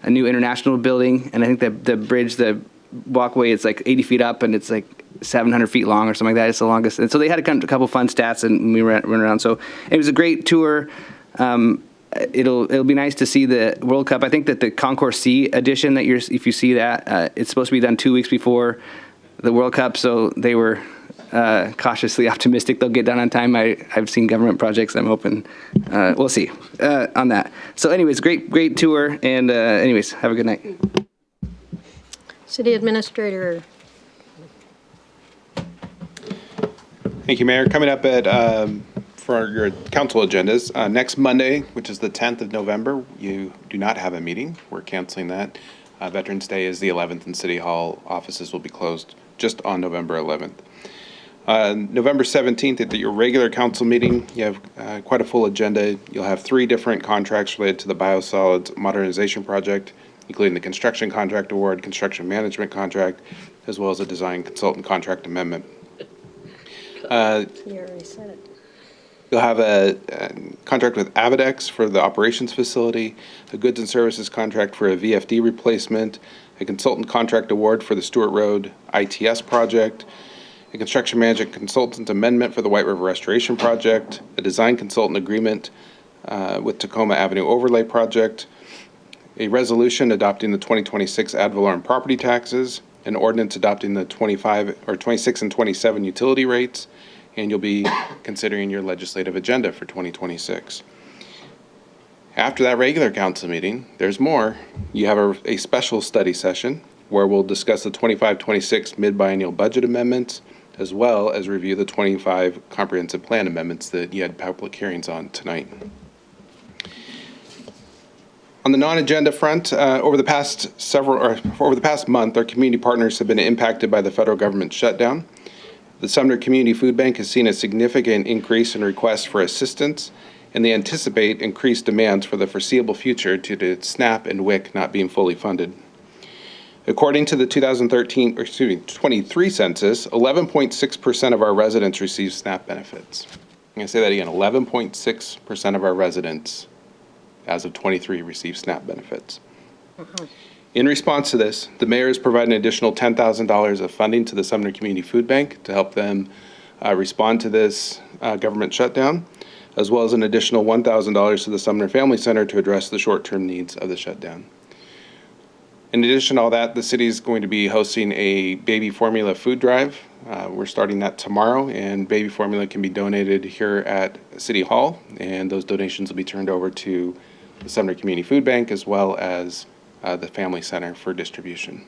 international building, and I think the bridge, the walkway, it's like 80 feet up and it's like 700 feet long or something like that. It's the longest. And so they had a couple fun stats and we ran around. So it was a great tour. It'll be nice to see the World Cup. I think that the Concourse C edition if you see that, it's supposed to be done 2 weeks before the World Cup. So they were cautiously optimistic they'll get done on time. I've seen government projects. I'm hoping we'll see on that. So anyways, great tour. And anyways, have a good night. City Administrator. Thank you, Mayor. Coming up for your council agendas, next Monday, which is the 10th of November, you do not have a meeting. We're canceling that. Veterans Day is the 11th, and City Hall offices will be closed just on November 11th. November 17th, at your regular council meeting, you have quite a full agenda. You'll have 3 different contracts related to the biosolids modernization project, including the construction contract award, construction management contract, as well as a design consultant contract amendment. You already said it. You'll have a contract with Avidex for the operations facility, a goods and services contract for a VFD replacement, a consultant contract award for the Stewart Road ITS project, a construction management consultant amendment for the White River Restoration Project, a design consultant agreement with Tacoma Avenue Overlay Project, a resolution adopting the 2026 ad valorem property taxes, an ordinance adopting the 26 and 27 utility rates, and you'll be considering your legislative agenda for 2026. After that regular council meeting, there's more. You have a special study session where we'll discuss the 25-26 mid-biennial budget amendments, as well as review the 25 comprehensive plan amendments that you had public hearings on tonight. On the non-agenda front, over the past month, our community partners have been impacted by the federal government shutdown. The Sumner Community Food Bank has seen a significant increase in requests for assistance, and they anticipate increased demands for the foreseeable future due to SNAP and WIC not being fully funded. According to the 23 census, 11.6% of our residents receive SNAP benefits. I'm going to say that again, 11.6% of our residents as of 23 receive SNAP benefits. In response to this, the mayor has provided an additional $10,000 of funding to the Sumner Community Food Bank to help them respond to this government shutdown. as well as an additional $1,000 to the Sumner Family Center to address the short-term needs of the shutdown. In addition to all that, the city is going to be hosting a baby formula food drive. We're starting that tomorrow, and baby formula can be donated here at City Hall, and those donations will be turned over to the Sumner Community Food Bank as well as the Family Center for distribution.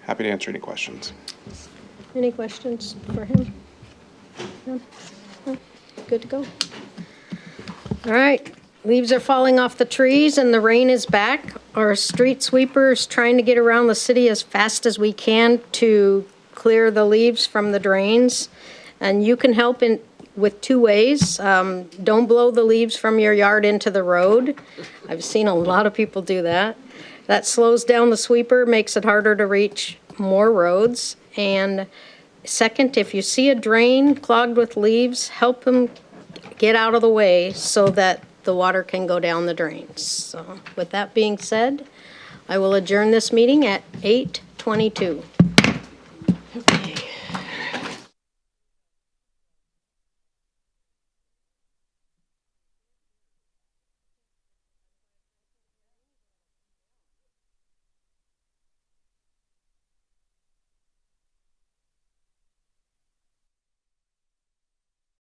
Happy to answer any questions. Any questions for him? No? No? Good to go. All right. Leaves are falling off the trees and the rain is back. Our street sweepers trying to get around the city as fast as we can to clear the leaves from the drains. And you can help with two ways. Don't blow the leaves from your yard into the road. I've seen a lot of people do that. That slows down the sweeper, makes it harder to reach more roads. And second, if you see a drain clogged with leaves, help them get out of the way so that the water can go down the drains. So with that being said, I will adjourn this meeting at 8:22.